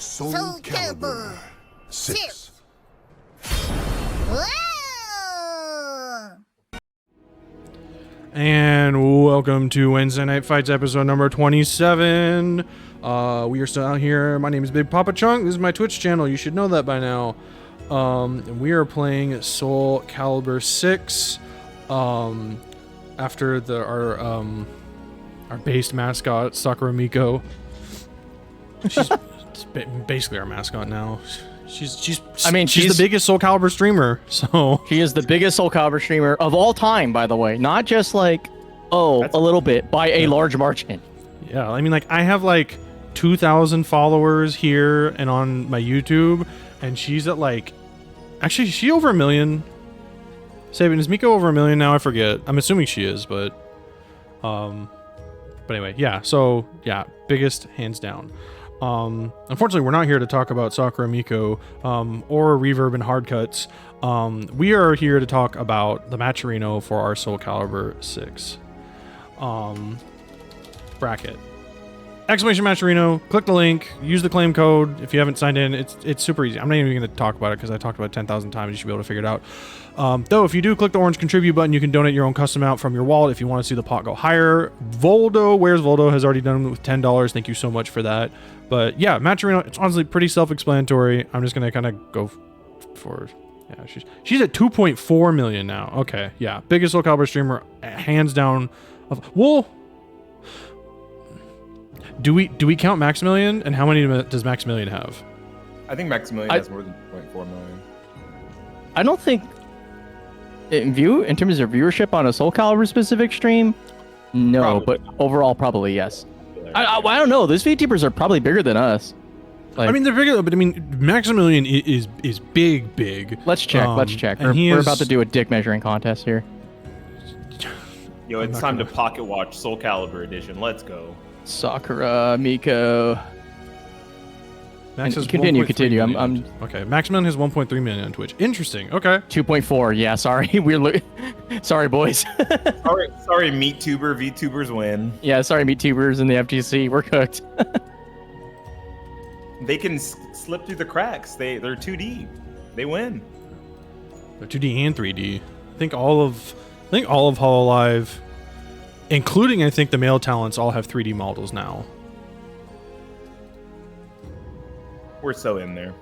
SoulCalibur 6. Whoa! And welcome to Wednesday Night Fights episode number 27. We are still out here. My name is Bigpapachunk. This is my Twitch channel. You should know that by now. And we are playing SoulCalibur 6. After our base mascot, Sakura Miko. She's basically our mascot now. She's the biggest SoulCalibur streamer, so... She is the biggest SoulCalibur streamer of all time, by the way. Not just like, a little bit, by a large margin. Yeah, I mean, like, I have like 2,000 followers here and on my YouTube, and she's at like... Actually, is she over 1 million? Sabin, is Miko over 1 million now? I forget. I'm assuming she is, but... But anyway, yeah, so, yeah, biggest hands down. Unfortunately, we're not here to talk about Sakura Miko, or reverb and hard cuts. We are here to talk about the Matcherino for our SoulCalibur 6. Bracket. Exclamation Matcherino, click the link, use the claim code if you haven't signed in. It's super easy. I'm not even going to talk about it because I talked about it 10,000 times. You should be able to figure it out. Though, if you do click the orange contribute button, you can donate your own custom amount from your wallet if you want to see the pot go higher. Voldo, where's Voldo, has already done it with $10. Thank you so much for that. But yeah, Matcherino, it's honestly pretty self-explanatory. I'm just going to kind of go for... Yeah, she's at 2.4 million now. Okay, yeah. Biggest SoulCalibur streamer, hands down. Well... Do we count Maximilian, and how many does Maximilian have? I think Maximilian has more than 2.4 million. I don't think in terms of viewership on a SoulCalibur specific stream, no, Probably. but overall probably yes. I don't know. Those VTubers are probably bigger than us. Like, I mean, they're bigger, but I mean, Maximilian is big. Let's check. Let's check. We're about to do a dick measuring contest here. Yo, it's time to pocket watch SoulCalibur edition. Let's go. Sakura, Miko. Max has continue. 1.3 I'm million. Okay, Maximilian has 1.3 million on Twitch. Interesting. Okay. 2.4. Yeah, sorry. Sorry, boys. sorry, MeatTuber. VTubers win. Yeah, sorry, MeatTubers and the FTC. We're cooked. They can slip through the cracks. They're 2D. They win. They're 2D and 3D. I think all of HoloLive, including I think the male talents, all have 3D models now. We're so in there.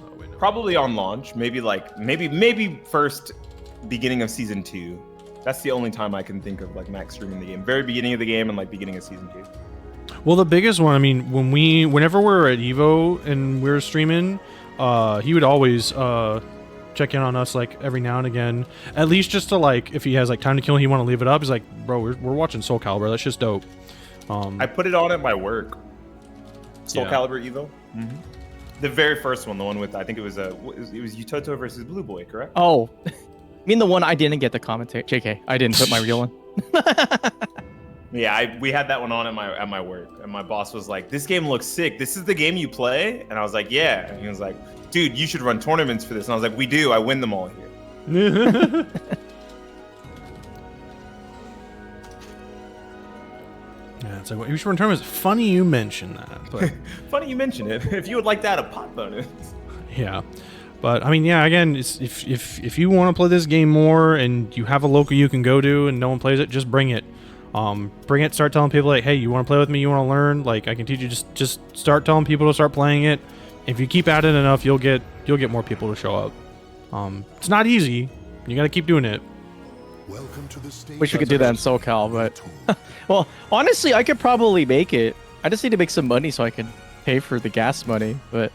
Oh, wait, no. Probably on launch. Maybe first beginning of season 2. That's the only time I can think of like Max streaming the game. Very beginning of the game and like beginning of season 2. Well, the biggest one, I mean, whenever we're at Evo and we're streaming, he would always check in on us like every now and again, at least just to like, if he has like time to kill and he want to leave it up, he's like, bro, we're watching SoulCalibur. That's just dope. I put it on at my work. SoulCalibur Evo. Mm-hmm. The very first one, the one with, I think it was Utoto versus Blue Boy, correct? Oh, I mean the one I didn't get the commentate. JK, I didn't put my real one. Yeah, we had that one on at my work, and my boss was like, "This game looks sick. This is the game you play?" And I was like, "Yeah." And he was like, "Dude, you should run tournaments for this." And I was like, "We do. I win them all here." Yeah, it's like, you should run tournaments. Funny you mention that. But funny you mention it. If you would like that, a pot bonus. Yeah. But I mean, yeah, again, it's, if you want to play this game more and you have a local you can go to and no one plays it, just bring it. Start telling people like, hey, you want to play with me? You want to learn? Like, I can teach you. Just start telling people to start playing it. If you keep at it enough, you'll get more people to show up. It's not easy. You got to keep doing it. Welcome to the stage. Wish we could do that in SoCal, but well, honestly, I could probably make it. I just need to make some money so I can pay for the gas money. But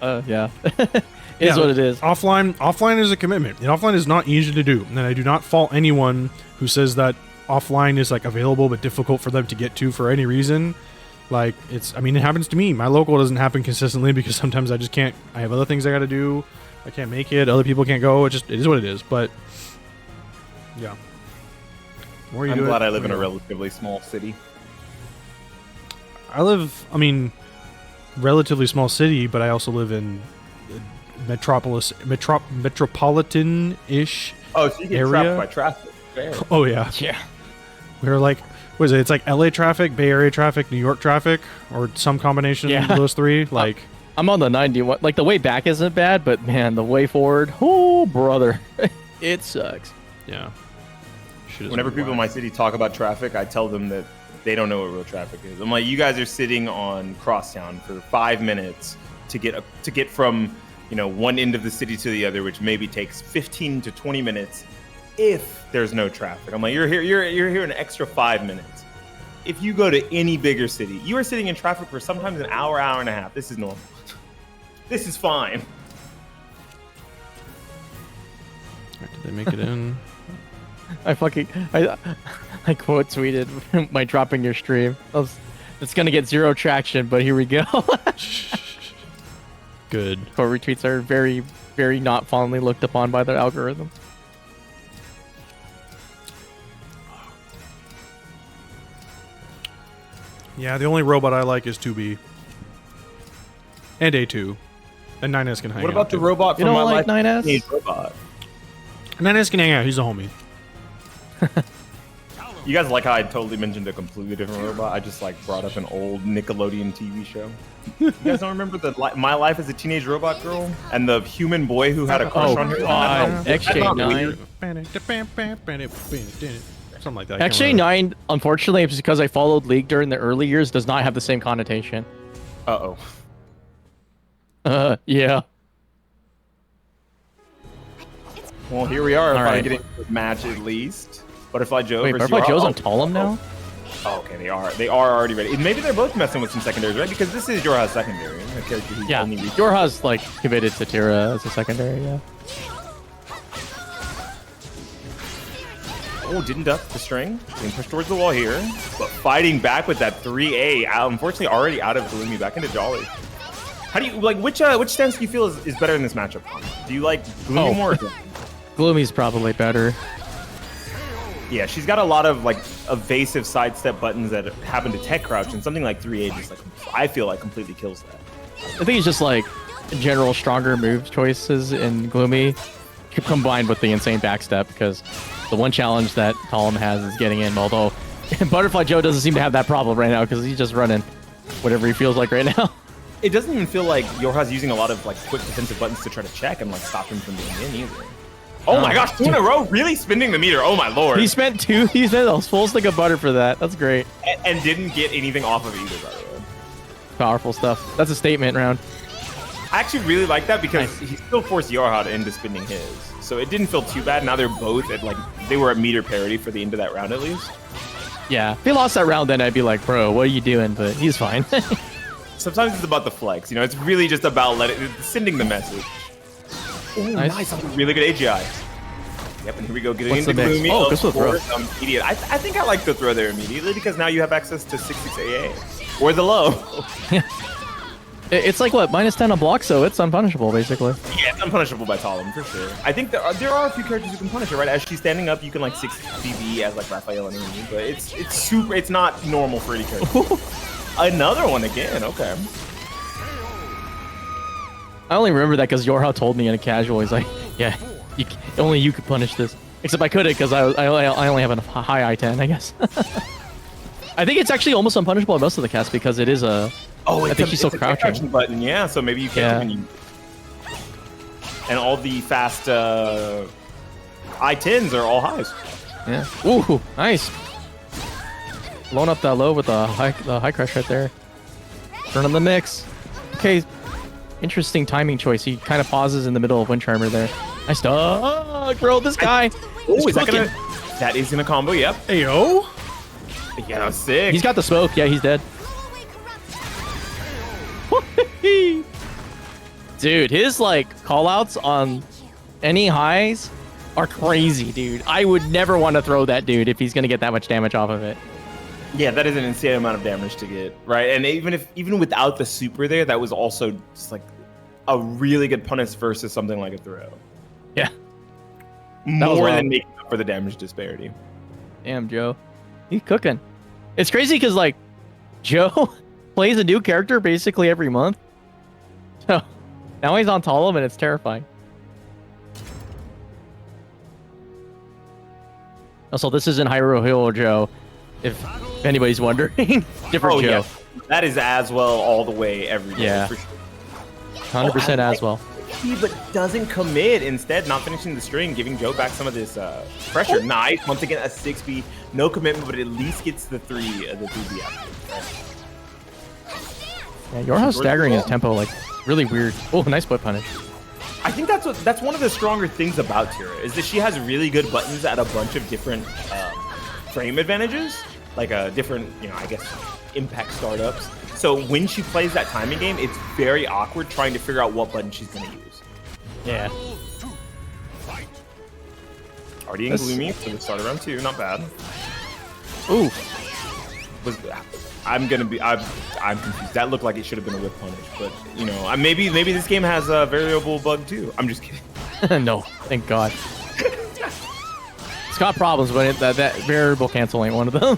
yeah, it is what it is. Offline is a commitment, and offline is not easy to do. And I do not fault anyone who says that offline is like available but difficult for them to get to for any reason. Like, it happens to me. My local doesn't happen consistently because sometimes I just can't. I have other things I got to do. I can't make it. Other people can't go. It is what it is. But yeah, I'm glad I live in a relatively small city. Relatively small city, but I also live in metropolitan-ish Oh, so you get area. trapped by traffic. Fair. Oh yeah. Yeah. We were like, what is it? It's like LA traffic, Bay Area traffic, New York traffic, or some combination of those three. Like, I'm on the 91. Like the way back isn't bad, but man, the way forward, oh brother, it sucks. yeah. Whenever people in my city talk about traffic, I tell them that they don't know what real traffic is. I'm like, you guys are sitting on Crosstown for 5 minutes to get from, you know, one end of the city to the other, which maybe takes 15 to 20 minutes if there's no traffic. I'm like, you're here an extra 5 minutes. If you go to any bigger city, you are sitting in traffic for sometimes an hour, hour and a half. This is normal. This is fine. Did they make it in? I quote tweeted my dropping your stream. It's gonna get 0 traction, but here we go. Good. Quote retweets are very, very not fondly looked upon by their algorithm. Yeah, the only robot I like is 2B. And A2. And 9S can hang out. What about the too. robot from You don't my like life? 9S? Teenage Robot. 9S can hang out. He's a homie. You guys like how I totally mentioned a completely different robot? I just like brought up an old Nickelodeon TV show. You guys don't remember My Life as a Teenage Robot Girl and the human boy who had a crush on her? XJ9. Something like that. I can't remember. XJ9, unfortunately, it's because I followed League during the early years, does not have the same connotation. Uh-oh. Yeah. Well, here we are. All Finally right. getting this match at least. Butterfly Joe Wait, versus Butterfly YoRHa. Joe's on Talim now? Oh, okay, they are already ready. Maybe they're both messing with some secondaries, right? Because this is YoRHa's secondary, a character who's Yeah. only reached. YoRHa's like committed to Tira as a secondary, yeah. Oh, didn't duck the string. Being pushed towards the wall here, but fighting back with that 3A. Unfortunately, already out of Gloomy, back into Jolly. How do you like which stance do you feel is better in this matchup? Do you like Gloomy more? Gloomy's probably better. Yeah, she's got a lot of like evasive sidestep buttons that happen to tech crouch, and something like 3A just like I feel like completely kills that. I think it's just like general stronger move choices in Gloomy combined with the insane backstep, because the one challenge that Talim has is getting in, although Butterfly Joe doesn't seem to have that problem right now because he's just running whatever he feels like right now. It doesn't even feel like YoRHa's using a lot of like quick defensive buttons to try to check and like stop him from getting in either. Oh my gosh, 2 in a row, really spinning the meter. Oh my lord. He spent a full stick of butter for that. That's great. And didn't get anything off of either, by the way. Powerful stuff. That's a statement round. I actually really like that because he still forced YoRHa into spinning his. So it didn't feel too bad. Now they're both at like, they were at meter parity for the end of that round at least. Yeah. If he lost that round, then I'd be like, bro, what are you doing? But he's fine. Sometimes it's about the flex, you know, it's really just about sending the message. Ooh, Nice. Really good AGI. Yep, and here we go, getting What's into the mix? Gloomy. Oh, good throw. Idiot. I think I like the throw there immediately because now you have access to 6-6 AA. Or the low. It's like what, -10 on block, so it's unpunishable basically. Yeah, it's unpunishable by Talim for sure. I think there are a few characters who can punish it, right? As she's standing up, you can like 6 BB as like Raphael and Amy, but it's not normal for any character. Another one again, okay. I only remember that because YoRHa told me in a casual. He's like, yeah, only you could punish this. Except I couldn't because I only have a high I-10, I guess. I think it's actually almost unpunishable in most of the casts because it is a... Oh, I think she's still a crouching. button, yeah. So maybe you can't even. And all the fast I-10s are all highs. Yeah. Ooh, nice. Blowing up that low with the high crush right there. Turning the mix. Okay. Interesting timing choice. He kind of pauses in the middle of Wind Charmer there. Nice stuff, bro. This guy. Oh, is that gonna? That is gonna combo. Yep. Ayo. Yeah, that was sick. He's got the smoke. Yeah, he's dead. Dude, his like callouts on any highs are crazy, dude. I would never want to throw that dude if he's gonna get that much damage off of it. Yeah, that is an insane amount of damage to get, right? And even without the super there, that was also just like a really good punish versus something like a throw. Yeah. More than making up for the damage disparity. Damn, Joe. He's cooking. It's crazy because like Joe plays a new character basically every month. So now he's on Talim and it's terrifying. Also, this isn't Hyrule Hill Joe. If anybody's wondering. Different Joe. Yeah. That is as well all the way every day. Yeah. For sure. 100% as well. But doesn't commit. Instead, not finishing the string, giving Joe back some of this pressure. Nice. Once again, a 6B. No commitment, but at least gets the 3B after. Yeah, YoRHa staggering his tempo, like, really weird. Oh, nice split punish. I think that's one of the stronger things about Tira, is that she has really good buttons at a bunch of different frame advantages, like different, I guess, impact startups. So when she plays that timing game, it's very awkward trying to figure out what button she's going to use. Yeah. Already in Gloomy for the start of round 2, not bad. Ooh. I'm confused. That looked like it should have been a whip punish, but maybe this game has a variable bug too. I'm just kidding. No, thank God. It's got problems, but that variable cancel ain't one of them.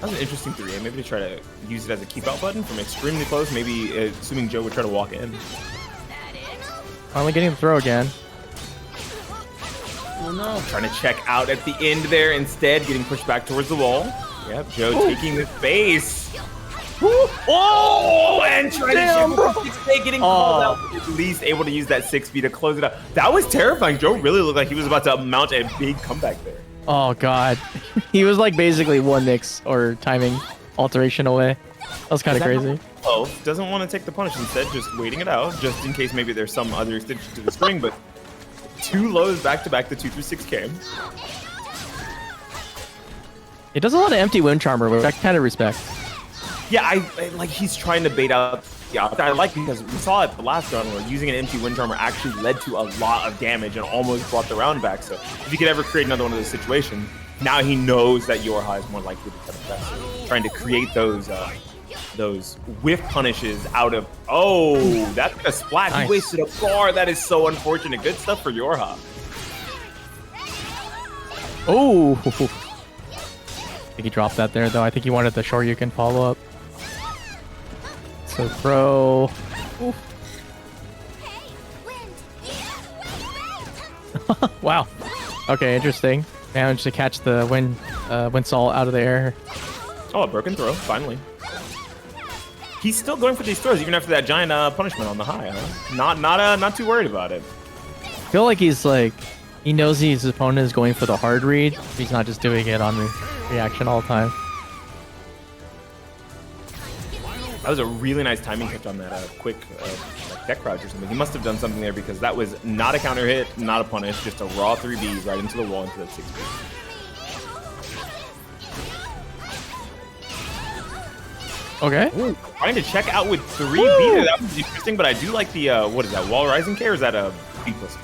That was an interesting 3A. Maybe to try to use it as a keep out button from extremely close. Maybe assuming Joe would try to walk in. Finally getting the throw again. Oh no. Trying to check out at the end there, instead getting pushed back towards the wall. Yep, Joe taking the space. Oh, and trying to check 6A, getting called out, but at least able to use that 6B to close it up. That was terrifying. Joe really looked like he was about to mount a big comeback there. Oh God, he was like basically one mix or timing alteration away. That was kind of crazy. Oh, doesn't want to take the punish, instead just waiting it out, just in case maybe there's some other extension to the string, but 2 lows back to back, the 2 through 6K. It does a lot of empty wind charmer, which I kind of respect. Yeah, I like he's trying to bait out. Yeah, I like because we saw it the last round where using an empty wind charmer actually led to a lot of damage and almost brought the round back. So if he could ever create another one of those situations, now he knows that YoRHa is more likely to come back. So trying to create those whiff punishes out of. Oh, that's a splat. Nice. He wasted a bar. That is so unfortunate. Good stuff for YoRHa. Oh. I think he dropped that there, though. I think he wanted the Shoryuken follow-up. So throw. Wow. Okay, interesting. Managed to catch the wind salt out of the air. Oh, a broken throw, finally. He's still going for these throws even after that giant punishment on the high, huh? Not too worried about it. I feel like he's like, he knows his opponent is going for the hard read. He's not just doing it on reaction all the time. That was a really nice timing catch on that quick like deck crouch or something. He must have done something there because that was not a counter hit, not a punish, just a raw 3Bs right into the wall into that 6B. Okay. Ooh, trying to check out with 3B there. That was interesting, but I do like the, what is that, wall rising K or is that a B plus K?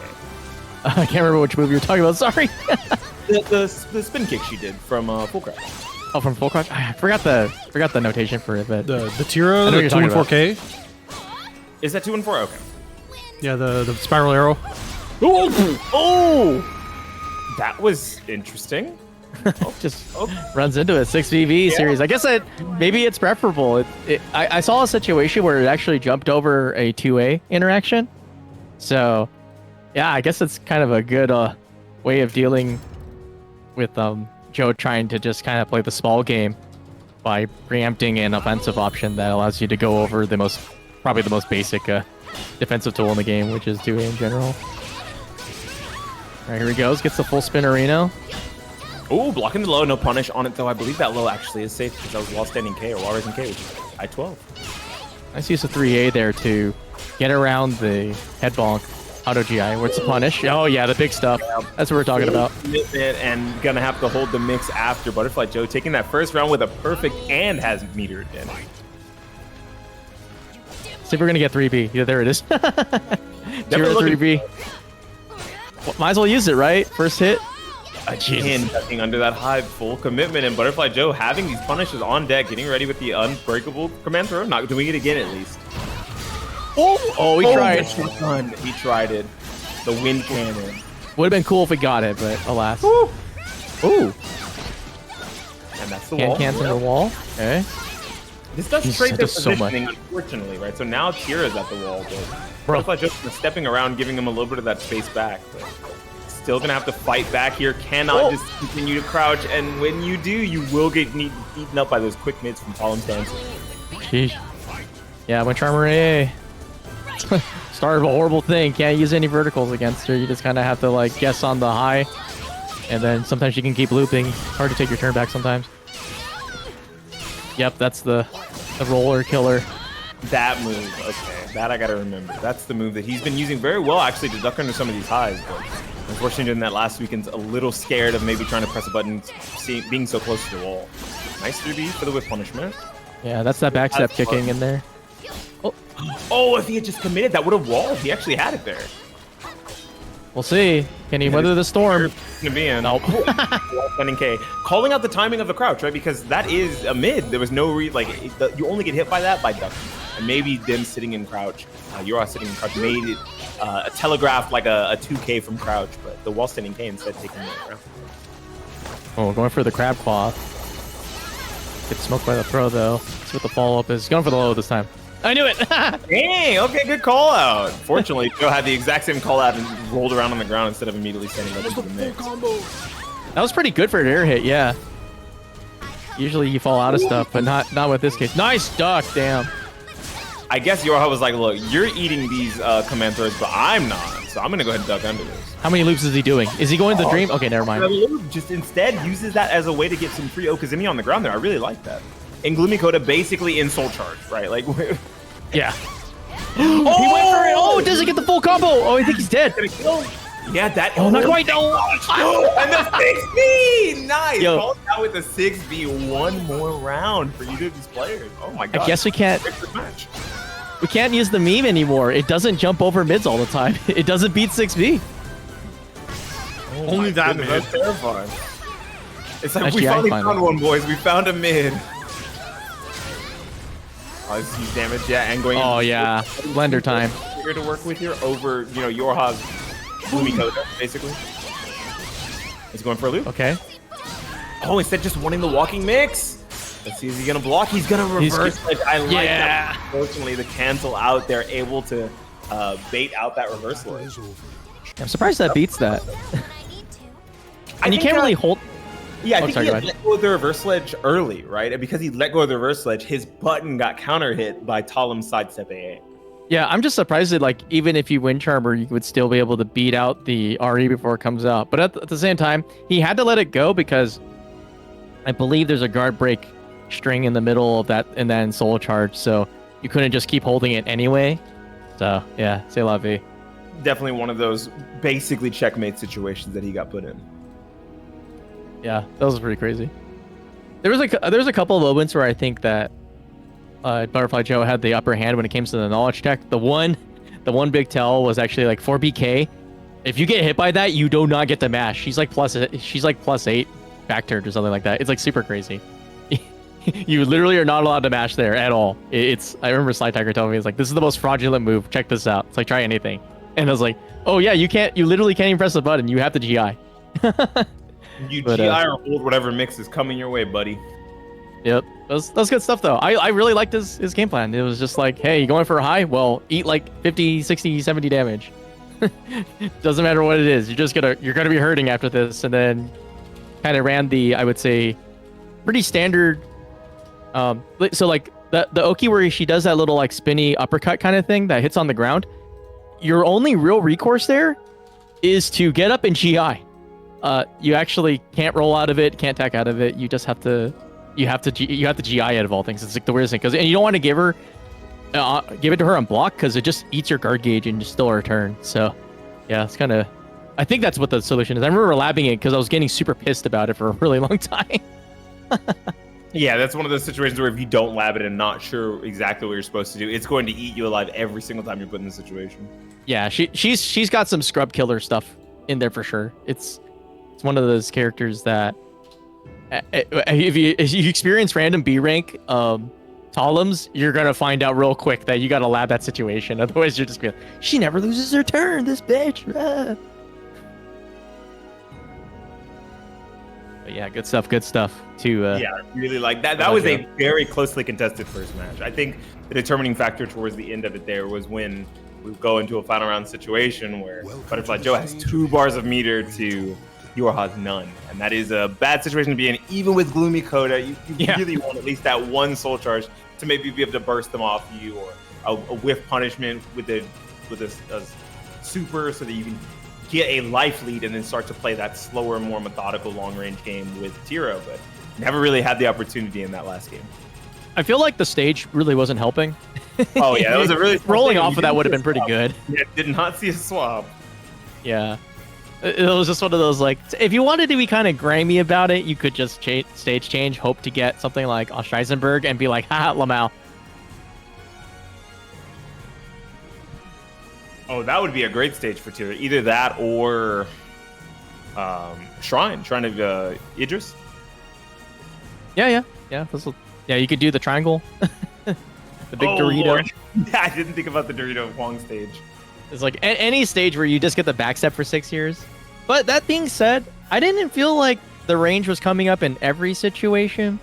I can't remember which move you're talking about, sorry. the spin kick she did from Full Crouch. Oh, from Full Crouch? I forgot the notation for it, but... The Tira, the 2 and 4K? Is that 2 and 4? Okay. Yeah, the spiral arrow. Oh! That was interesting. Just runs into a 6v series. I guess maybe it's preferable. I saw a situation where it actually jumped over a 2A interaction. So, yeah, I guess it's kind of a good way of dealing with Joe trying to just kind of play the small game by preempting an offensive option that allows you to go over probably the most basic defensive tool in the game, which is 2A in general. All right, here he goes. Gets the full spin Reno. Oh, blocking the low, no punish on it, though. I believe that low actually is safe because that was wall standing K or wall rising K, which is I-12. Nice use of 3A there to get around the head bonk auto GI. Where's the punish? Oh, yeah, the big stuff. That's what we're talking about. And gonna have to hold the mix after Butterfly Joe taking that first round with a perfect and has metered in. See if we're gonna get 3B. Yeah, there it is. 0-3B. Well, might as well use it, right? First hit. Again, ducking under that high, full commitment, and Butterfly Joe having these punishes on deck, getting ready with the unbreakable command throw. Not doing it again, at least. Oh, he tried. He tried it. The wind cannon. Would have been cool if we got it, but alas. Ooh. And that's the Can't wall. cancel the wall. Okay. This does trade their positioning, unfortunately, right? So now Tira's at the wall, but Butterfly Joe is stepping around, giving him a little bit of that space back. But Still gonna have to fight back here. Cannot just continue to crouch, and when you do, you will get eaten up by those quick mids from Talim stance. Sheesh. Yeah, when Charmer A started a horrible thing. Can't use any verticals against her. You just kind of have to like guess on the high, and then sometimes you can keep looping. Hard to take your turn back sometimes. Yep, that's the roller killer. That move, okay, that I gotta remember. That's the move that he's been using very well, actually, to duck under some of these highs. But unfortunately, during that last weekend's a little scared of maybe trying to press a button, being so close to the wall. Nice 3B for the whip punishment. Yeah, that's that backstep kicking in there. Oh, if he had just committed, that would have walled. He actually had it there. We'll see. Can he weather the storm? Gonna be in. Nope. Spending K. Calling out the timing of the crouch, right? Because that is a mid. There was no you only get hit by that by ducking. And maybe them sitting in crouch, YoRHa sitting in crouch, made it a telegraph like a 2K from crouch, but the wall standing K instead taking it around. Oh, going for the crab claw. Gets smoked by the throw though. See what the follow up is. Going for the low this time. I knew it. Dang, okay, good call out. Fortunately, Joe had the exact same call out and rolled around on the ground instead of immediately standing up into the mix. That was pretty good for an air hit, yeah. Usually you fall out of stuff, but not with this case. Nice duck, damn. I guess YoRHa was like, look, you're eating these Commentators, but I'm not. So I'm going to go ahead and duck under this. How many loops is he doing? Is he going the dream? Okay, never mind. Just instead uses that as a way to get some free Okazumi on the ground there. I really like that. And Gloomy Coda basically in Soul Charge, right? Like, yeah. He went for it. Oh, does he get the full combo? Oh, I think he's dead. Yeah, that. Oh, not quite. No. And the 6B! Nice. Yo. Called out with the 6B. One more round for you to these players. Oh my god. I guess we can't. We can't use the meme anymore. It doesn't jump over mids all the time. It doesn't beat 6B. Oh only that goodness, mid. That's terrifying. It's like Actually, we finally I found one, boys. We found a mid. Oh, this is huge damage, yeah, and going. Oh yeah, blender time. Here to work with here over, YoRHa's Gloomy Coda, basically. He's going for a loop. Okay. Oh, instead just wanting the walking mix. Let's see, is he gonna block? He's gonna reverse. I like that. Unfortunately, the cancel out, they're able to bait out that reversal. I'm surprised that beats that. And you can't really hold. Yeah, I think he had let go of the reverse ledge early, right? And because he let go of the reverse ledge, his button got counter hit by Talim's sidestep AA. Yeah, I'm just surprised that like even if you win Charmer, you would still be able to beat out the RE before it comes out. But at the same time, he had to let it go because I believe there's a guard break string in the middle of that and then soul charge, so you couldn't just keep holding it anyway. So yeah, c'est la vie. Definitely one of those basically checkmate situations that he got put in. Yeah, that was pretty crazy. There's a couple of moments where I think that Butterfly Joe had the upper hand when it came to the knowledge check. The one big tell was actually like 4BK. If you get hit by that, you do not get the mash. She's like +8 back turn or something like that. It's like super crazy. You literally are not allowed to mash there at all. I remember Sly Tiger telling me, it's like, this is the most fraudulent move. Check this out. It's like, try anything. And I was like, oh yeah, you literally can't even press the button. You have to GI. You GI or hold whatever mix is coming your way, buddy. Yep. That's good stuff though. I really liked his game plan. It was just like, hey, you going for a high? Well, eat like 50, 60, 70 damage. Doesn't matter what it is. You're gonna be hurting after this, and then kind of ran the, I would say, pretty standard. So like the Oki where she does that little like spinny uppercut kind of thing that hits on the ground. Your only real recourse there is to get up and GI. You actually can't roll out of it, can't tack out of it. You just have to GI out of all things. It's like the weirdest thing, and you don't want to give it to her on block because it just eats your guard gauge and just still a return. So yeah, it's kind of, I think that's what the solution is. I remember labbing it because I was getting super pissed about it for a really long time. Yeah, that's one of those situations where if you don't lab it and not sure exactly what you're supposed to do, it's going to eat you alive every single time you're put in the situation. Yeah, she's got some scrub killer stuff in there for sure. It's one of those characters that if you experience random B rank Talims, you're gonna find out real quick that you gotta lab that situation. Otherwise, you're just gonna be like, she never loses her turn, this bitch. But yeah, good stuff too. Yeah, really like that. That was a very closely contested first match. I think the determining factor towards the end of it there was when we go into a final round situation where Butterfly Joe has 2 bars of meter to YoRHa's none, and that is a bad situation to be in. Even with Gloomy Coda, you really want at least that one soul charge to maybe be able to burst them off you, or a whiff punishment with a super, so that you can get a life lead and then start to play that slower, more methodical long range game with Tira. But never really had the opportunity in that last game. I feel like the stage really wasn't helping. Oh yeah, that was a really rolling off of that would have been pretty good. Yeah, did not see a swap. Yeah. It was just one of those, like, if you wanted to be kind of grimy about it, you could just stage change, hope to get something like Scheisenberg and be like, haha, Lamau. Oh, that would be a great stage for Tira. Either that or Shrine of Idris. Yeah. Yeah, you could do the triangle. The big Dorito. Lord. Yeah, I didn't think about the Dorito Hwang stage. It's like any stage where you just get the backstep for 6 years. But that being said, I didn't feel like the range was coming up in every situation.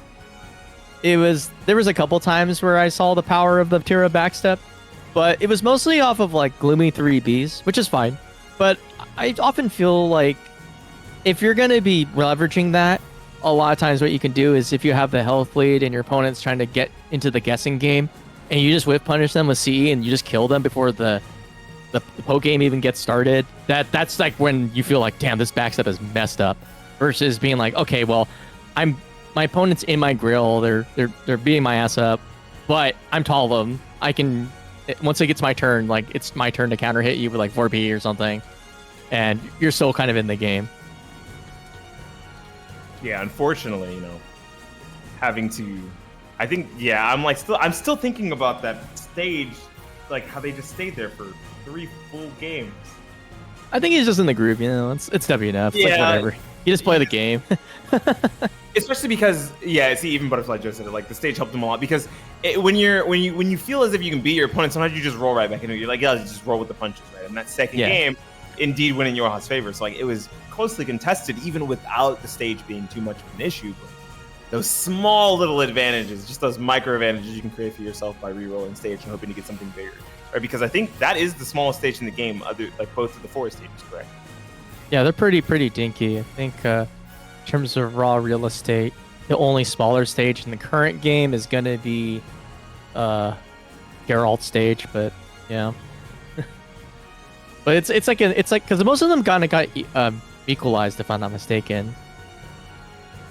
There was a couple times where I saw the power of the Tira backstep, but it was mostly off of like gloomy 3Bs, which is fine. But I often feel like if you're going to be leveraging that, a lot of times what you can do is if you have the health lead and your opponent's trying to get into the guessing game, and you just whiff punish them with CE and you just kill them before the poke game even gets started, that's like when you feel like, damn, this backstep is messed up, versus being like, okay, well, my opponent's in my grill, they're beating my ass up, but I'm tall of them. I can, once it gets my turn, like it's my turn to counter hit you with like 4P or something, and you're still kind of in the game. Yeah, unfortunately, having to, I think, yeah, I'm still thinking about that stage, like how they just stayed there for 3 full games. I think he's just in the groove, it's WNF. It's like whatever. You just play the game. Especially because, yeah, see, even Butterfly Joe said it, like the stage helped him a lot, because when you feel as if you can beat your opponent, sometimes you just roll right back into it. You're like, yeah, just roll with the punches, right? And that second game, indeed, went in YoRHa's favor. So like it was closely contested, even without the stage being too much of an issue. But those small little advantages, just those micro advantages you can create for yourself by re-rolling stage and hoping to get something bigger. Right? Because I think that is the smallest stage in the game, like both of the forest stages, correct? Yeah, they're pretty dinky. I think in terms of raw real estate, the only smaller stage in the current game is going to be Geralt stage, but yeah. But it's like because most of them got equalized, if I'm not mistaken.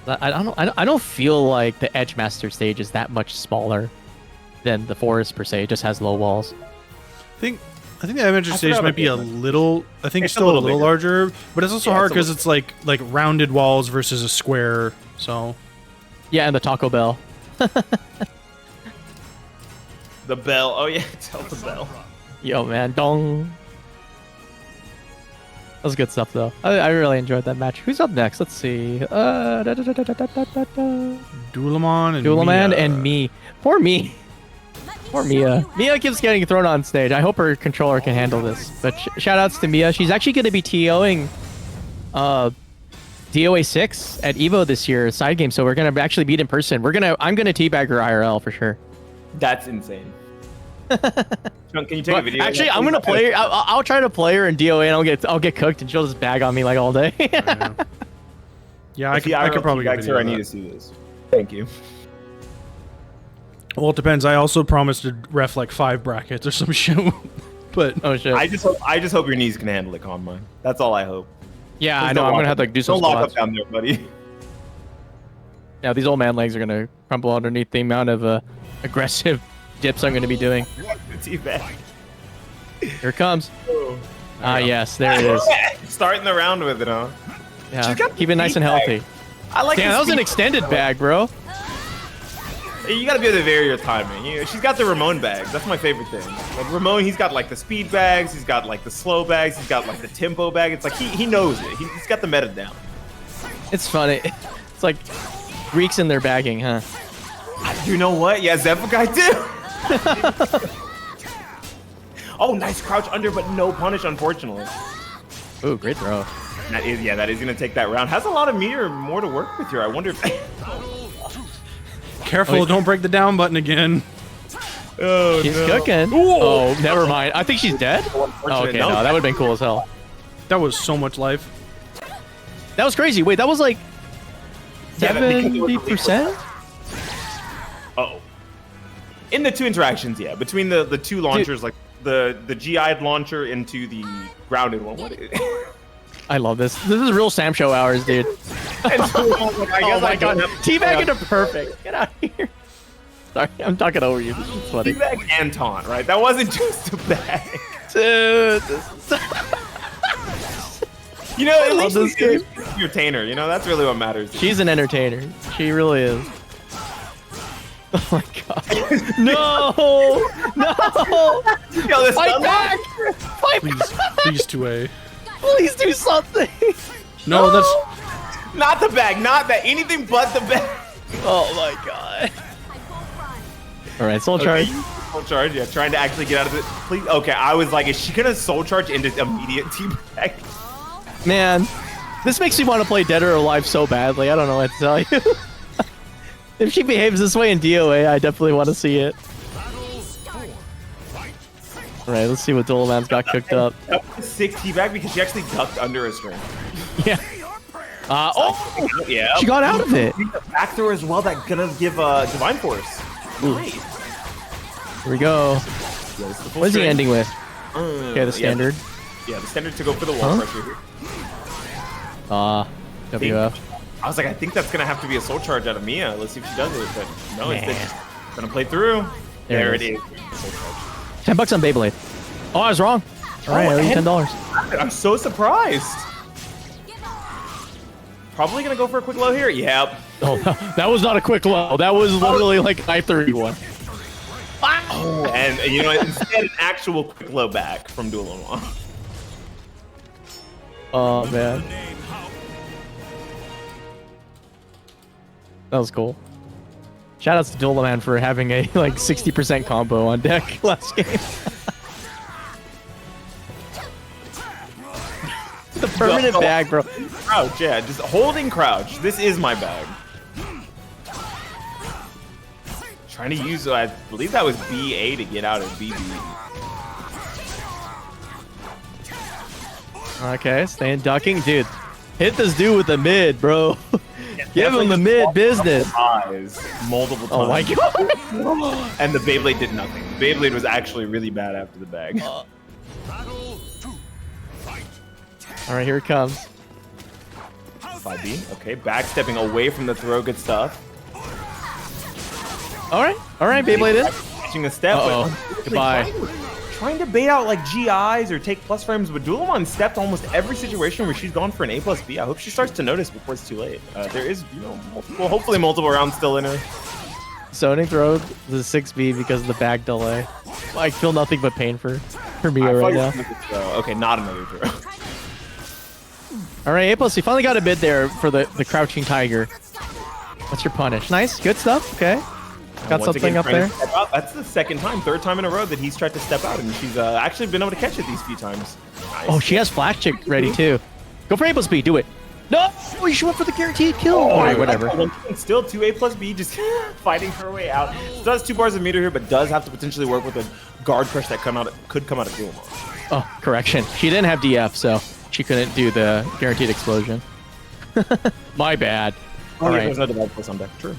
I don't feel like the Edgemaster stage is that much smaller than the forest per se. It just has low walls. I think the Adventure stage might be a little. I think it's still a little larger, but it's also hard because it's like rounded walls versus a square. So. Yeah, and the Taco Bell. The bell. Oh yeah, tell the bell. Yo man, dong. That was good stuff though. I really enjoyed that match. Who's up next? Let's see. Dulaman and me. Poor me. Poor Mia. Mia keeps getting thrown on stage. I hope her controller can handle this. But shout outs to Mia. She's actually going to be TOing DOA 6 at EVO this year, side game. So we're going to actually meet in person. I'm going to teabag her IRL for sure. That's insane. Can you take a video? Actually, I'm going to play her. I'll try to play her in DOA and I'll get cooked and she'll just bag on me like all day. Yeah, I could probably get I need to see this. Thank you. Well, it depends. I also promised to ref like 5 brackets or some shit. But oh shit! I just hope your knees can handle it, Konmai. That's all I hope. Yeah, I know. I'm gonna have to do some squats. Don't lock up down there, buddy. Yeah, these old man legs are gonna crumple underneath the amount of aggressive dips I'm gonna be doing. Teabag. Here it comes. Yes, there it is. Starting the round with it, huh? Yeah, keep it nice and healthy. I like. Damn, that was an extended bag, bro. You gotta be able to vary your timing. She's got the Ramon bags. That's my favorite thing. Like Ramon, he's got like the speed bags, he's got like the slow bags, he's got like the tempo bag. It's like he knows it. He's got the meta down. It's funny. It's like Greeks in their bagging, huh? You know what? Yeah, Zephyr too. Oh, nice crouch under, but no punish, unfortunately. Ooh, great throw. That is gonna take that round. Has a lot of meter more to work with here. I wonder if. Careful, don't break the down button again. Oh, She's no. cooking. Oh, never mind. I think she's dead. Oh, okay, no, that would have been cool as hell. That was so much life. That was crazy. Wait, that was like Yeah, because it was 70%? Oh. In the two interactions, yeah. Between the two launchers, like the GI'd launcher into the grounded one. What is I love this. This is real Sam Show hours, dude. Oh my god. Teabag into perfect. Get out of here. Sorry, I'm talking over you. This is funny. Teabag and taunt, right? That wasn't just a bag. Dude, this is... You know, at love least this she's an entertainer. You know, that's really what matters. She's an entertainer. She really is. Oh my god. No! No! Yo, this Fight back! Fight Please, back! please 2A. Please do something! No, that's Not the bag, not that. Anything but the bag. Oh my god. Alright, soul charge. Soul charge, yeah. Trying to actually get out of it. Please. Okay, I was like, is she gonna soul charge into immediate teabag? Man, this makes me want to play Dead or Alive so badly. I don't know what to tell you. If she behaves this way in DOA, I definitely want to see it. Alright, let's see what Dulaman's got cooked up. That was a sick teabag because she actually ducked under a string. Yeah. Oh! Yeah. She got out of it. Back throw as well. That's gonna give Divine Force. Nice. Here we go. What is he ending with? Okay, the Yeah, standard. Yeah, the standard to go for the wall pressure here. WF. I was like, I think that's gonna have to be a soul charge out of Mia. Let's see if she does it. But no, it's just gonna play through. There it is. $10 on Beyblade. Oh, I was wrong. All right, I owe you $10. I'm so surprised. Probably gonna go for a quick low here. Yep. Oh, that was not a quick low. That was literally like I-31. Oh, and you know, instead an actual quick low back from Dulaman. Oh man, that was cool. Shoutouts to Dulaman for having a like 60% combo on deck last game. The permanent bag, bro. Crouch, yeah, just holding crouch. This is my bag. Trying to use, I believe that was BA to get out of BB. Okay, staying ducking, dude. Hit this dude with the mid, bro. Give him the mid business. Eyes multiple times. Oh my god. And the Beyblade did nothing. The Beyblade was actually really bad after the bag. All right, here it comes. 5B. Okay, backstepping away from the throw. Good stuff. All right, Beyblade in. Catching a step. Uh-oh. But Goodbye. Trying to bait out like GIs or take plus frames, but Dulaman stepped almost every situation where she's gone for an A+B. I hope she starts to notice before it's too late. There is, you know, hopefully multiple rounds still in her. Zoning throw the 6B because of the bag delay. I feel nothing but pain for Mia right now. Okay, not another throw. All right, A+, you finally got a mid there for the crouching tiger. What's your punish? Nice, good stuff. Okay, got Once something again, up there. That's the third time in a row that he's tried to step out, and she's actually been able to catch it these few times. Nice. Oh, she has flash chick ready too. Go for A+B, do it. No, oh, you should went for the guaranteed kill. All right, whatever. Still 2A+B, just fighting her way out. Still has 2 bars of meter here, but does have to potentially work with a guard crush that could come out of Dulaman. Oh, correction. She didn't have DF, so she couldn't do the guaranteed explosion. My bad. All right. There's no divide plus on deck. True.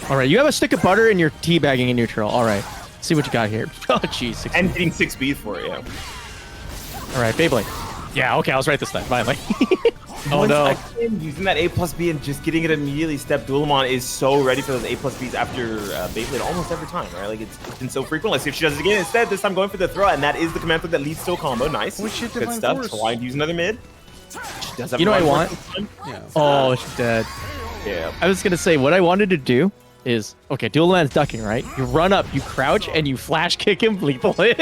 All right, you have a stick of butter and you're teabagging in neutral. All right, see what you got here. Oh, jeez. And getting 6B for it, yeah. All right, Beyblade. Yeah, okay, I was right this time, finally. Oh, no. Using that A+B and just getting it immediately stepped. Dulaman is so ready for those A+Bs after Beyblade almost every time, right? Like, it's been so frequent. Let's see if she does it again. Instead, this time going for the throw, and that is the command flip that leads to a combo. Nice. Good stuff. Hwang to use another mid. She does have You know what I Divine want? Force. yeah. Oh, she's dead. Yeah. I was going to say, what I wanted to do is, okay, Dulaman's ducking, right? You run up, you craunch, and you flash kick him lethal hit.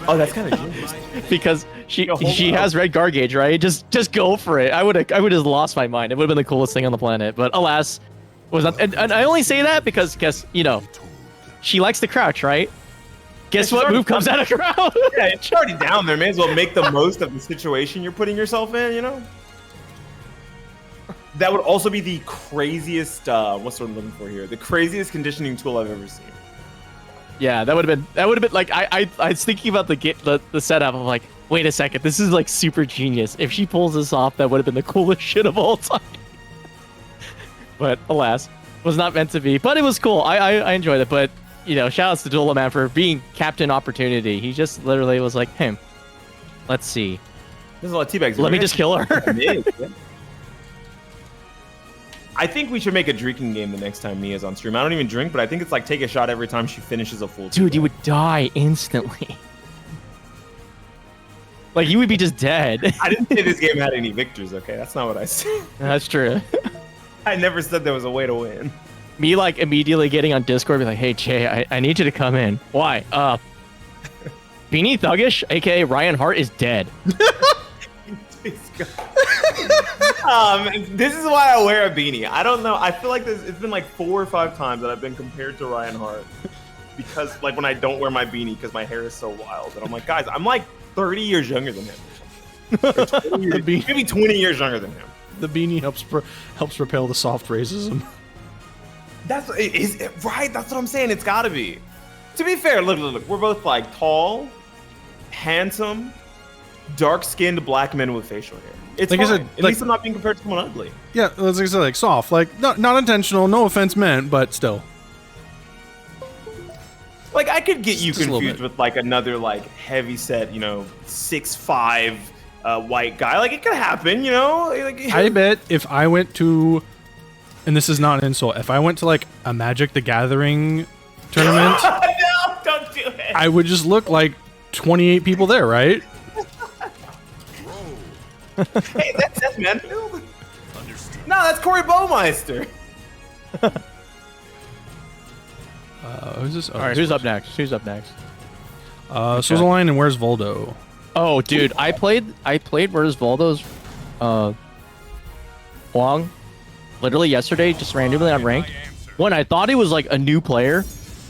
Oh, that's kind of genius. Because she has red guard gauge, right? Just go for it. I would have lost my mind. It would have been the coolest thing on the planet. But alas, it was not. And I only say that because you know, she likes to crouch, right? Guess what move comes out of crowd? Yeah, it's already down there. May as well make the most of the situation you're putting yourself in, you know? That would also be the craziest, what's what I'm looking for here? The craziest conditioning tool I've ever seen. Yeah, that would have been like I was thinking about the setup. I'm like, wait a second, this is like super genius. If she pulls this off, that would have been the coolest shit of all time. But alas, was not meant to be. But it was cool. I enjoyed it. But you know, shout outs to Dulaman for being Captain Opportunity. He just literally was like, hey, let's see. There's a lot of teabags. Let me just kill her. I think we should make a drinking game the next time Mia's on stream. I don't even drink, but I think it's like take a shot every time she finishes a full Dude, teabag. you would die instantly. Like, you would be just dead. I didn't say this game had any victors, okay? That's not what I said. That's true. I never said there was a way to win. Me, like, immediately getting on Discord, be like, hey, Jay, I need you to come in. Why? Beanie Thuggish, a.k.a. Ryan Hart, is dead. This is why I wear a beanie. I don't know. I feel like it's been like 4 or 5 times that I've been compared to Ryan Hart because like when I don't wear my beanie because my hair is so wild. And I'm like, guys, I'm like 30 years younger than him. Maybe 20 years younger than him. The beanie helps repel the soft racism. Right. That's what I'm saying. It's got to be. To be fair, look. We're both like tall, handsome, dark-skinned black men with facial hair. It's like fine. At least I'm not being compared to someone ugly. Yeah, like I said, like soft, like not intentional, no offense meant, but still. Like I could get you confused with like another like heavy set, 6'5" white guy. Like it could happen, Like, I bet if I went to, and this is not an insult, if I went to like a Magic the Gathering tournament, no, don't do it. I would just look like 28 people there, right? Hey, that's Manfield. No, that's Corey Baumeister. Who's this? All right, who's up next? SouzouLion and where's Voldo? Oh, dude, I played Where's Voldo's Hwang literally yesterday, just randomly on ranked. One, I thought he was like a new player,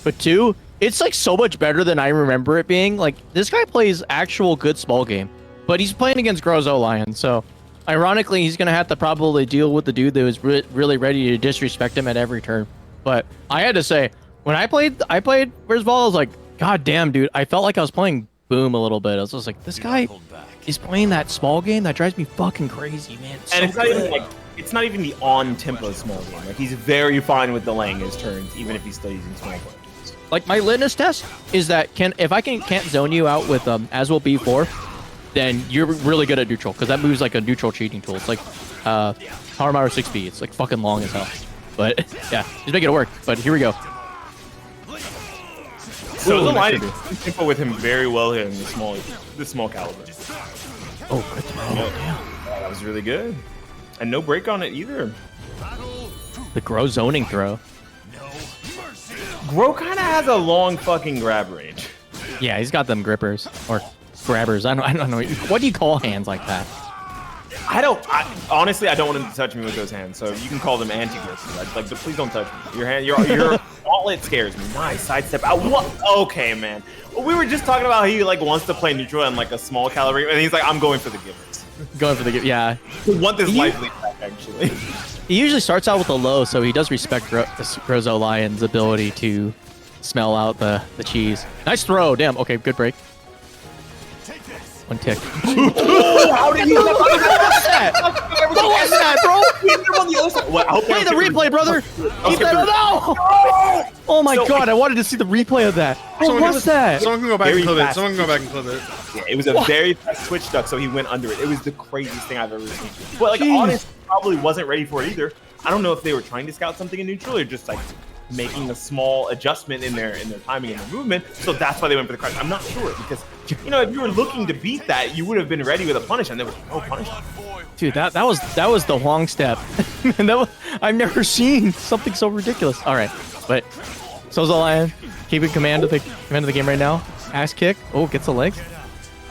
but two, it's like so much better than I remember it being. Like this guy plays actual good small game. But he's playing against SoulCalibur, so ironically, he's going to have to probably deal with the dude that was really ready to disrespect him at every turn. But I had to say, when I played Where's Voldo, I was like, God damn, dude, I felt like I was playing Boom a little bit. I was just like, this guy is playing that small game that drives me fucking crazy, man. And it's not even the on-tempo small game. Like he's very fine with delaying his turns, even if he's still using small players. Like my litmus test is that if I can't zone you out with as well B4, then you're really good at neutral, because that moves like a neutral cheating tool. It's like Haohmaru 6B. It's like fucking long as hell. But yeah, just make it work. But here we go. So the line is simple with him very well here in the small caliber. Oh, good to know. That was really good. And no break on it either. The Grøh zoning throw. Grøh kind of has a long fucking grab range. Yeah, he's got them grippers or grabbers. I don't know. What do you call hands like that? Honestly, I don't want him to touch me with those hands. So you can call them anti-grips. Like, please don't touch me. Your wallet scares me. Nice sidestep out. What? Okay, man. We were just talking about how he like wants to play neutral and like a small caliber, and he's like, I'm going for the givers. Yeah. I want this lively attack, actually. He usually starts out with a low, so he does respect SoulCalibur's ability to smell out the cheese. Nice throw. Damn. Okay, good break. One tick. Oh, how did he? What was that? What was that, bro? Play the replay, brother. Keep that. No! Oh my god, I wanted to see the replay of that. What was that? Someone can go back and clip it. Someone can go back and clip it. Yeah, it was a very fast switch duck, so he went under it. It was the craziest thing I've ever seen. But like, honestly, probably wasn't ready for it either. I don't know if they were trying to scout something in neutral or just like making a small adjustment in their timing and their movement. So that's why they went for the crash. I'm not sure because if you were looking to beat that, you would have been ready with a punish, and there was no punish. Dude, that was the Hwang step. And I've never seen something so ridiculous. All right, but SoulCalibur keeping command of the game right now. Ass kick. Oh, gets the legs.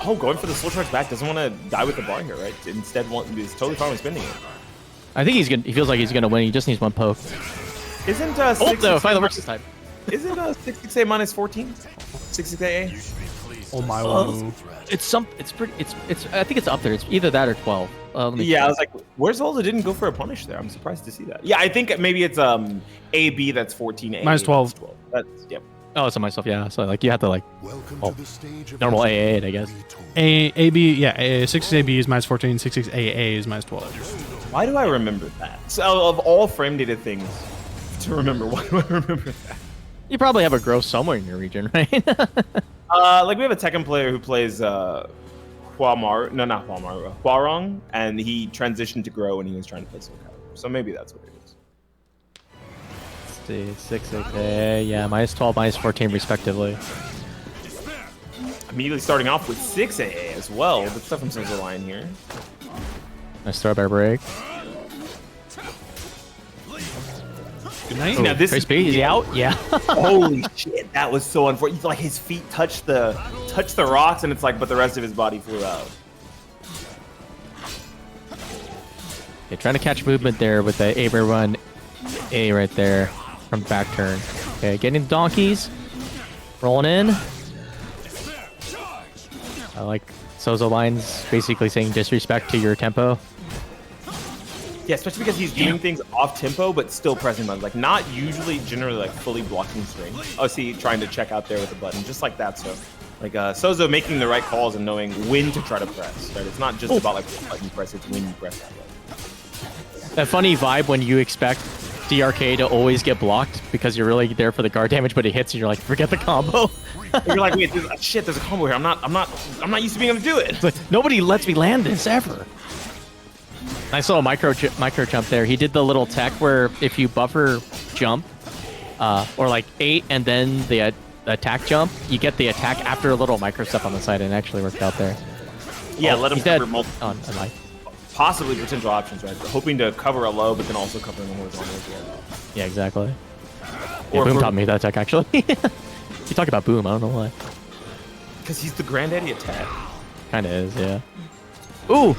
Oh, going for the slow charge back. Doesn't want to die with the bar here, right? Instead, is totally fine with spinning it. I think he feels like he's gonna win. He just needs one poke. Isn't finally works this time. Isn't 6-6A minus 14? 6-6A? Oh my I think it's up there. It's either that or 12. Yeah, I was like, where's Voldo didn't go for a punish there? I'm surprised to see that. Yeah, I think maybe it's AB that's 14A. Minus 12. That's, yep. Oh, it's on myself. Yeah. So like you have to like Welcome Oh, to the stage of normal legend, AA it, I guess. Rito. AB, yeah, 66 AB is minus 14, 66 AA is minus 12. Why do I remember that? So of all frame data things to remember, why do I remember that? You probably have a Grøh somewhere in your region, right? Like we have a Tekken player who plays Haohmaru, no, not Haohmaru, Hwang, and he transitioned to Grøh when he was trying to play SoulCalibur. So maybe that's what it is. Let's see, 6 AA, yeah, minus 12, minus 14 respectively. Immediately starting off with 6 AA as well. The stuff from SouzouLion here. Nice throw by break. Good night. Now this Great speed, is he out? Yeah. Holy shit, that was so unfortunate. Like his feet touched the rocks, and it's like, but the rest of his body flew out. Okay, trying to catch movement there with the A run A right there from back turn. Okay, getting the donkeys. Rolling in. I like SouzouLion's basically saying disrespect to your tempo. Yeah, especially because he's doing things off tempo, but still pressing buttons. Like not usually, generally like fully blocking string. Oh, see, trying to check out there with the button, just like that. So, like Sozo making the right calls and knowing when to try to press. Right, it's not just about like what button you press; it's when you press that way. That funny vibe when you expect DRK to always get blocked because you're really there for the guard damage, but it hits and you're like, forget the combo. You're like, wait, there's a combo here. I'm not used to being able to do it. It's like, nobody lets me land this ever. Nice little micro jump there. He did the little tech where if you buffer jump, or like 8 and then the attack jump, you get the attack after a little micro step on the side, and it actually worked out there. Yeah, let him he's dead. cover multiple, Oh, possibly potential options, right? Hoping to cover a low, but then also covering the horizontal as well. yeah, exactly. Or Yeah, Boom for- taught me that tech actually. You talk about Boom, I don't know why. Because he's the granddaddy attack. Kind of is, yeah. Ooh!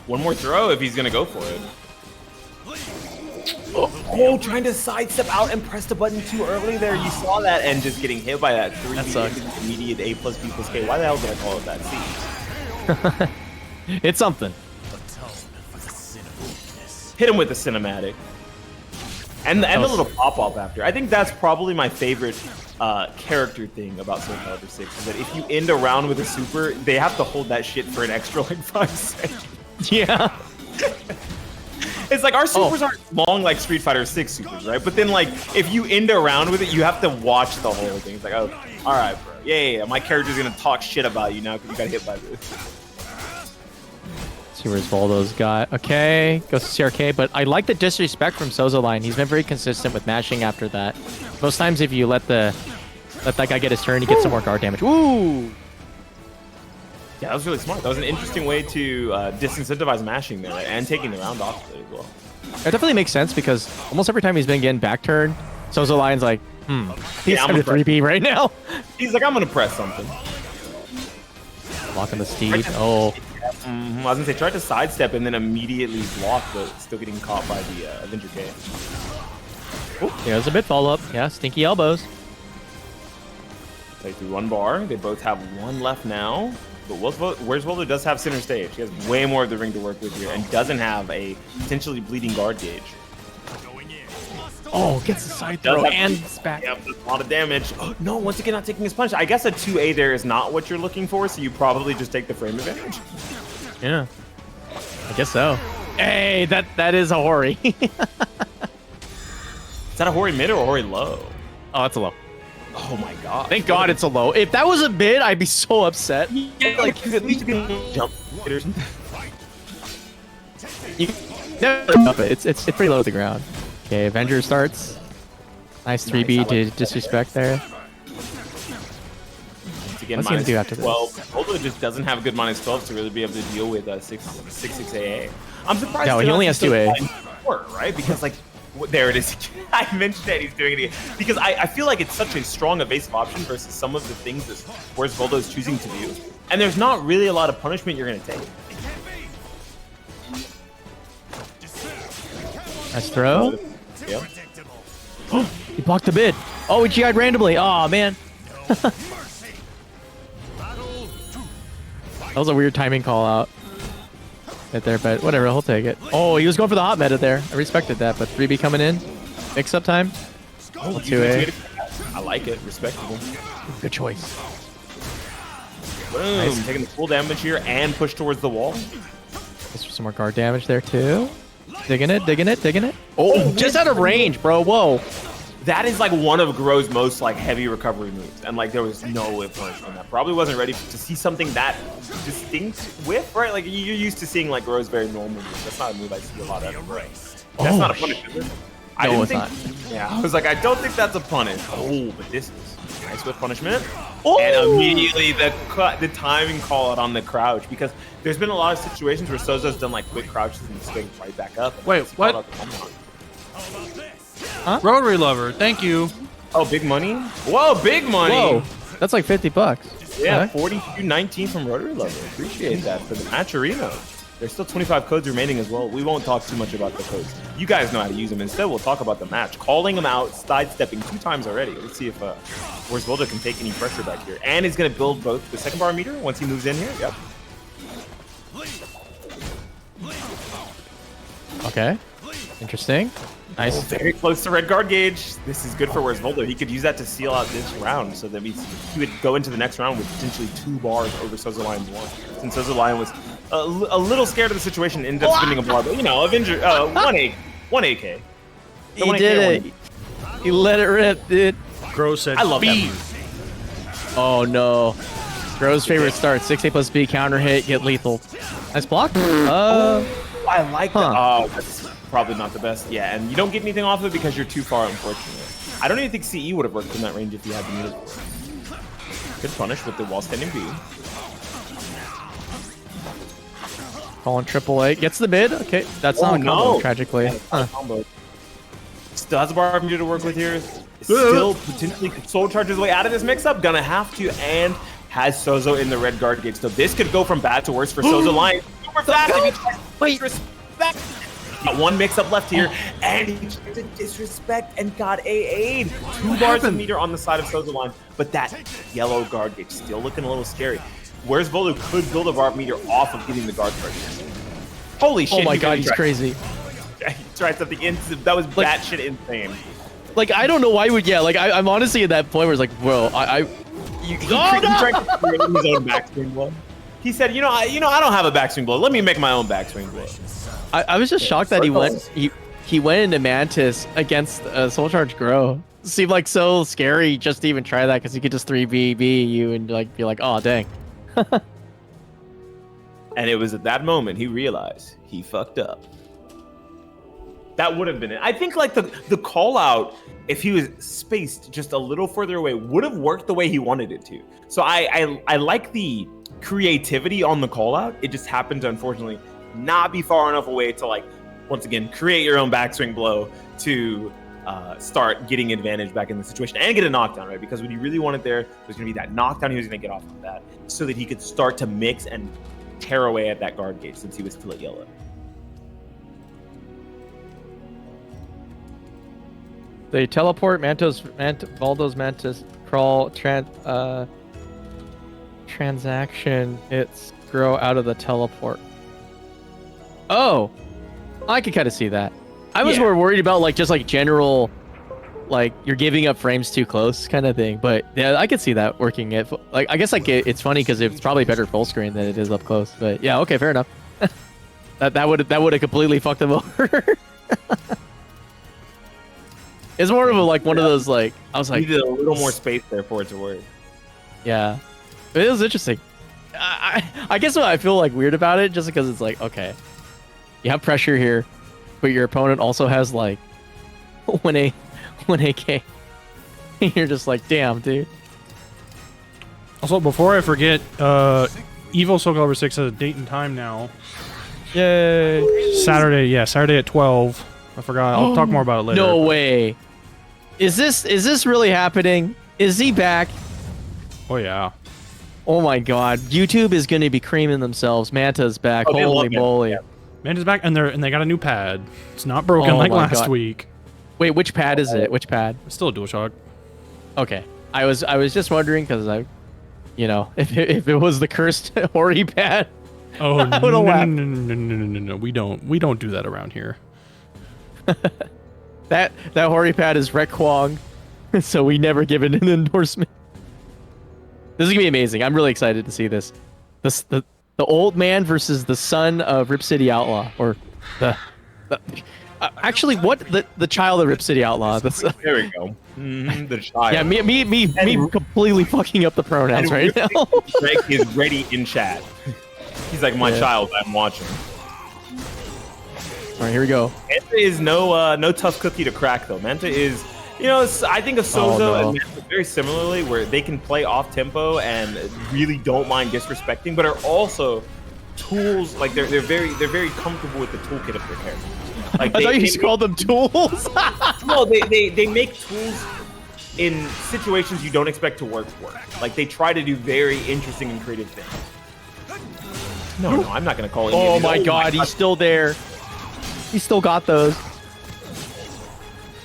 One more throw if he's gonna go for it. Oh, trying to sidestep out and press the button too early there. You saw that and just getting hit by that 3 That sucks. immediate A plus B plus K. Why the hell did I call it that? See? It's something. Hit him with the cinematic. And the little pop-up after. I think that's probably my favorite character thing about SoulCalibur 6 is that if you end a round with a super, they have to hold that shit for an extra like 5 seconds. Yeah. It's like our supers aren't long like Street Fighter 6 supers, right? But then like if you end a round with it, you have to watch the whole thing. It's like, oh, all right, bro. Yeah. My character's gonna talk shit about you now because you got hit by this. See where's Voldo's got. Okay, goes to CRK, but I like the disrespect from SouzouLion. He's been very consistent with mashing after that. Most times if you let that guy get his turn, he gets some more guard damage. Ooh! Yeah, that was really smart. That was an interesting way to disincentivize mashing there and taking the round off of it as well. It definitely makes sense because almost every time he's been getting back turn, SouzouLion's like, he's I'm under gonna 3B right now. He's like, I'm gonna press something. Locking the steed. Oh. I was gonna say, tried to sidestep and then immediately block, but still getting caught by the Avenger K. There's a bit follow up. Yeah, stinky elbows. Play through 1 bar. They both have 1 left now. But where's Voldo does have center stage. He has way more of the ring to work with here and doesn't have a potentially bleeding guard gauge. Oh, gets the side Does throw have- and it's back. Yep, a lot of damage. Oh, no, once again, not taking his punch. I guess a 2A there is not what you're looking for, so you probably just take the frame advantage. Yeah. I guess so. Hey, that is a Hori. Is that a Hori mid or a Hori low? Oh, that's a low. Oh my god. Thank God it's a low. If that was a mid, I'd be so upset. Yeah, like, at least you can jump hitters. You never up it. It's pretty low to the ground. Okay, Avenger starts. Nice 3B to disrespect there. Again, What's he gonna do after this? 12. Voldo just doesn't have a good minus 12 to really be able to deal with 6 AA. I'm surprised. No, he only has 2A. 4, right? Because like, there it is. I mentioned that he's doing it again because I feel like it's such a strong evasive option versus some of the things that where's Voldo is choosing to do, and there's not really a lot of punishment you're gonna take. Nice throw. Yep. He blocked the bid. Oh, he GI'd randomly. Oh man. That was a weird timing call out right there, but whatever, he'll take it. Oh, he was going for the hot meta there. I respected that, but 3B coming in. Mix up time. Oh, 2A. I like it. Respectable. Good choice. Boom. Nice. Taking the full damage here and push towards the wall. Let's some more guard damage there too. Digging it, digging it, digging it. Oh, just out of range, bro. Whoa. That is like one of Grøh's most like heavy recovery moves, and like there was no way punishment. That probably wasn't ready to see something that distinct with, right? Like you're used to seeing like Grøh's very normal move. That's not a move I see a lot of. That's not a punishment. I didn't think. Yeah, I was like, I don't think that's a punish. Oh, but this is nice with punishment. Oh! And immediately the timing call out on the crouch, because there's been a lot of situations where Sozo's done like quick crouches and straight right back up. Wait, what? Huh? Rotary lever, thank you. Oh, big money? Whoa, big money! Whoa, that's like $50. Yeah, Okay. 42.19 from Rotary Level. Appreciate that for the match arena. There's still 25 codes remaining as well. We won't talk too much about the codes. You guys know how to use them. Instead, we'll talk about the match. Calling them out, sidestepping 2 times already. Let's see if where's Voldo can take any pressure back here. And he's going to build both the second bar meter once he moves in here. Yep. Okay. Interesting. Nice. Very close to red guard gauge. This is good for Where's Voldo. He could use that to seal out this round. So that means he would go into the next round with potentially 2 bars over SouzouLion's 1. Since SouzouLion was a little scared of the situation, ended up spinning a bar. But, you know, Avenger, 1 AK. He did it. He let it rip, dude. Grøh said, I love B. that. Oh, no. Grøh's favorite start. 6A plus B, counter hit, get lethal. Nice block. I like that. Oh, that's probably not the best. Yeah, and you don't get anything off of it because you're too far, unfortunately. I don't even think CE would have worked in that range if you had the meter. Good punish with the wall standing B. Calling AAA. Gets the mid. Okay, that's not a combo, tragically. Combo. Still has a bar meter to work with here. Still potentially could soul charge his way out of this mix-up. Gonna have to, and has Sozo in the red guard gate. So this could go from bad to worse for SouzouLion. Super fast. Wait. Disrespect. Got 1 mix-up left here, and he tried to disrespect and got AA'd. 2 bars of meter on the side of SouzouLion, but that yellow guard gate still looking a little scary. Where's Voldo could build a bar meter off of getting the guard card. Holy shit. Oh my god, he's crazy. He tried something that was batshit insane. Like, I don't know why would, like, I'm honestly at that point where it's like, bro, He tried to create his own backswing blow. He said, you know, I don't have a backswing blow. Let me make my own backswing blow. I was just shocked that he went into Mantis against Soul Charge Grøh. Seemed like so scary just to even try that, because he could just 3BB you and like be like, oh dang. And it was at that moment he realized he fucked up. That would have been it. I think like the call out, if he was spaced just a little further away, would have worked the way he wanted it to. So I like the creativity on the call out. It just happened to unfortunately not be far enough away to, like, once again, create your own backswing blow to start getting advantage back in the situation and get a knockdown, right? Because what he really wanted there was going to be that knockdown he was going to get off of that, so that he could start to mix and tear away at that guard gate since he was still at yellow. They teleport Voldo's Mantis crawl transaction hits Grøh out of the teleport. Oh, I could kind of see that. I was more worried about like just like general, like you're giving up frames too close kind of thing. But yeah, I could see that working. It like I guess like it's funny because it's probably better full screen than it is up close. But yeah, okay, fair enough. that would have completely fucked them over. It's more of a like one of those like I was like needed a little more space there for it to work. Yeah, it was interesting. I guess what I feel like weird about it just because it's like, okay, you have pressure here, but your opponent also has like 1 AK. You're just like, damn, dude. Also, before I forget, Evo SoulCalibur 6 has a date and time now. Yay! Saturday at 12. I forgot. I'll talk more about it later. No way. Is this really happening? Is he back? Oh yeah. Oh my god. YouTube is going to be creaming themselves. Manta's back. Holy moly. Yeah. Manta's back, and they got a new pad. It's not broken like last week. Wait, which pad is it? Which pad? It's still a DualShock. Okay. I was just wondering because if it was the cursed Hori pad. Oh no. We don't do that around here. that Hori pad is Hwang so we never give it an endorsement. This is gonna be amazing. I'm really excited to see this. The old man versus the son of Rip City Outlaw, or actually, what the child of Rip City Outlaw. There we go. The child. Yeah, me completely fucking up the pronouns right now. Greg is ready in chat. He's like, my child, I'm watching. All right, here we go. Manta is no tough cookie to crack though. Manta is, I think of Souzo and Manta very similarly, where they can play off tempo and really don't mind disrespecting, but are also tools. Like they're very comfortable with the toolkit of their characters. Like I thought you just called them tools. No, they make tools in situations you don't expect to work. Like they try to do very interesting and creative things. No, I'm not gonna call it. Oh my god, he's still there. He still got those.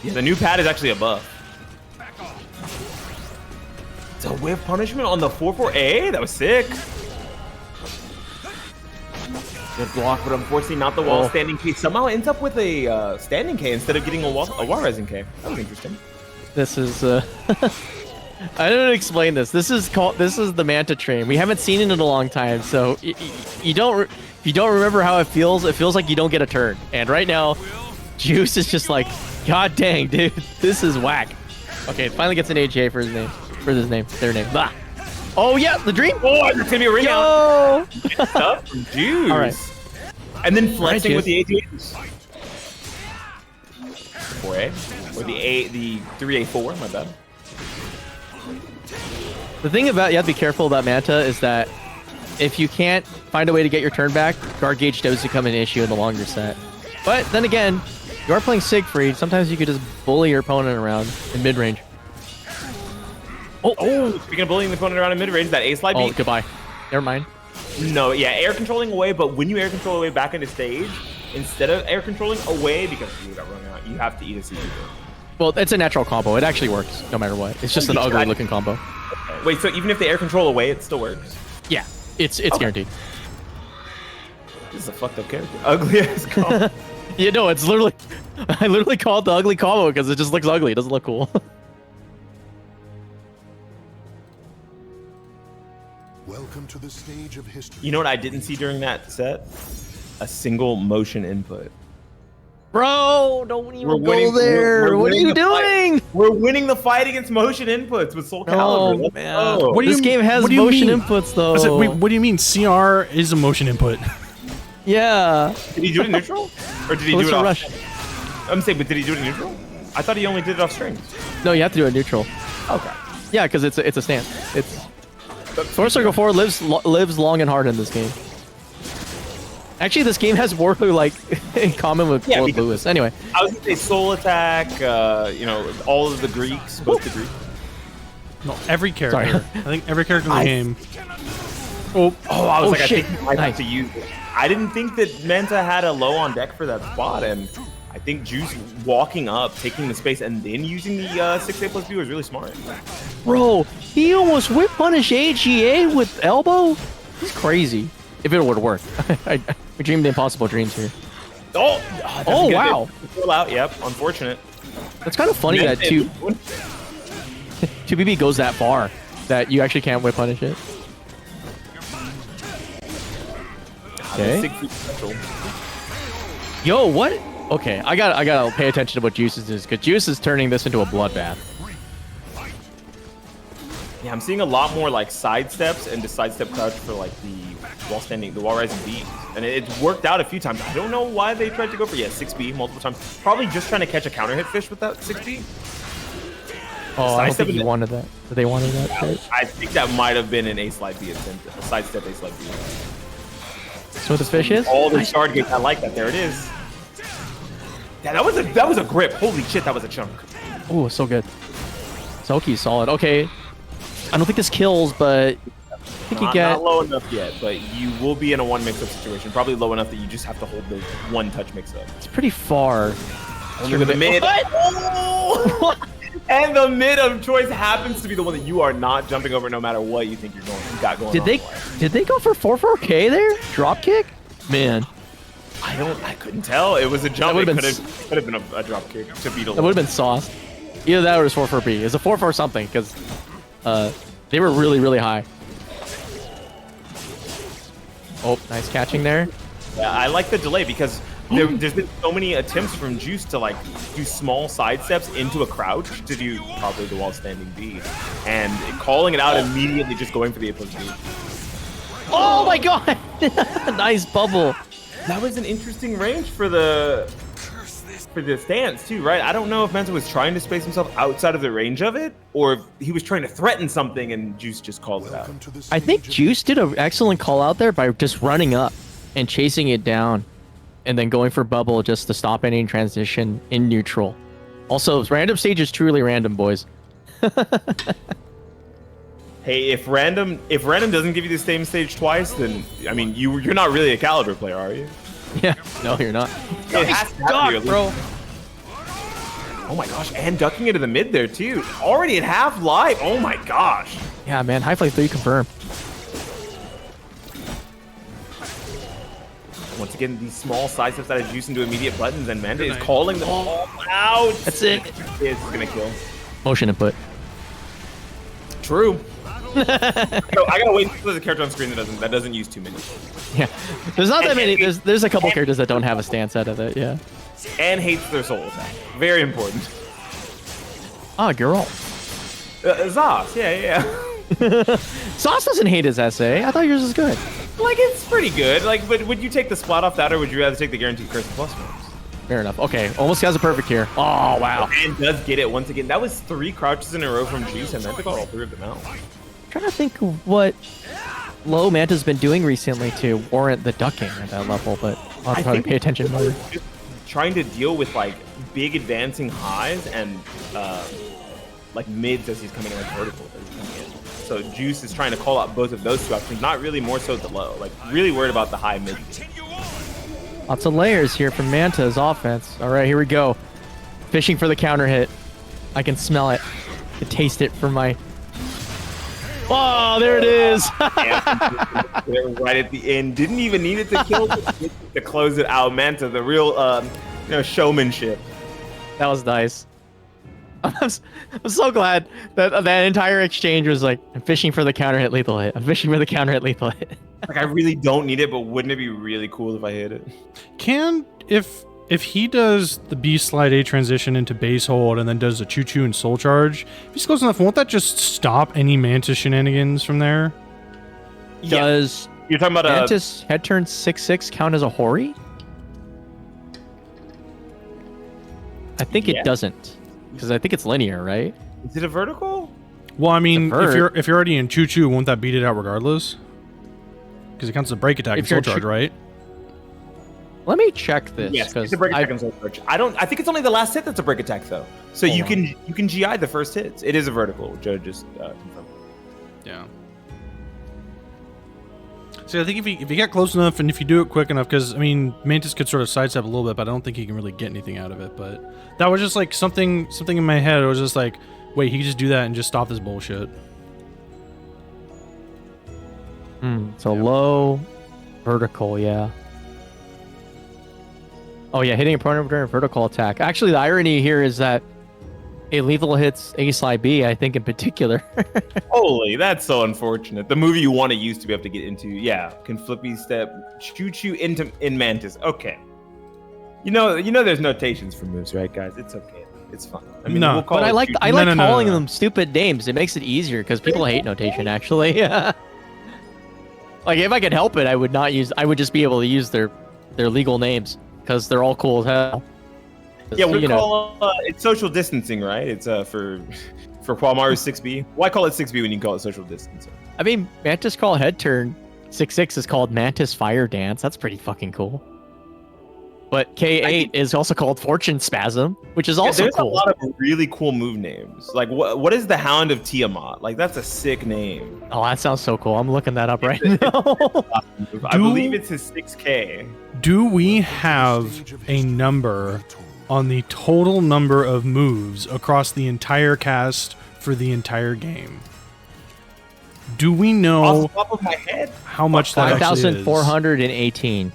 Yeah, the new pad is actually a buff. It's a whiff punishment on the 4-4A? That was sick. Good block, but unfortunately not the wall standing K. Somehow ends up with a standing K instead of getting a wall resin K. That was interesting. This is I don't explain this. This is the Manta train. We haven't seen it in a long time, so if you don't remember how it feels like you don't get a turn. And right now, Juice is just like, god dang, dude, this is whack. Okay, it finally gets an AJ for their name. Bah. Oh yeah, the dream. Oh, it's gonna be a ring out. Stuff from Juice. All right. And then flexing with the AJs. 4A or the 3A4. My bad. The thing about you have to be careful about Manta is that if you can't find a way to get your turn back, guard gauge does become an issue in the longer set. But then again, you are playing Siegfried. Sometimes you could just bully your opponent around in mid range. Oh! Speaking of bullying the opponent around in mid range, that A slide beat. Oh, goodbye. Never mind. No, yeah, air controlling away, but when you air control away back into stage, instead of air controlling away because you got run out, you have to eat a CG. Well, it's a natural combo. It actually works no matter what. It's just an ugly looking combo. Okay. Wait, so even if they air control away, it still works? Yeah, it's guaranteed. This is a fucked up character. Ugly ass combo. Yeah, no, it's literally... I literally called the ugly combo because it just looks ugly. It doesn't look cool. Welcome to the stage of history. You know what I didn't see during that set? A single motion input. Bro, don't even go there. What are you doing? We're winning the fight against motion inputs with SoulCalibur. Oh, man. This game has motion inputs, though. Wait, what do you mean? CR is a motion input. Yeah. Did he do it in neutral? Or did he do it off? Rush. I'm saying, but did he do it in neutral? I thought he only did it off strings. No, you have to do it neutral. Okay. Yeah, because it's a stance. Force Circle 4 lives long and hard in this game. Actually, this game has more like in common with Lord Lewis. Anyway, I was gonna say Soul Attack. All of the Greeks, both the Greeks. No, every character. I think every character in the game. I was I think you might have to use it. I didn't think that Manta had a low on deck for that spot, and I think Juice walking up, taking the space, and then using the 6A plus B was really smart. Bro, he almost whip punished AGA with elbow. He's crazy. If it would work. We dreamed impossible dreams here. Oh wow. Pull out. Yep, unfortunate. It's kind of funny that 2BB goes that far that you actually can't whip punish it. Okay. Yo, what? Okay, I gotta pay attention to what Juice is doing, because Juice is turning this into a bloodbath. Yeah, I'm seeing a lot more like side steps and just sidestep crouch for like the wall rising beat, and it's worked out a few times. I don't know why they tried to go for 6B multiple times. Probably just trying to catch a counter hit fish with that 6B. Oh, I don't think you wanted that. They wanted that. I think that might have been an A slide B attempt, a sidestep A slide B. So what the fish is? All the shard gates. I like that. There it is. Yeah, that was a grip. Holy shit, that was a chunk. Oh, so good. Soki's solid. Okay. I don't think this kills, but I think you get... Not low enough yet, but you will be in a one mix-up situation. Probably low enough that you just have to hold the one touch mix-up. It's pretty far. Look at the mid. Oh! And the mid of choice happens to be the one that you are not jumping over no matter what you think you got going on. Did they go for 4-4K there? Drop kick? Man. I couldn't tell. It was a jump. It could have been a drop kick to beat a That would have been sauce. Either that or it's 4-4-B. It's a 4-4 something because they were really, really high. Oh, nice catching there. Yeah, I like the delay because there's been so many attempts from Juice to like do small side steps into a crouch to do probably the wall standing B, and calling it out immediately, just going for the approach B. Oh my god! Nice bubble. That was an interesting range for the stance too, right? I don't know if Manta was trying to space himself outside of the range of it, or if he was trying to threaten something and Juice just called it out. I think Juice did an excellent call out there by just running up and chasing it down, and then going for bubble just to stop any transition in neutral. Also, random stage is truly random, boys. Hey, if random doesn't give you the same stage twice, then I mean you're not really a Calibur player, are you? Yeah, no, you're not. It has to happen, Duck, bro. Oh my gosh, and ducking into the mid there too. Already at half life. Oh my gosh. Yeah, man, high flight 3 confirmed. Once again, these small side steps that are Juice into immediate buttons, and Manta is calling them all out. That's it. It's gonna kill. Motion input. True. So I gotta wait until there's a character on screen that doesn't use too many. Yeah, there's not that many. There's a couple characters that don't have a stance out of it. Yeah. And hates their soul attack. Very important. Ah, girl. Zos, yeah. Sauce doesn't hate his essay. I thought yours was good. Like, it's pretty good. Like, but would you take the splat off that, or would you rather take the guaranteed curse plus ones? Fair enough. Okay, almost has a perfect here. Oh, wow. And does get it once again. That was 3 crouches in a row from Juice, and Manta got all 3 of them out. Trying to think of what low Manta's been doing recently to warrant the ducking at that level, but I'll have to probably pay attention more. Just trying to deal with like big advancing highs and like mids as he's coming in, like vertical as he's coming in. So Juice is trying to call out both of those 2 options, not really more so the low. Like really worried about the high mid. Lots of layers here from Manta's offense. All right, here we go. Fishing for the counter hit. I can smell it. I can taste it from my... Oh, there it is. Right at the end. Didn't even need it to kill to close it out. Manta, the real showmanship. That was nice. I'm so glad that that entire exchange was like, I'm fishing for the counter hit lethal hit. I'm fishing for the counter hit lethal hit. Like, I really don't need it, but wouldn't it be really cool if I hit it? If he does the B slide A transition into base hold and then does the choo choo and soul charge, if he's close enough, won't that just stop any Manta shenanigans from there? Does you're talking about Mantis head turn 6/6 count as a Hori? I think it doesn't, because I think it's linear, right? Is it a vertical? Well, I mean, if you're already in choo choo, won't that beat it out regardless? Because it counts as a break attack and soul charge, right? Let me check this. Yes, it's a break attack and soul charge. I think it's only the last hit that's a break attack though. So you can GI the first hits. It is a vertical. Joe just confirmed. Yeah. See, I think if you get close enough and if you do it quick enough, because I mean, Mantis could sort of sidestep a little bit, but I don't think he can really get anything out of it. But that was just like something in my head. It was just like, wait, he could just do that and just stop this bullshit. So low, vertical, yeah. Oh yeah, hitting opponent during a vertical attack. Actually, the irony here is that it lethal hits A slide B, I think in particular. Holy, that's so unfortunate. The movie you want to use to be able to get into, can flippy step, choo choo in Mantis. Okay. You know, there's notations for moves, right, guys? It's okay. It's fine. I mean, no, we'll call but I like choo-choo. calling them stupid names. It makes it easier because people hate notation. Actually, yeah. Like if I could help it, I would not use. I would just be able to use their legal names because they're all cool as hell. Yeah, we call it's social distancing, right? It's for Haohmaru 6B. Why call it 6B when you can call it social distancing? I mean, Mantis call head turn 6/6 is called Mantis Fire Dance. That's pretty fucking cool. But K8 is also called Fortune Spasm, which is also there's cool. There's a lot of really cool move names. Like, what is the Hound of Tiamat? Like, that's a sick name. Oh, that sounds so cool. I'm looking that up right now. I believe it's his 6K. Do we have a number on the total number of moves across the entire cast for the entire game? Do we know off the top of my head how much that actually is? 5,418.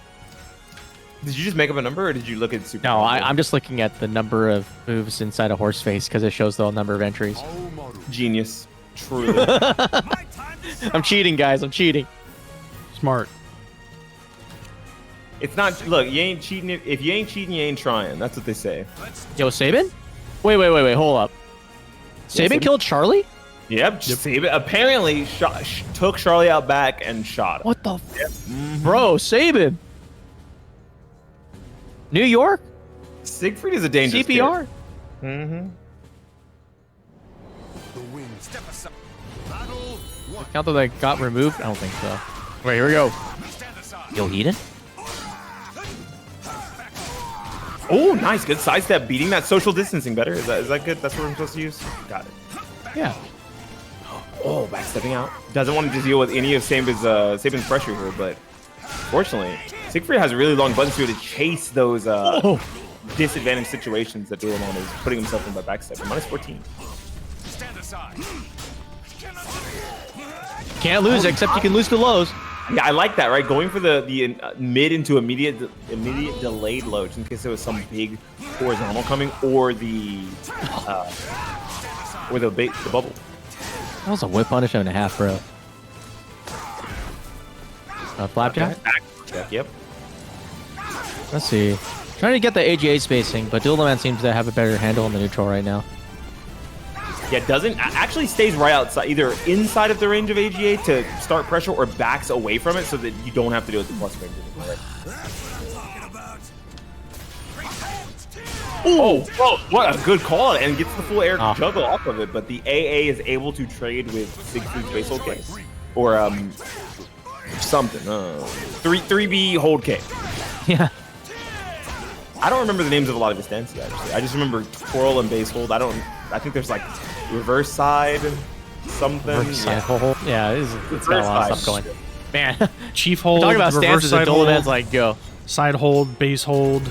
Did you just make up a number, or did you look at Super? No, I'm just looking at the number of moves inside a horse face because it shows the number of entries. Genius. Truly. I'm cheating, guys. I'm cheating. Smart. It's not. Look, you ain't cheating. If you ain't cheating, you ain't trying. That's what they say. Yo, Sabin? Wait. Hold up. Sabin killed Charlie? Yep. Sabin apparently took Charlie out back and shot him. What the? Bro, Sabin. New York? Siegfried is a dangerous CPR? kid. Mm-hmm. The wind. Step aside. Count that they got removed? I don't think so. Wait, here we go. Yo, Eden? Oh, nice. Good sidestep. Beating that social distancing better. Is that good? That's what we're supposed to use? Got it. Yeah. Oh, backstepping out. Doesn't want to deal with any of Sabin's pressure here, but fortunately, Siegfried has a really long button speed to chase those disadvantaged situations that Dulaman is putting himself in by backstepping. Minus 14. Stand aside. Can't lose, except you can lose to lows. Yeah, I like that, right? Going for the mid into immediate delayed load, just in case there was some big horizontal coming, or the bubble. That was a whip punish and a half, bro. Flapjack? Okay. Yep. Let's see. Trying to get the AGA spacing, but Dulaman seems to have a better handle on the neutral right now. Yeah, actually stays right outside, either inside of the range of AGA to start pressure, or backs away from it so that you don't have to do it the plus range anymore. Oh, what a good call, and gets the full air juggle off of it, but the AA is able to trade with Siegfried's base hold K. Or something. 3B hold K. Yeah. I don't remember the names of a lot of his stances, actually. I just remember twirl and base hold. I think there's like reverse side something. Reverse side hold. Yeah, it's got a lot of stuff going. Man. Chief hold, Talking about reverse stances, side Dulaman's hold, like, go. side hold, base hold.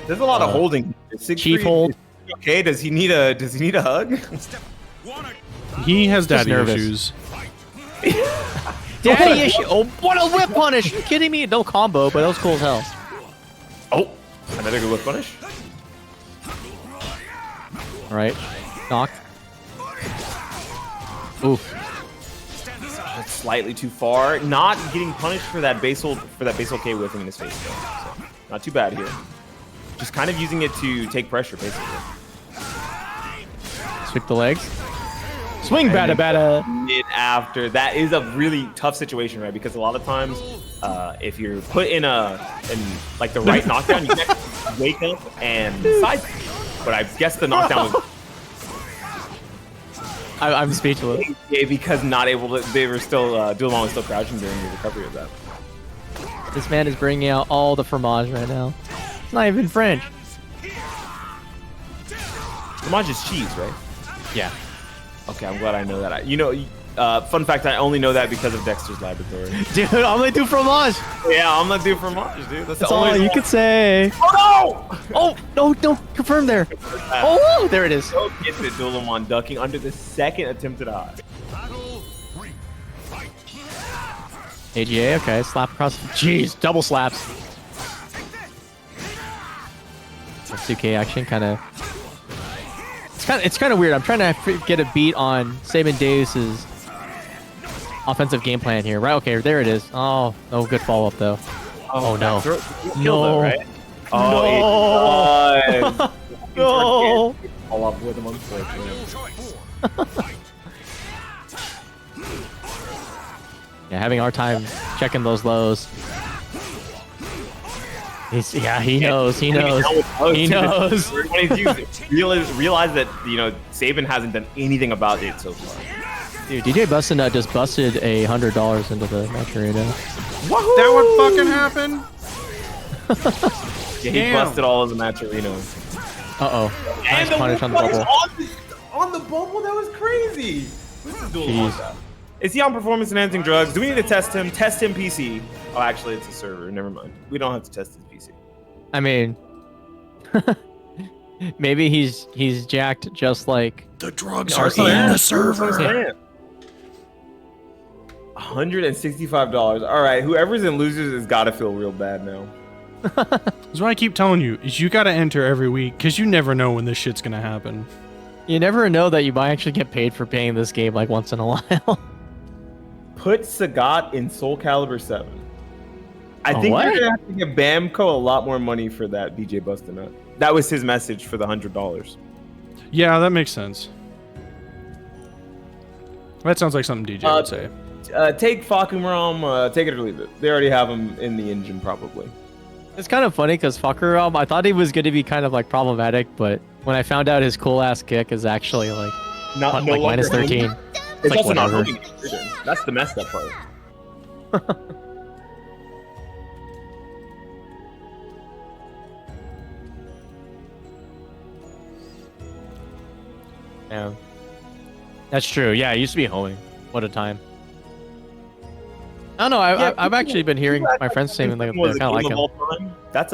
There's a lot of holding. Chief hold. Okay, does he need a hug? He has daddy nervous. issues. Daddy issue. Oh, what a whip punish! Are you kidding me? No combo, but that was cool as hell. Oh, another good whip punish. All right, knock. Oof. That's slightly too far. Not getting punished for that base hold K whiffing in his face though. So, not too bad here. Just kind of using it to take pressure, basically. Sweep the legs. Swing bada. Mid after. That is a really tough situation, right? Because a lot of times, if you're put in like the right knockdown, you can wake up and side. But I guess the knockdown was. I'm speechless. Yeah, because not able to. They were still Dulaman was still crouching during the recovery of that. This man is bringing out all the fromage right now. It's not even French. Fromage is cheese, right? Yeah. Okay, I'm glad I know that. Fun fact, I only know that because of Dexter's Laboratory. Dude, omelette du fromage. Yeah, omelette du fromage, dude. That's all you could say. Oh, no! Oh, no, confirm there. Oh, there it is. Go get the Dulaman ducking under the second attempted high. AGA, okay, slap across. Jeez, double slaps. S2K action, kind of. It's kind of weird. I'm trying to get a beat on SabinDeus's offensive game plan here. Right? Okay, there it is. Oh, no good follow up though. Oh no. No. Right? Oh, no. No. Follow up with him, unfortunately. Yeah, having our time checking those lows. He knows. He knows. Realize that Sabin hasn't done anything about it so far. Dude, DJ Bustin' just busted $100 into the match arena. Woohoo! That what fucking happened? Yeah, he busted all of the match arena. Uh-oh. Nice punish on the bubble. On the bubble? That was crazy. This is dual. Is he on performance enhancing drugs? Do we need to test him? Test him PC. Oh, actually, it's a server. Never mind. We don't have to test his PC. I mean, maybe he's jacked just like the drugs are in the server. $165. All right, whoever's in losers has got to feel real bad now. That's why I keep telling you, is you got to enter every week, because you never know when this shit's going to happen. You never know that you might actually get paid for playing this game like once in a while. Put Sagat in SoulCalibur 7. I think What? you're going to have to give Bamco a lot more money for that, BJ Bustinut. That was his message for the $100. Yeah, that makes sense. That sounds like something DJ would say. Take Fakuram, take it or leave it. They already have him in the engine, probably. It's kind of funny because Fakuram, I thought he was going to be kind of like problematic, but when I found out his cool ass kick is actually like, Not like minus 13. It's like also not whatever. homing either. That's the messed up part. Yeah. That's true. Yeah, it used to be homing. What a time. I don't know. I've actually been hearing my friends saying like they kind of like him. That's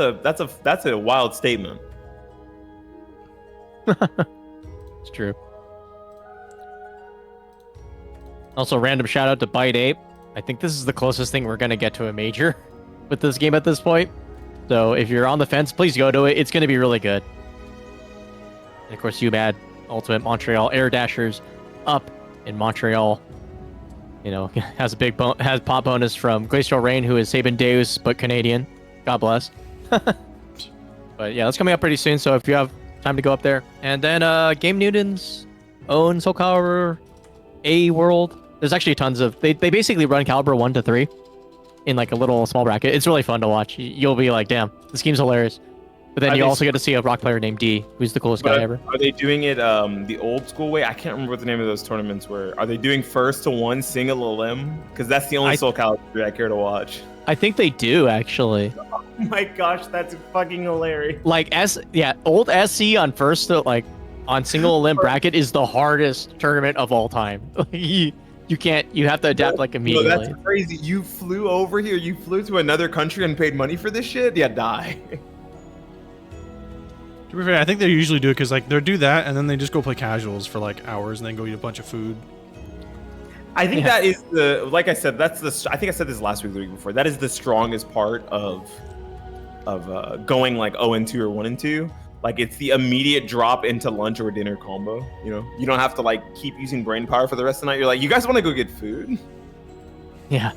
a wild statement. It's true. Also, random shout out to Bite Ape. I think this is the closest thing we're gonna get to a major with this game at this point. So if you're on the fence, please go to it. It's gonna be really good. And of course, UMAD Ultimate Montreal Air Dashers up in Montreal. You know, has a has pop bonus from Glacial Rain, who is SabinDeus but Canadian. God bless. But yeah, that's coming up pretty soon. So if you have time to go up there, and then Game Newton's own SoulCalibur A World. There's actually tons of they basically run Caliber 1 to 3 in like a little small bracket. It's really fun to watch. You'll be like, damn, this game's hilarious. But then you also get to see a rock player named D, who's the coolest guy ever. Are they doing it the old school way? I can't remember what the name of those tournaments were. Are they doing first to one single limb? Because that's the only SoulCalibur I care to watch. I think they do actually. Oh my gosh, that's fucking hilarious. Like old SC on first to like on single limb bracket is the hardest tournament of all time. you have to adapt like immediately. No, that's crazy. You flew over here, you flew to another country and paid money for this shit? Yeah, die. To be fair, I think they usually do it because like they'll do that and then they just go play casuals for like hours and then go eat a bunch of food. I think that is like I said, I think I said this last week, the week before. That is the strongest part of going like 0-2 or 1-2. Like it's the immediate drop into lunch or dinner combo. You know, you don't have to like keep using brain power for the rest of the night. You're like, you guys want to go get food? Yeah.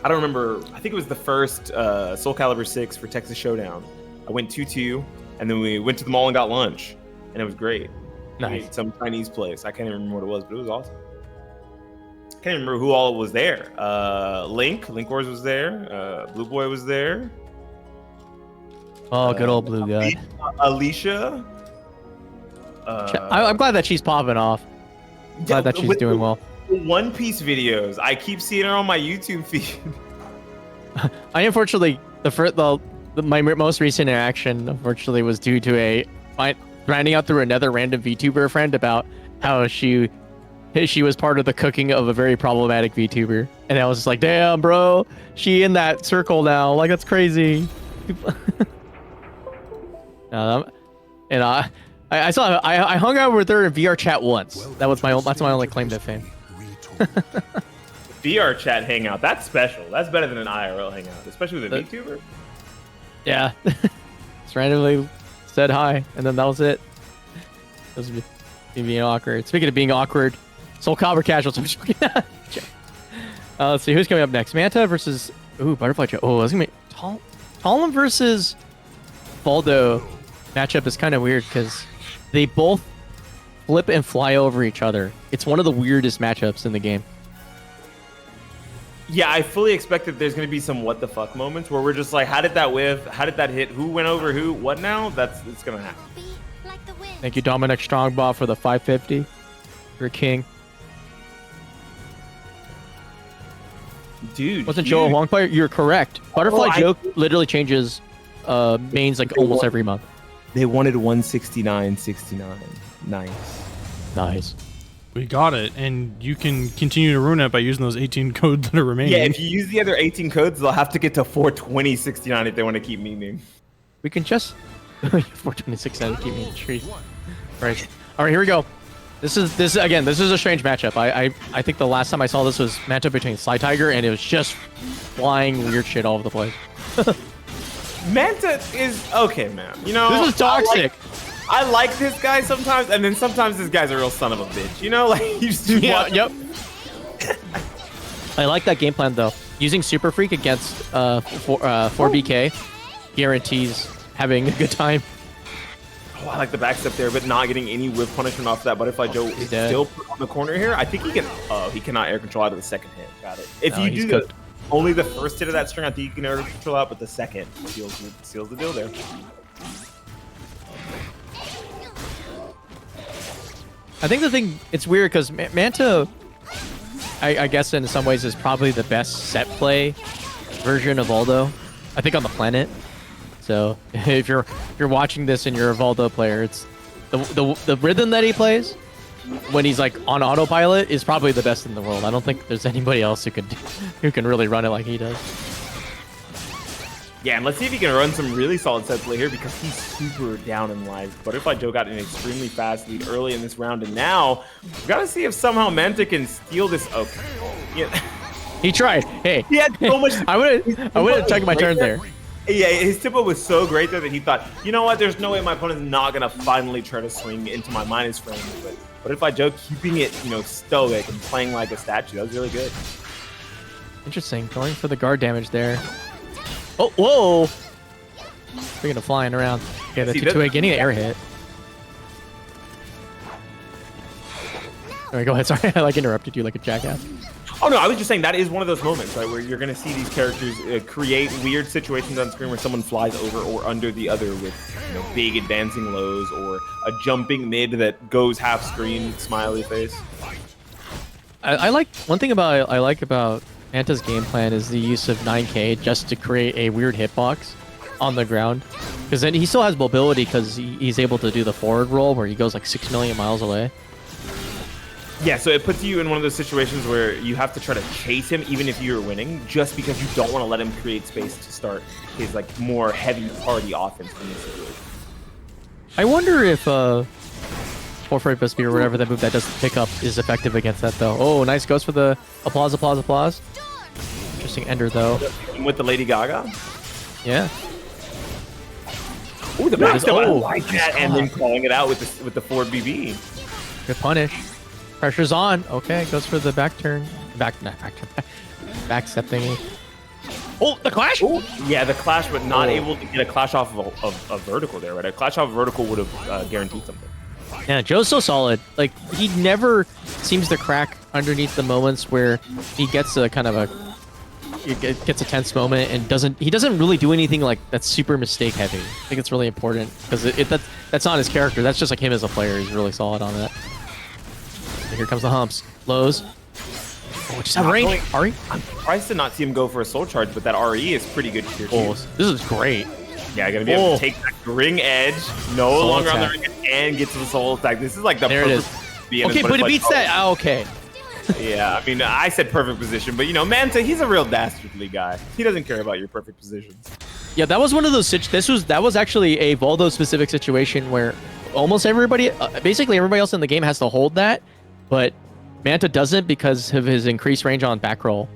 I don't remember. I think it was the first SoulCalibur 6 for Texas Showdown. I went 2-2, and then we went to the mall and got lunch, and it was great. Nice. Some Chinese place. I can't even remember what it was, but it was awesome. I can't remember who all was there. Link Wars was there. Blue Boy was there. Oh, good old blue guy. Alicia. I'm glad that she's popping off. Glad that she's doing well. One Piece videos. I keep seeing her on my YouTube feed. I unfortunately my most recent interaction unfortunately was due to finding out through another random VTuber friend about how she was part of the cooking of a very problematic VTuber, and I was just like, damn, bro, she in that circle now. Like that's crazy. And I hung out with her in VR chat once. That's my only claim to fame. VR chat hangout. That's special. That's better than an IRL hangout, especially with a VTuber. Yeah. Just randomly said hi, and then that was it. It was me being awkward. Speaking of being awkward, SoulCalibur casuals. Let's see who's coming up next. Manta versus Butterfly Joe. Oh, that's gonna be Talim versus Voldo. Matchup is kind of weird because they both flip and fly over each other. It's one of the weirdest matchups in the game. Yeah, I fully expect that there's going to be some what the fuck moments where we're just like, how did that whiff? How did that hit? Who went over who? What now? It's going to happen. Thank you, Dominic Strongball, for the 550. You're a king. Dude. Wasn't Joe a Hwang player? You're correct. Butterfly Joe literally changes mains like almost every month. They wanted 169.69. Nice. We got it, and you can continue to ruin it by using those 18 codes that are remaining. Yeah, if you use the other 18 codes, they'll have to get to 420.69 if they want to keep memeing. We can just 426 and keep memeing trees. Right. All right, here we go. This is a strange matchup. I think the last time I saw this was matchup between Sly Tiger, and it was just flying weird shit all over the place. Manta is okay, man. You know, this is toxic. I like this guy sometimes, and then sometimes this guy's a real son of a bitch. You know, like you just Yep. I like that game plan though. Using Super Freak against 4BK guarantees having a good time. Oh, I like the backstep there, but not getting any whip punishment off that. Butterfly Joe is still put on the corner here. I think he can. Oh, he cannot air control out of the second hit. Got it. If you do only the first hit of that string, I think you can air control out, but the second seals the deal there. I think it's weird because Manta, I guess in some ways is probably the best set play version of Voldo, I think on the planet. So if you're watching this and you're a Voldo player, it's the rhythm that he plays when he's like on autopilot is probably the best in the world. I don't think there's anybody else who can really run it like he does. Yeah, and let's see if he can run some really solid set play here because he's super down in life. Butterfly Joe got an extremely fast lead early in this round, and now we gotta see if somehow Manta can steal this. Okay, yeah. He tried. Hey, he had so much. I would have taken my turn there. Yeah, his tempo was so great there that he thought, you know what, there's no way my opponent's not gonna finally try to swing into my minus frame. But Butterfly Joe keeping it, stoic and playing like a statue. That was really good. Interesting. Going for the guard damage there. Oh, whoa! Speaking of flying around. Okay, the 2-2 getting the air hit. Alright, go ahead. Sorry, I interrupted you like a jackass. Oh no, I was just saying that is one of those moments, right, where you're going to see these characters create weird situations on screen where someone flies over or under the other with big advancing lows or a jumping mid that goes half screen, smiley face. I like one thing about Manta's game plan is the use of 9K just to create a weird hitbox on the ground, because then he still has mobility because he's able to do the forward roll where he goes like 6 million miles away. Yeah, so it puts you in one of those situations where you have to try to chase him even if you're winning, just because you don't want to let him create space to start his more heavy party offense in this situation. I wonder if 4-4 Best or whatever that move that does pick up is effective against that though. Oh, nice, goes for the applause. Interesting ender though. With the Lady Gaga? Yeah. Ooh, the back step, I like that, and then calling it out with the forward BB. Good punish. Pressure's on. Okay, goes for the back turn. Back step thingy. Oh, the clash? Ooh. Yeah, the clash, but not able to get a clash off of a vertical there, right? A clash off of vertical would have guaranteed something. Yeah, Joe's so solid. Like, he never seems to crack underneath the moments where he gets a kind of gets a tense moment and he doesn't really do anything like that's super mistake heavy. I think it's really important because that's not his character. That's just like him as a player. He's really solid on that. And here comes the humps. Lows. Oh, just have range. Ari? I'm surprised to not see him go for a soul charge, but that RE is pretty good here too. Oh, this is great. Yeah, gonna be able to take that ring edge, no soul longer attack. on the ring edge, and get to the soul attack. This is like the there it is. Okay, but it beats that. Oh, okay. Yeah, I mean, I said perfect position, but Manta, he's a real dastardly guy. He doesn't care about your perfect positions. Yeah, that was one of those that was actually a Voldo specific situation where almost everybody, basically everybody else in the game has to hold that, but Manta doesn't because of his increased range on back roll.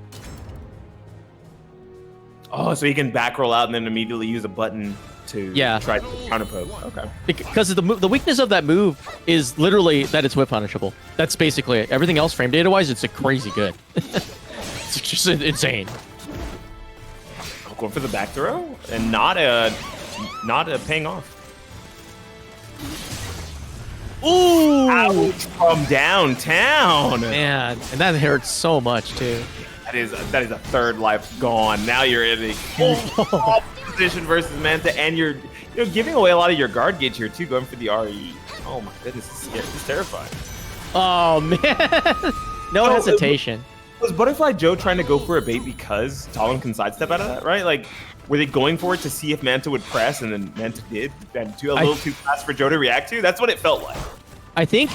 Oh, so he can back roll out and then immediately use a button to try to counter poke. Okay. Because the weakness of that move is literally that it's whip punishable. That's basically it. Everything else, frame data wise, it's a crazy good. It's just insane. Going for the back throw and not paying off. Ooh! Ouch from downtown. Man, and that hurts so much too. That is a third life gone. Now you're in a huge position versus Manta, and you're giving away a lot of your guard gauge here too, going for the RE. Oh my goodness, this is terrifying. Oh man, no hesitation. Was Butterfly Joe trying to go for a bait because Talim can sidestep out of that, right? Like, were they going for it to see if Manta would press, and then Manta did, and a little too fast for Joe to react to? That's what it felt like. I think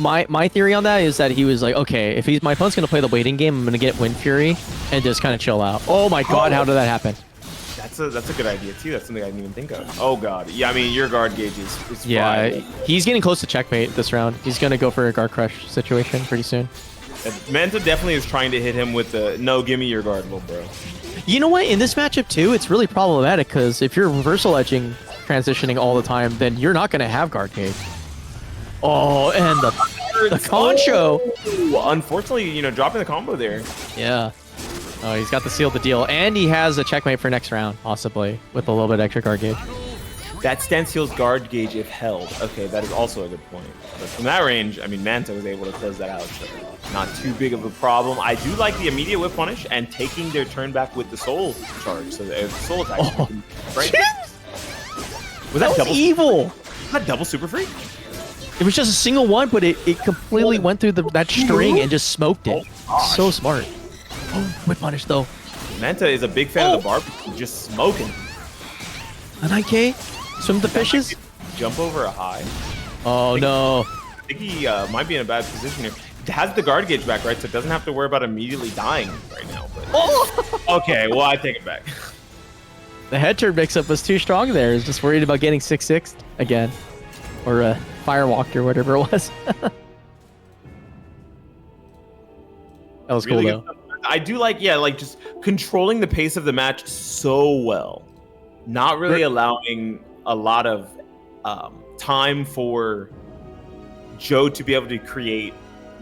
my theory on that is that he was like, okay, if my opponent's gonna play the waiting game, I'm gonna get Wind Fury and just kind of chill out. Oh my god, how did that happen? That's a good idea too. That's something I didn't even think of. Oh god. Yeah, I mean your guard gauge is Yeah, fine. he's getting close to checkmate this round. He's gonna go for a guard crush situation pretty soon. Manta definitely is trying to hit him with the no, give me your guard, little bro. You know what? In this matchup too, it's really problematic because if you're reversal edging, transitioning all the time, then you're not gonna have guard gauge. Oh, and the concho. Oh, unfortunately, you know, dropping the combo there. Yeah. Oh, he's got to seal the deal, and he has a checkmate for next round, possibly with a little bit extra guard gauge. That stance heals guard gauge if held. Okay, that is also a good point. But from that range, I mean, Manta was able to close that out. So not too big of a problem. I do like the immediate whip punish and taking their turn back with the soul charge. So the soul attack. Oh, right? Was that double evil? Was that double super free? It was just a single one, but it completely went through that string and just smoked it. So smart. Oh, whip punish though. Manta is a big fan of the barbecue, just smoking. A 9K? Swim the fishes? Jump over a high. Oh no. I think he might be in a bad position here. It has the guard gauge back, right? So it doesn't have to worry about immediately dying right now. But... Okay, well, I take it back. The head turn mix-up was too strong there. He's just worried about getting 6-6'd again. Or firewalked or whatever it was. That was really cool though. I do like, yeah, like just controlling the pace of the match so well. Not really allowing a lot of time for Joe to be able to create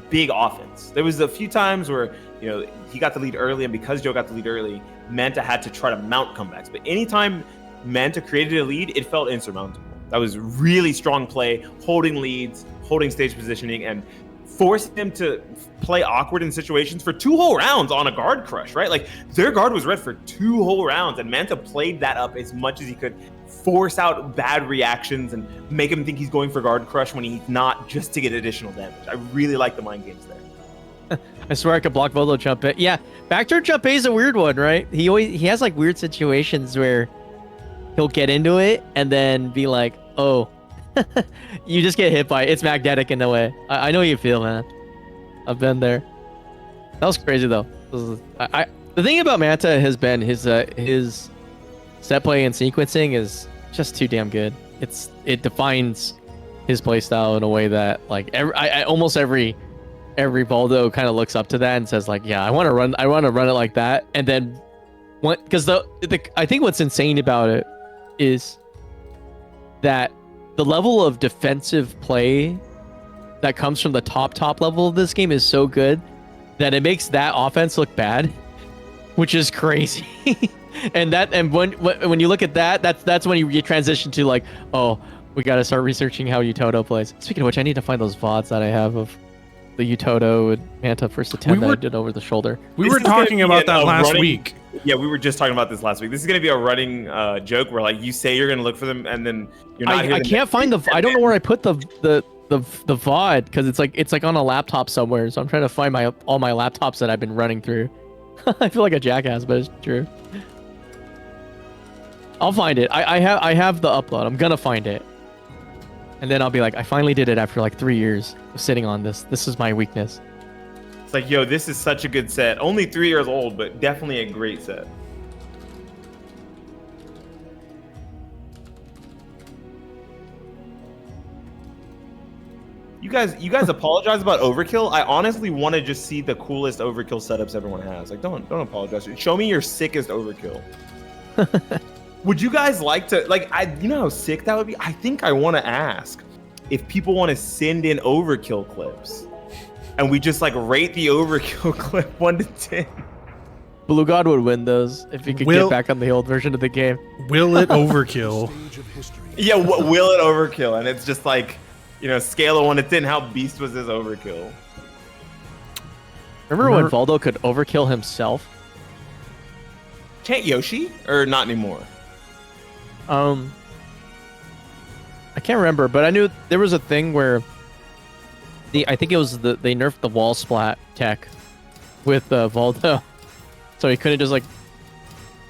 big offense. There was a few times where, you know, he got the lead early, and because Joe got the lead early, Manta had to try to mount comebacks. But anytime Manta created a lead, it felt insurmountable. That was really strong play, holding leads, holding stage positioning, and forcing him to play awkward in situations for 2 whole rounds on a guard crush, right? Like, their guard was red for 2 whole rounds, and Manta played that up as much as he could, force out bad reactions and make him think he's going for guard crush when he's not, just to get additional damage. I really like the mind games there. I swear I could block Voldo jump A. Yeah, backdoor jump A is a weird one, right? He has like weird situations where he'll get into it and then be like, oh, you just get hit by it. It's magnetic in a way. I know how you feel, man. I've been there. That was crazy though. The thing about Manta has been his set play and sequencing is just too damn good. It defines his playstyle in a way that like almost every Voldo kind of looks up to that and says like, yeah, I want to run it like that. And then because I think what's insane about it is that the level of defensive play that comes from the top level of this game is so good that it makes that offense look bad, which is crazy. and when you look at that's when you transition to like, oh, we got to start researching how Utoto plays. Speaking of which, I need to find those VODs that I have of the Utoto and Manta first attempt that I did over the shoulder. We were talking about that last week. Yeah, we were just talking about this last week. This is going to be a running joke where like you say you're going to look for them and then you're not. I can't find I don't know where I put the VOD because it's like on a laptop somewhere. So I'm trying to find all my laptops that I've been running through. I feel like a jackass, but it's true. I'll find it. I have the upload. I'm gonna find it, and then I'll be like, I finally did it after like 3 years of sitting on this. This is my weakness. It's like, yo, this is such a good set. Only 3 years old, but definitely a great set. You guys apologize about overkill. I honestly want to just see the coolest overkill setups everyone has. Like, don't apologize. Show me your sickest overkill. Would you guys like to, like, you know how sick that would be? I think I want to ask if people want to send in overkill clips, and we just like rate the overkill clip 1 to 10. Blue God would win those if he could get back on the old version of the game. Will it overkill? Yeah, will it overkill? And it's just like, you know, scale of 1 to 10, how beast was this overkill? Remember when Voldo could overkill himself? Can't Yoshi? Or not anymore? I can't remember, but I knew there was a thing where I think it was they nerfed the wall splat tech with Voldo, so he couldn't just like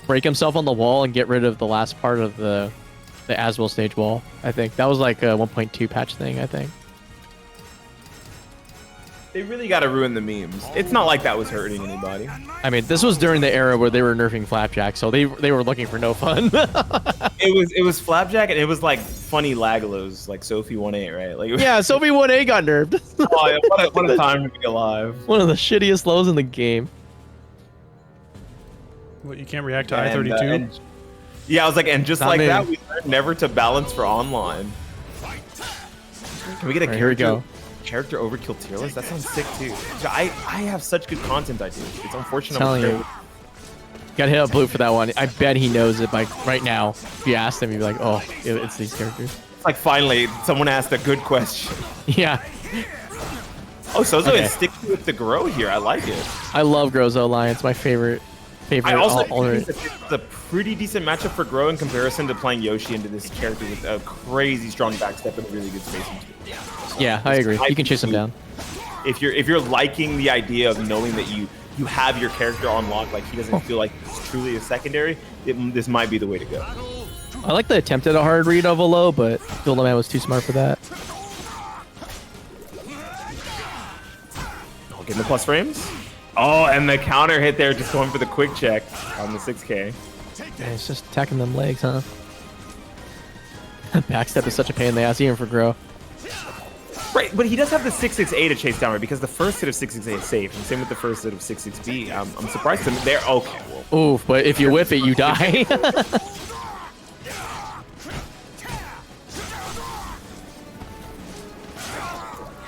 break himself on the wall and get rid of the last part of the Aswell stage wall. I think that was like a 1.2 patch thing. I think. They really got to ruin the memes. It's not like that was hurting anybody. I mean, this was during the era where they were nerfing Flapjack, so they were looking for no fun. It was Flapjack, and it was like funny Lagalos, like Sophie 1A, right? Like Yeah, Sophie 1A got nerfed. Oh, yeah, what a time to be alive. One of the shittiest lows in the game. What, you can't react to I-32? Yeah, I was like, and just Not like me. that, we learned never to balance for online. Can we get a Alright, here we go. character overkill tier list? That sounds sick too. I have such good content ideas. It's unfortunate. Telling you. Gotta hit up Blue for that one. I bet he knows it by right now. If you asked him, he'd be like, oh, it's these characters. It's like finally someone asked a good question. Yeah. Oh, Sozo Okay. is sticking with the Grøh here. I like it. I love Grøh's O-line. It's my favorite. I also alternate. think it's a pretty decent matchup for Grøh in comparison to playing Yoshi into this character with a crazy strong backstep and a really good spacing too. Yeah, I agree. You can chase him down. If you're liking the idea of knowing that you have your character on lock, like he doesn't feel like it's truly a secondary, this might be the way to go. I like the attempt at a hard read of a low, but Dulaman was too smart for that. Oh, getting the plus frames. Oh, and the counter hit there, just going for the quick check on the 6K. Yeah, it's just attacking them legs, huh? Backstep is such a pain in the ass, even for Grøh. Right, but he does have the 668 to chase down, right? Because the first hit of 668 is safe, and same with the first hit of 66B. I'm surprised to there. Okay, well. Oof, but if you whip it, you die.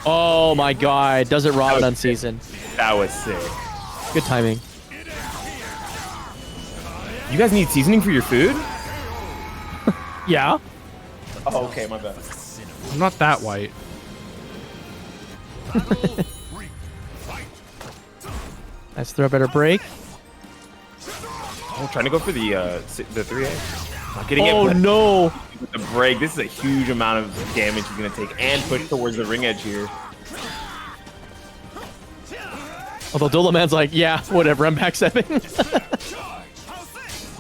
Oh my god, does it Robin unseasoned. That was sick. Good timing. You guys need seasoning for your food? Yeah. Oh, okay, my bad. I'm not that white. Nice throw, better break. Oh, trying to go for the 3A. Not getting it. Oh but no. with the break, this is a huge amount of damage he's gonna take and push towards the ring edge here. Although Dulaman's like, yeah, whatever, I'm backstepping.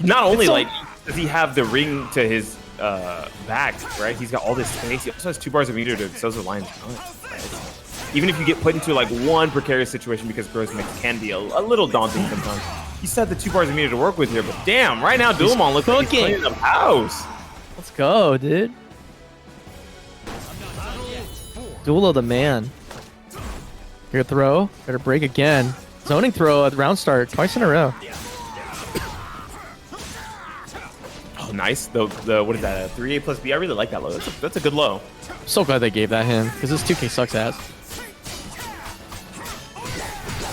Not only like does he have the ring to his back, right? He's got all this space. He also has 2 bars of meter to SouzouLion's gun. Even if you get put into like one precarious situation, because Grøh's mix can be a little daunting sometimes. He still had the 2 bars of meter to work with here, but damn, right now Dulaman looks like he's cleaning up house. Let's go, dude. Dula the man. Here throw, better break again. Zoning throw at round start, twice in a row. Oh, nice. The what is that? 3A plus B. I really like that low. That's a good low. So glad they gave that him, because this 2K sucks ass.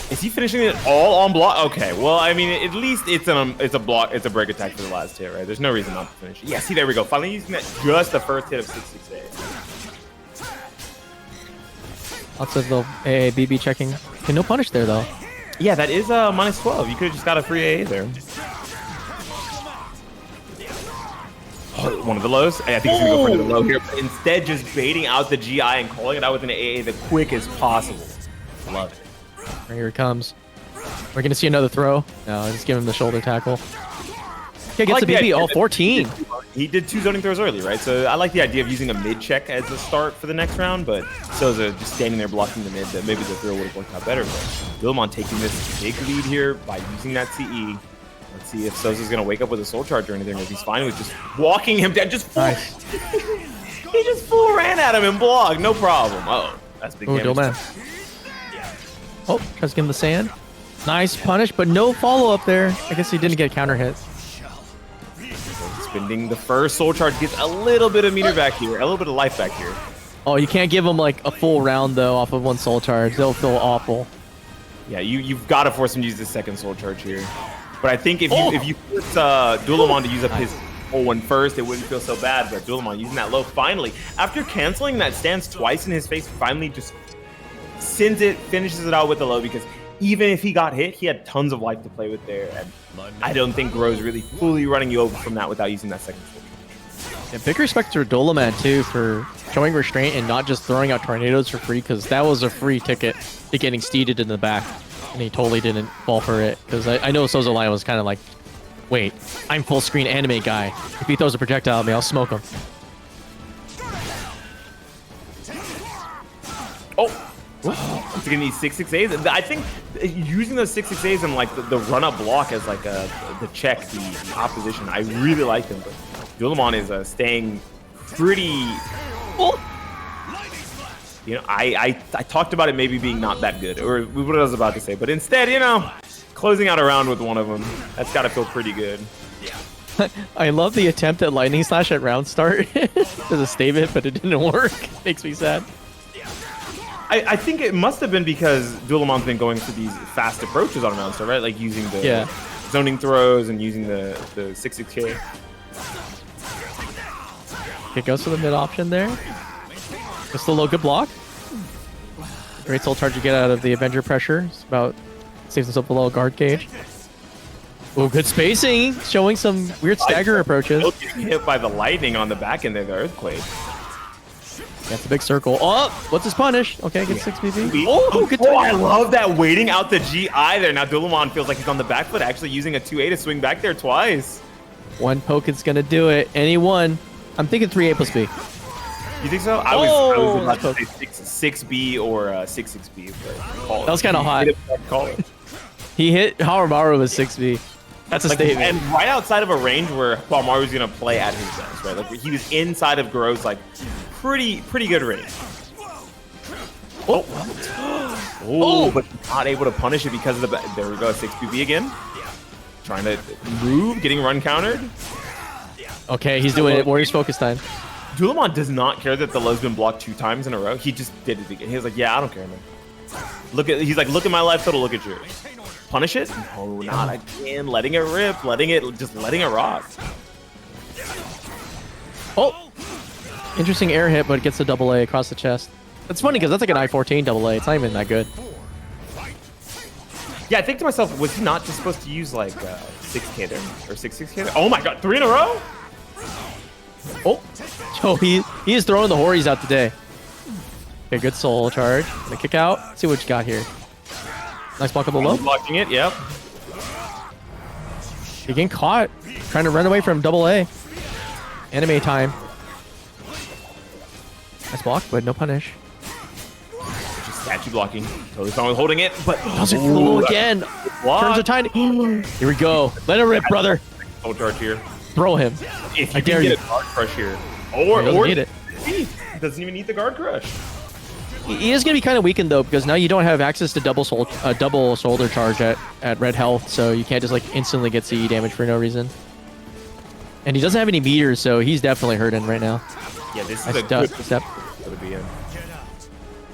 Is he finishing it all on block? Okay. Well, I mean, at least it's a block. It's a break attack for the last hit, right? There's no reason not to finish it. Yeah. See, there we go. Finally using that just the first hit of 668. Lots of little AA, BB checking. Okay, no punish there, though. Yeah, that is minus 12. You could have just got a free AA there. Oh, one of the lows. I think he's going to go for the low here. But instead, just baiting out the GI and calling it out with an AA the quickest possible. Love it. Here it comes. We're going to see another throw. No, just give him the shoulder tackle. Okay, gets like a the BB, idea all that 14. He did 2 zoning throws early, right? So I like the idea of using a mid check as a start for the next round, but Souza just standing there blocking the mid, that maybe the throw would have worked out better. But Dulaman taking this big lead here by using that CE. Let's see if Souza's going to wake up with a soul charge or anything, or if he's fine with just walking him down. Just full, Nice. he just full ran at him and blocked, no problem. Oh, that's big damage. Dulaman. Oh, tries to give him the sand. Nice punish, but no follow-up there. I guess he didn't get a counter hit. Spending the first soul charge, gets a little bit of meter back here, a little bit of life back here. Oh, you can't give him like a full round though off of 1 soul charge. They'll feel awful. Yeah, you've got to force him to use the second soul charge here. But I think if you force Dulaman to use up his whole one first, it wouldn't feel so bad. But Dulaman using that low finally, after canceling that stance twice in his face, finally just sends it, finishes it out with the low, because even if he got hit, he had tons of life to play with there. And I don't think Grøh's really fully running you over from that without using that second soul charge. Yeah, big respect to Dulaman too for showing restraint and not just throwing out tornadoes for free, because that was a free ticket to getting steeded in the back. And he totally didn't fall for it, because I know SouzouLion was kind of like, wait, I'm full screen anime guy. If he throws a projectile at me, I'll smoke him. Oh, to get these 668s. I think using those 668s and like the run-up block as like the check, the opposition, I really like them. But Dulaman is staying pretty. You know, I talked about it maybe being not that good, or what I was about to say, but instead, you know, closing out a round with one of them, that's got to feel pretty good. I love the attempt at lightning slash at round start as a statement, but it didn't work. Makes me sad. I think it must have been because Dulaman's been going for these fast approaches on round start, right? Like using the zoning throws and using the 6-6K. It goes for the mid option there. It's the low good block. Great soul charge to get out of the Avenger pressure. It's about saves himself below guard gauge. Oh, good spacing, showing some weird stagger approaches. Getting hit by the lightning on the back end of the earthquake. That's a big circle. Oh, what's his punish? Okay, good 6 BB. Oh, good time. I love that waiting out the GI there. Now Dulaman feels like he's on the back foot, actually using a 2A to swing back there twice. One poke is gonna do it. Anyone? I'm thinking 3A plus B. You think so? I was about to say 6B or 6-6B. But that was kind of hot. He hit Haohmaru with 6B. That's a statement. And right outside of a range where Haohmaru is going to play at his best, right? Like he was inside of Grøh's like pretty good range. But not able to punish it because of the there we go, 6BB again. Trying to move, getting run countered. Okay, he's doing it. Warriors focus time. Dulaman does not care that the low's been blocked 2 times in a row. He just did it again. He was like, yeah, I don't care, man. He's like, look at my life total, look at yours. Punish it? No, not again. Letting it rip, just letting it rock. Oh, interesting air hit, but it gets a double A across the chest. It's funny because that's like an I-14 double A. It's not even that good. Yeah, I think to myself, was he not just supposed to use like 6K there or 6-6K there? Oh my God, 3 in a row? Oh, he is throwing the Horis out today. Okay, good soul charge. Gonna kick out. Let's see what you got here. Nice block up the low. Blocking it, yep. You're getting caught. Trying to run away from double A. Anime time. Nice block, but no punish. Just statue blocking. Totally fine with holding it, but does it flow again? Turns a tiny. Here we go. Let it rip, brother. Soul charge here. Throw him. If you can get a guard crush here. Or need it. He doesn't even need the guard crush. He is going to be kind of weakened though, because now you don't have access to double shoulder charge at red health, so you can't just like instantly get CE damage for no reason. And he doesn't have any meters, so he's definitely hurting right now. Yeah, this is a good step. To be in.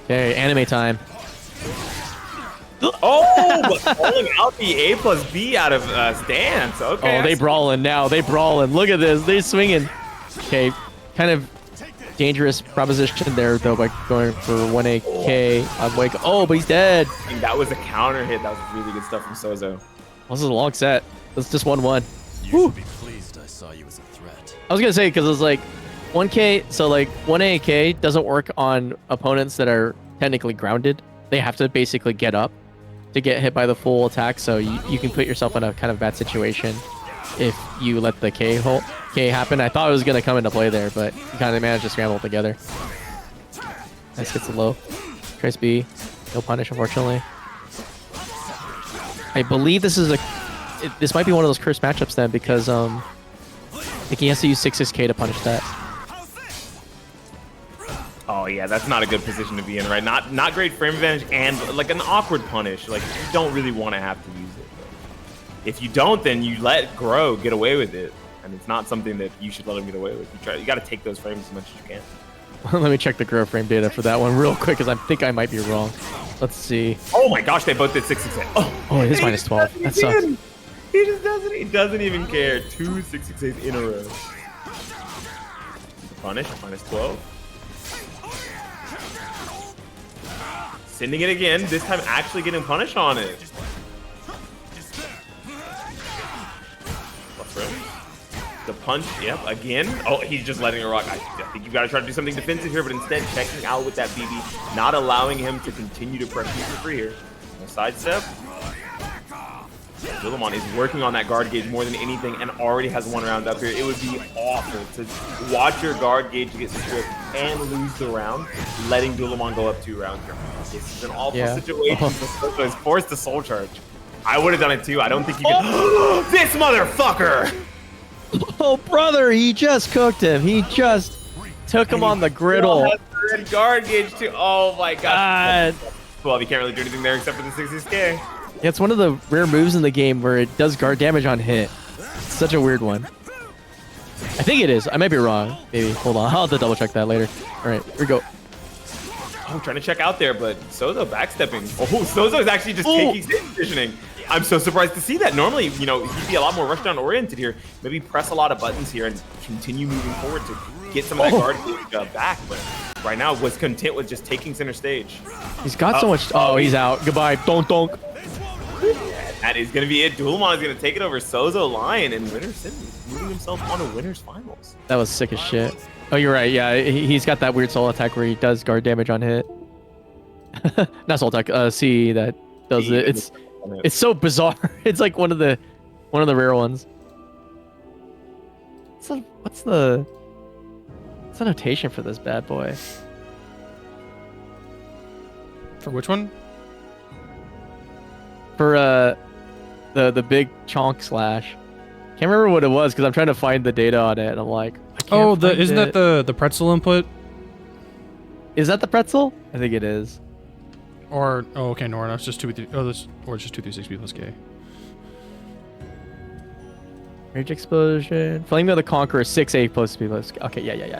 Okay, anime time. Oh, but pulling out the A plus B out of stance. Okay. Oh, they brawling now. They brawling. Look at this. They're swinging. Okay, kind of dangerous proposition there, though, by going for 1AK. I'm like, oh, but he's dead. And that was a counter hit. That was really good stuff from Sozo. This is a long set. It's just 1-1. You should be pleased I saw you as a threat. I was going to say, because it's like 1K, so like 1AK doesn't work on opponents that are technically grounded. They have to basically get up to get hit by the full attack, so you can put yourself in a kind of bad situation if you let the K happen. I thought it was going to come into play there, but you kind of managed to scramble together. Nice, gets the low. Trace B. No punish, unfortunately. I believe this is this might be one of those cursed matchups then, because I think he has to use 6K to punish that. Oh yeah, that's not a good position to be in, right? Not great frame advantage and like an awkward punish. Like you don't really want to have to use it. But if you don't, then you let Grøh get away with it, and it's not something that you should let him get away with. You got to take those frames as much as you can. Let me check the Grøh frame data for that one real quick, because I think I might be wrong. Let's see. Oh my gosh, they both did 6-6-8. Oh, it is minus 12. That sucks. He just doesn't even care. 2 6-6-8s in a row. Punish, minus 12. Sending it again, this time actually getting punished on it. The punch, yep, again. Oh, he's just letting it rock. I think you've got to try to do something defensive here, but instead checking out with that BB, not allowing him to continue to press user free here. No sidestep. Dulaman is working on that guard gauge more than anything and already has 1 round up here. It would be awful to watch your guard gauge get stripped and lose the round, letting Dulaman go up 2 rounds. This is an awful situation. So he's forced to soul charge. I would have done it too. I don't think you can. This motherfucker! Oh, brother, he just cooked him. He just took him on the griddle. Red guard gauge too. Oh my god. Well, you can't really do anything there except for the 60k. Yeah, it's one of the rare moves in the game where it does guard damage on hit. It's such a weird one. I think it is. I might be wrong. Maybe. Hold on. I'll have to double check that later. All right, here we go. I'm trying to check out there, but Souzo backstepping. Oh, Souzo is actually just taking safe positioning. I'm so surprised to see that. Normally, you know, he'd be a lot more rushdown oriented here. Maybe press a lot of buttons here and continue moving forward to get some of that guard gauge back. But right now, was content with just taking center stage. He's got so much. Oh, he's out. Goodbye. Donk. That is going to be it. Dulaman is going to take it over SouzouLion and Winner's City, moving himself on to Winner's Finals. That was sick as shit. Oh, you're right. Yeah, he's got that weird soul attack where he does guard damage on hit. Not soul attack. C that does it. It's so bizarre. It's like one of the rare ones. What's the notation for this bad boy? For which one? For the big chonk slash. Can't remember what it was because I'm trying to find the data on it and I'm like, isn't that the pretzel input? Is that the pretzel? I think it is. Or okay, no, it's just 2 or it's just 236B plus K. Rage explosion. Flame of the Conqueror 6A plus B plus K. Okay, yeah.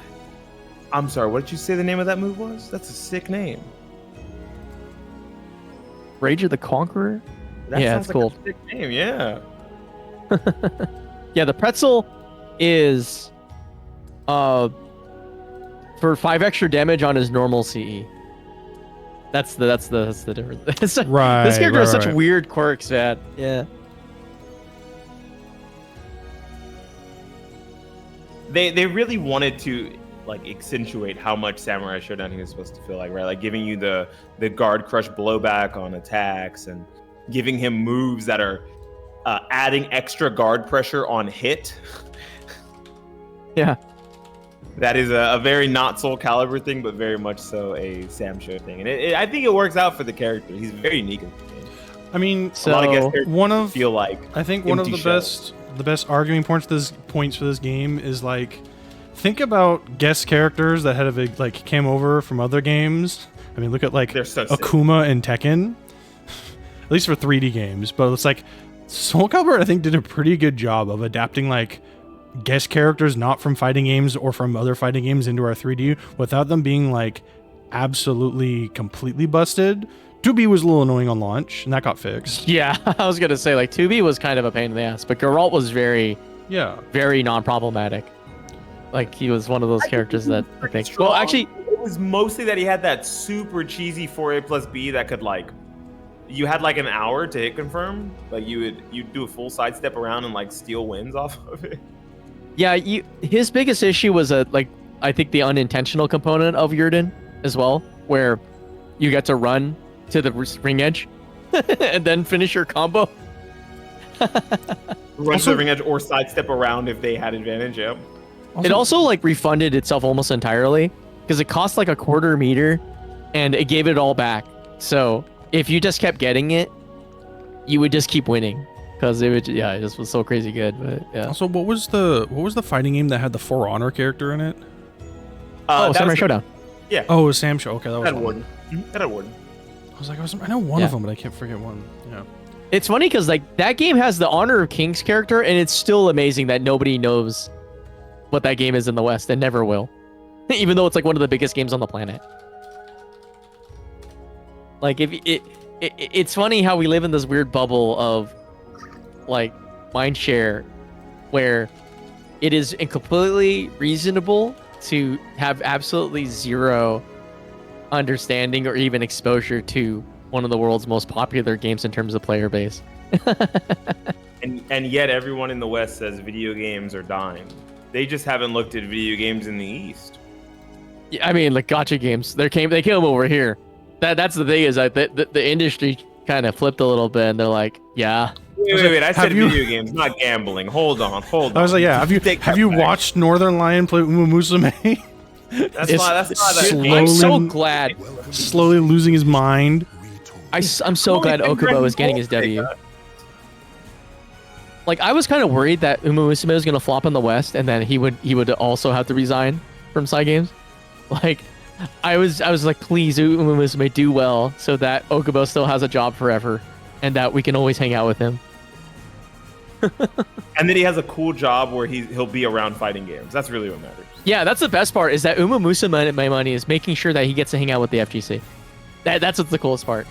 I'm sorry, what did you say the name of that move was? That's a sick name. Rage of the Conqueror? That sounds sounds cool. like a sick name, yeah. Yeah, the pretzel is for 5 extra damage on his normal CE. That's the difference. Right. This character has such weird quirks, man. Yeah. They really wanted to like accentuate how much Samurai Showdown he was supposed to feel like, right? Like giving you the guard crush blowback on attacks and giving him moves that are adding extra guard pressure on hit. Yeah. That is a very not SoulCalibur thing, but very much so a Sam Show thing. And I think it works out for the character. He's very unique in the game. I mean, so a lot of guest characters one of feel like I think one of the shells. best arguing points for this game is like, think about guest characters that had like came over from other games. I mean, look at like Akuma and Tekken, at least for 3D games. But it's like SoulCalibur, I think, did a pretty good job of adapting like guest characters not from fighting games or from other fighting games into our 3D without them being like absolutely completely busted. 2B was a little annoying on launch, and that got fixed. Yeah, I was gonna say like 2B was kind of a pain in the ass, but Geralt was very non-problematic. Like he was one of those characters that I think. Well, actually, it was mostly that he had that super cheesy 4A plus B that could like. You had like an hour to hit confirm. Like you'd do a full sidestep around and like steal wins off of it. Yeah, his biggest issue was I think the unintentional component of Yurden as well, where you get to run to the ring edge and then finish your combo. Run to the ring edge or sidestep around if they had advantage. Yep. It also like refunded itself almost entirely because it cost like a quarter meter, and it gave it all back. So if you just kept getting it, you would just keep winning. Because it just was so crazy good. But yeah. Also, what was the fighting game that had the For Honor character in it? Samurai Showdown. Yeah. Oh, it was Sam Show. Okay, that was Warden. That had Warden. I was like, I know one of them, but I can't forget one. Yeah. It's funny because like that game has the Honor of Kings character, and it's still amazing that nobody knows what that game is in the West and never will, even though it's like one of the biggest games on the planet. Like it's funny how we live in this weird bubble of like mindshare where it is completely reasonable to have absolutely zero understanding or even exposure to one of the world's most popular games in terms of player base. and yet everyone in the West says video games are dying. They just haven't looked at video games in the East. Yeah, I mean, like gacha games, they came over here. That's the thing is that the industry kind of flipped a little bit, and they're like, yeah, Wait. I said you- video games, not gambling. Hold on. I was like, yeah. Have you watched Northern Lion play Uma Musume? That's It's not a slowly- I'm so glad. Slowly losing his mind. I'm so glad Okubo is getting his W. Like, I was kind of worried that Uma Musume was gonna flop in the West, and then he would also have to resign from Psy Games. Like, I was like, please, Uma Musume, do well, so that Okubo still has a job forever, and that we can always hang out with him. And then he has a cool job where he'll be around fighting games. That's really what matters. Yeah, that's the best part, is that Uma Musume, my money, is making sure that he gets to hang out with the FGC. That's what's the coolest part.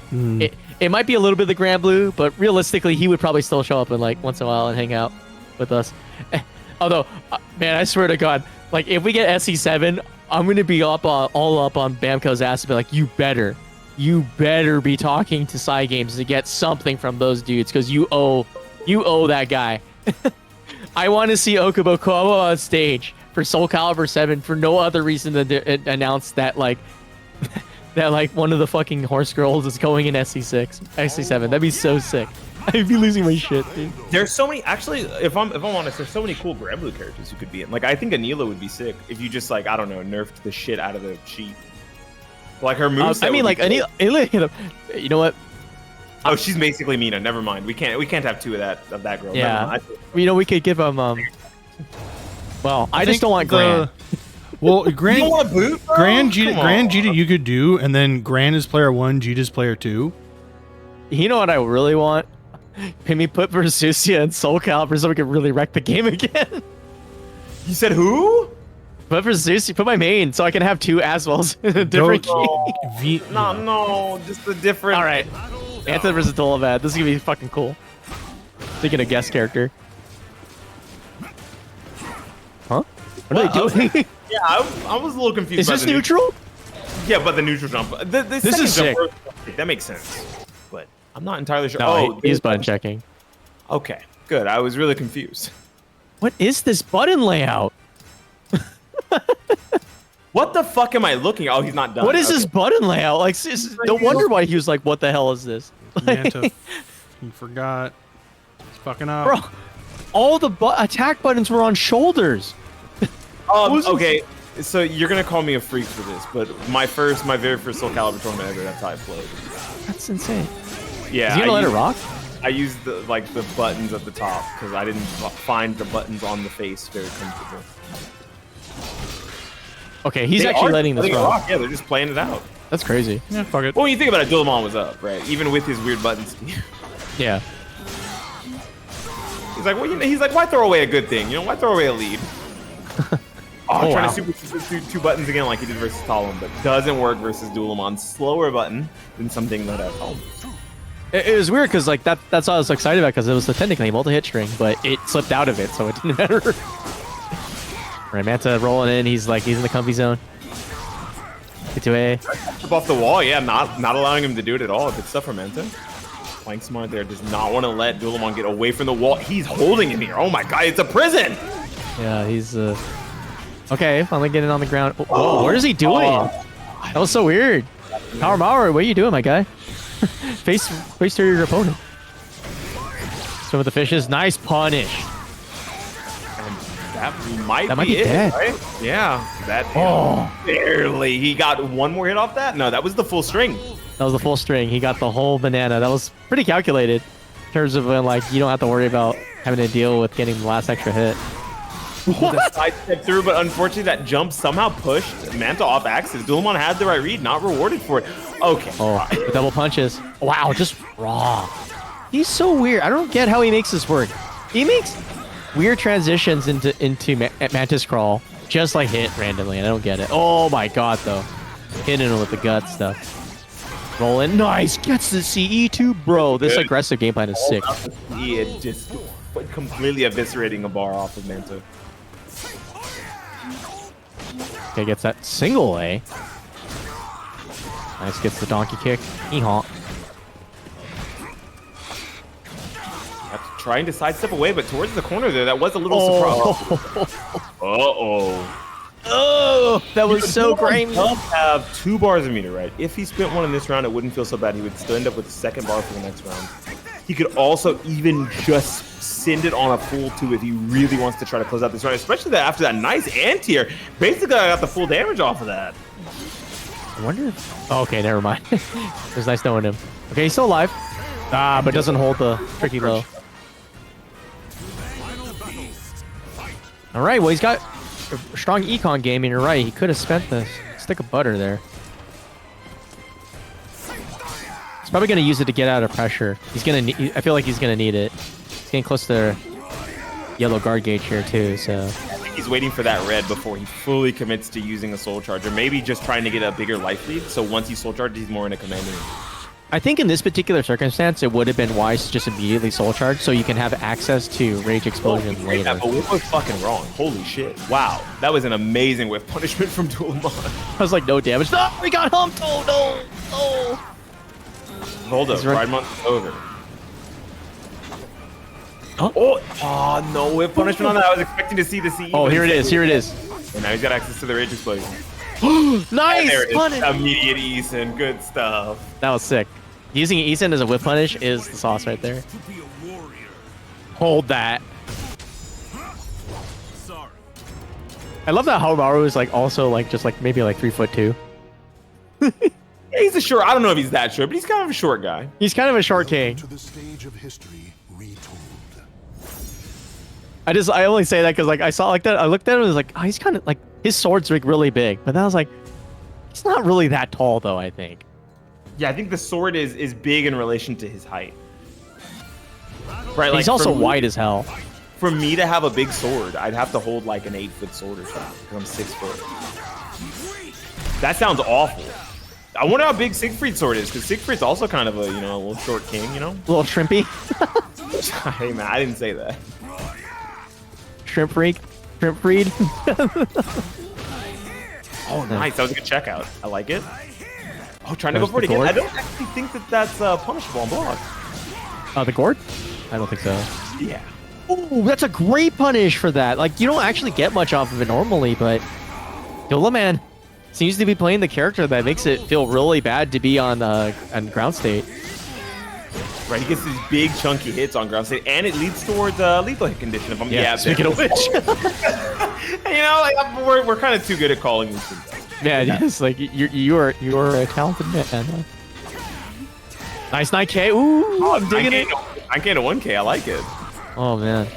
It might be a little bit of the Grand Blue, but realistically, he would probably still show up in like once in a while and hang out with us. Although, man, I swear to God, like if we get SC7, I'm gonna be all up on Bamco's ass and be like, you better be talking to Psy Games to get something from those dudes, because you owe that guy. I want to see Okubo come on stage for SoulCalibur 7 for no other reason than to announce that like one of the fucking horse girls is going in SC7. That'd be so sick. I'd be losing my shit, dude. There's so many. Actually, if I'm honest, there's so many cool Grand Blue characters you could be in. Like, I think Anila would be sick if you just like, I don't know, nerfed the shit out of the sheep. Like her moves. I mean, like Anila. You know what? Oh, she's basically Mina. Never mind. We can't have two of that girl. Yeah. You know, we could give him Well, I just don't want Gran. Well, Gran, you don't want a boot, bro? Gran Jita you could do, and then Gran is player 1, Jita's player 2. You know what I really want? Pay me put Versusia and SoulCalibur so we can really wreck the game again. You said who? Put Versusia, put my main so I can have two Aswells in a different game. No, just a different. All right, Manta versus Dulaman. This is gonna be fucking cool. Thinking a guest character. Huh? What are they doing? Yeah, I was a little confused. Is this neutral? Yeah, but the neutral jump. This is sick. That makes sense. But I'm not entirely sure. No, he's button checking. Okay, good. I was really confused. What is this button layout? What the fuck am I looking? Oh, he's not done. What is this button layout? Like, no wonder why he was like, "What the hell is this?" Manta, you forgot. He's fucking up. Bro, all the attack buttons were on shoulders. Okay, so you're gonna call me a freak for this, but my very first SoulCalibur tournament ever, that's how I played. That's insane. Yeah. Is he gonna let it rock? I used the buttons at the top because I didn't find the buttons on the face very comfortable. Okay, he's actually letting this rock. Yeah, they're just playing it out. That's crazy. Yeah, fuck it. Well, when you think about it, Dulaman was up, right? Even with his weird buttons. Yeah. He's like, well, he's like, why throw away a good thing? You know, why throw away a lead? Trying to super two buttons again like he did versus Talim, but doesn't work versus Dulaman. Slower button than something that Talim. It was weird because like that's what I was excited about, because it was technically multi-hit string, but it slipped out of it, so it didn't matter. Right, Manta rolling in. He's in the comfy zone. Get to A. Up off the wall, yeah, not allowing him to do it at all. Good stuff for Manta. Playing smart there, does not want to let Dulaman get away from the wall. He's holding him here. Oh my god, it's a prison! Yeah, he's okay, finally getting on the ground. Whoa, what is he doing? That was so weird. Haohmaru, what are you doing, my guy? face to your opponent. So with the fishes, nice punish. That might be it, dead. Right? Yeah, that barely. He got one more hit off that? No, that was the full string. That was the full string. He got the whole banana. That was pretty calculated in terms of when, like, you don't have to worry about having to deal with getting the last extra hit. The side step through, but unfortunately that jump somehow pushed Manta off axis. Dulaman had the right read, not rewarded for it. Okay. Oh, the double punches. Wow, just raw. He's so weird. I don't get how he makes this work. He makes weird transitions into Mantis Crawl, just like hit randomly, and I don't get it. Oh my god, though. Hitting him with the gut stuff. Rolling. Nice. Gets the CE too, bro. This aggressive game plan is sick. He had just completely eviscerating a bar off of Manta. Okay, gets that single A. Nice, gets the donkey kick. Yeehaw. That's trying to sidestep away, but towards the corner there, that was a little surprise. Oh, that was so great. He does have 2 bars of meter, right? If he spent one in this round, it wouldn't feel so bad. He would still end up with the 2nd bar for the next round. He could also even just send it on a full 2 if he really wants to try to close out this round, especially that after that nice anti-air. Basically, I got the full damage off of that. I wonder if... Oh, okay, never mind. It was nice knowing him. Okay, he's still alive. Ah, but doesn't hold the tricky low. All right, well, he's got a strong econ game, and you're right. He could have spent the stick of butter there. He's probably going to use it to get out of pressure. He's going to. I feel like he's going to need it. He's getting close to yellow guard gauge here too, so. I think he's waiting for that red before he fully commits to using a soul charge, or maybe just trying to get a bigger life lead. So once he soul charges, he's more in a commanding. I think in this particular circumstance, it would have been wise to just immediately soul charge so you can have access to rage explosion later. Yeah, but we were fucking wrong. Holy shit! Wow, that was an amazing whiff punishment from Dulaman. I was like, no damage. No, we got humped. Oh no, no. Voldo, Pride Month is over. Huh? Oh, no whip punishment on that. I was expecting to see the CE. Oh, here it is. Here it is. And now he's got access to the rage explosion. Nice There it is. punish. Immediate Eason. Good stuff. That was sick. Using Eason as a whip punish is the sauce right there. Hold that. I love that Haohmaru is like also like just like maybe like 3'2". Yeah, he's a short. I don't know if he's that short, but he's kind of a short guy. He's kind of a short king. To the stage of history retold. I only say that because like I saw like that. I looked at him and was like, oh, he's kind of like his sword's like really big, but then I was like, he's not really that tall though. I think. Yeah, I think the sword is big in relation to his height. Right. Like He's also for me- wide as hell. For me to have a big sword, I'd have to hold like an 8-foot sword or something. Because I'm 6 foot. That sounds awful. I wonder how big Siegfried's sword is, because Siegfried's also kind of a, you know, a little short king, you know? A little shrimpy. Hey man, I didn't say that. Shrimp freak. Shrimp freed. Oh, nice. That was a good checkout. I like it. Oh, trying to go There's for it the again. gourd. I don't actually think that that's punishable on block. The gourd? I don't think so. Yeah. Ooh, that's a great punish for that. Like, you don't actually get much off of it normally, but Dulaman seems to be playing the character that makes it feel really bad to be on ground state. Right, he gets these big chunky hits on ground state, and it leads towards lethal hit condition. If I'm Speaking of which. you know, like we're kind of too good at calling these things. Yeah, it's like you're a talented man. Nice 9K. Ooh, I'm digging it. I can't a 1K. I like it. Oh man,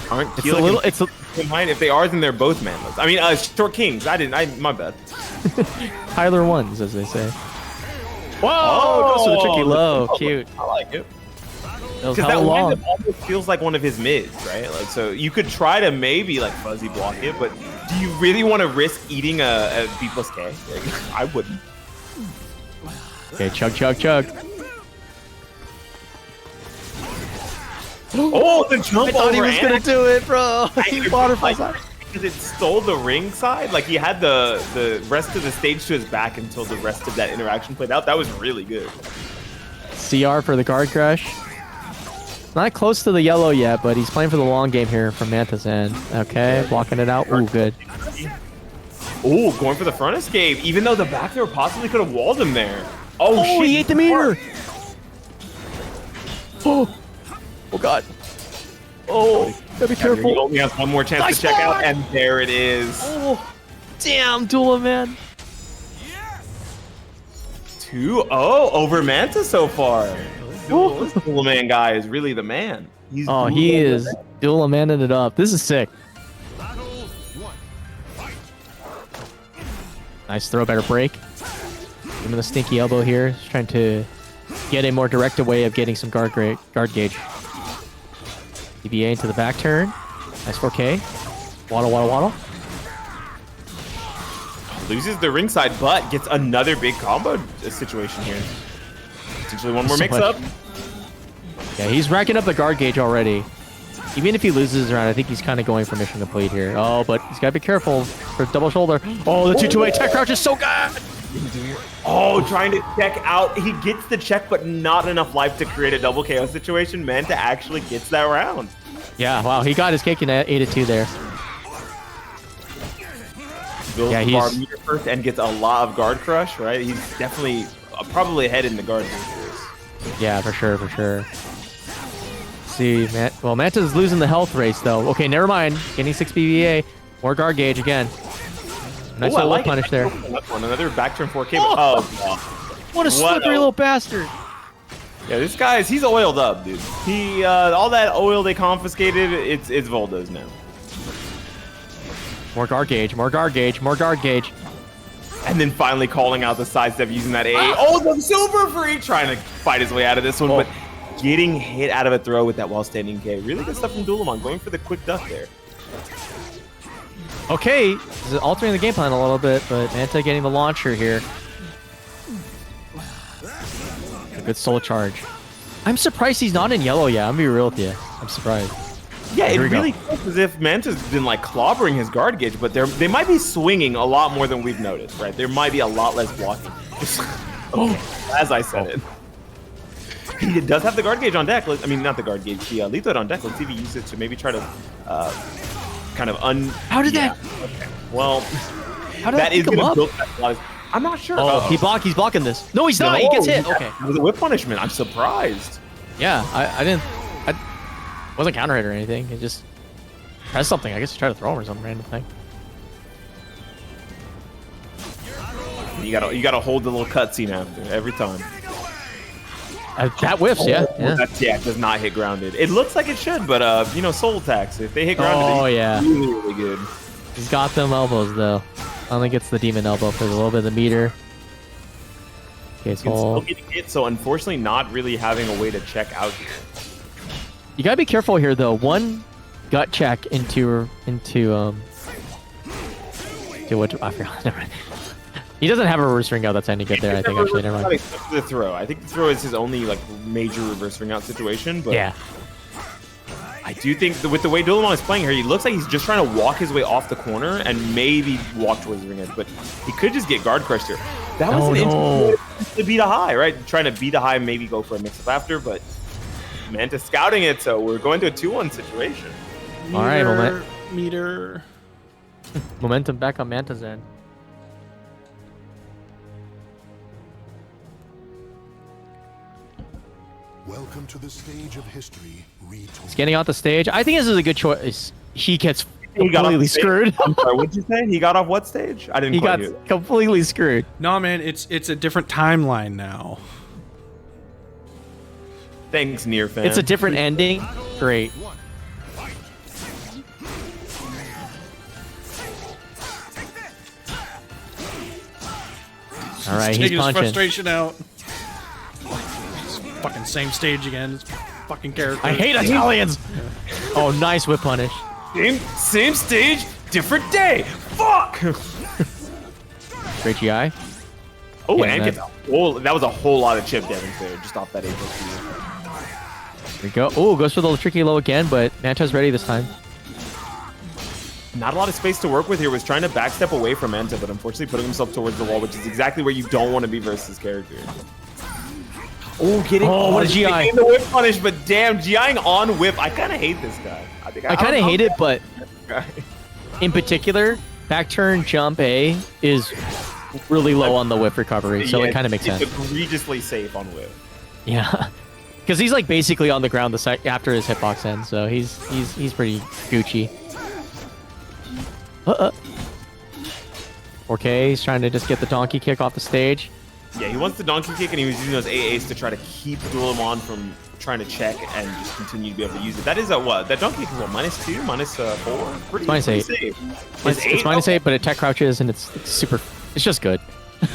Aren't it's a little. It's a, mind if they are, then they're both manless. I mean, short kings. My bad. Tyler ones, as they say. Whoa! Goes to the tricky low. Cute. I like it. That was Because that hella long. windup almost feels like one of his mids, right? Like, so you could try to maybe like fuzzy block it, but do you really want to risk eating a B plus K? Like, I wouldn't. Okay, chug, chug, chug. Oh, the jump I thought he over was gonna and- do it, bro. He I- waterfalls like, out. because it stole the ring side. Like he had the rest of the stage to his back until the rest of that interaction played out. That was really good. CR for the guard crush. Not close to the yellow yet, but he's playing for the long game here from Manta's end. Okay, blocking it out. Ooh, good. Oh, going for the front escape, even though the back throw possibly could have walled him there. Oh, shit. He ate the meter. Oh, oh God. Oh, gotta be He careful. only has one more chance Nice to check out, block! and there it is. Oh, damn, Dulaman. 2-0 over Manta so far. This Dulaman guy is really the man. He's Oh, he is Dulamaning it up. This is sick. Nice throw, better break. Give him the stinky elbow here. He's trying to get a more directed way of getting some guard gauge. DBA into the back turn. Nice 4K. Waddle, waddle, waddle. loses the ringside, but gets another big combo situation here. Potentially one more So mix-up. Yeah, he's racking up the guard gauge already. Even if he loses this round, I think he's kind of going for mission complete here. Oh, but he's got to be careful for double shoulder. Oh, the 2-2-8 tech crouch is so good! Oh, trying to check out. He gets the check, but not enough life to create a double KO situation. Manta actually gets that round. Yeah, wow, he got his cake in 8-2 there. Builds Yeah, the he's- bar meter first and gets a lot of guard crush, right? He's definitely probably ahead in the guard meters. Yeah, for sure, for sure. see, well, Manta's losing the health race, though. Okay, never mind. Getting 6 BBA. More guard gauge again. Nice little whip punish there. Another back turn 4K. What a slippery little bastard. Yeah, this guy's, he's oiled up, dude. He, all that oil they confiscated, it's Voldo's now. More guard gauge, more guard gauge, more guard gauge. And then finally calling out the sidestep using that A. Oh, the super free! Trying to fight his way out of this one, but getting hit out of a throw with that while standing K. Really good stuff from Dulaman, going for the quick duck there. Okay, this is altering the game plan a little bit, but Manta getting the launcher here. A good soul charge. I'm surprised he's not in yellow yet. I'm gonna be real with you. I'm surprised. Yeah, it really feels as if Manta's been like clobbering his guard gauge, but they might be swinging a lot more than we've noticed, right? There might be a lot less blocking. As I said it. He does have the guard gauge on deck. I mean, not the guard gauge, the lethal on deck. Let's see if he uses it to maybe try to kind of How did that? Okay. Well, How did that is gonna build that. I'm not sure. Oh, he's blocking this. No, he's not. He gets hit. Okay. It was a whip punishment. I'm surprised. Yeah, I wasn't counter hit or anything. It just pressed something. I guess he tried to throw him or some random thing. You gotta hold the little cutscene after every time. That whiffs, yeah. It does not hit grounded. It looks like it should, but you know, soul attacks. If they hit grounded, it's really, really good. He's got them elbows though. Only gets the demon elbow for a little bit of the meter. Okay, still getting hit, so unfortunately not really having a way to check out here. You gotta be careful here though. One gut check into what I forgot. Never mind. He doesn't have a reverse ring out that's any good there, I think, actually. Never mind. The throw. I think the throw is his only like major reverse ring out situation, but yeah. I do think that with the way Dulaman is playing here, he looks like he's just trying to walk his way off the corner and maybe walk towards the ring edge, but he could just get guard crushed here. That was an interesting way to beat a high, right? Trying to beat a high, maybe go for a mix-up after, but Manta scouting it, so we're going to a 2-1 situation. All right, meter. Momentum back on Manta's end. Welcome to the stage of history retold. He's getting off the stage. I think this is a good choice. He gets completely screwed. I'm sorry, what'd you say? He got off what stage? I didn't quite hear. He got completely screwed. No, man, it's a different timeline now. Thanks, Near fan. It's a different ending. Great. All right, he's punching. Frustration out. Fucking same stage again. Fucking character. I hate Italians. Oh, nice whip punish. Same stage, different day. Fuck. Great GI. Oh, and that was a whole lot of chip damage there, just off that A+. There we go. Oh, goes for the tricky low again, but Manta's ready this time. Not a lot of space to work with here. Was trying to backstep away from Manta, but unfortunately putting himself towards the wall, which is exactly where you don't want to be versus his character. Oh, what a GI. Getting the whip punish, but damn, GIing on whip. I kind of hate this guy. I kind of hate it, but in particular, back turn jump A is really low on the whip recovery, so it kind of makes sense. It's egregiously safe on whip. Yeah, because he's like basically on the ground after his hitbox ends, so he's pretty Gucci. 4K, he's trying to just get the donkey kick off the stage. Yeah, he wants the donkey kick, and he was using those AAs to try to keep Dulaman from trying to check and just continue to be able to use it. That is a what? That donkey kick is what? -2, -4? Pretty, it's -8. Safe. It's -8, but it tech crouches, and it's super. It's just good. I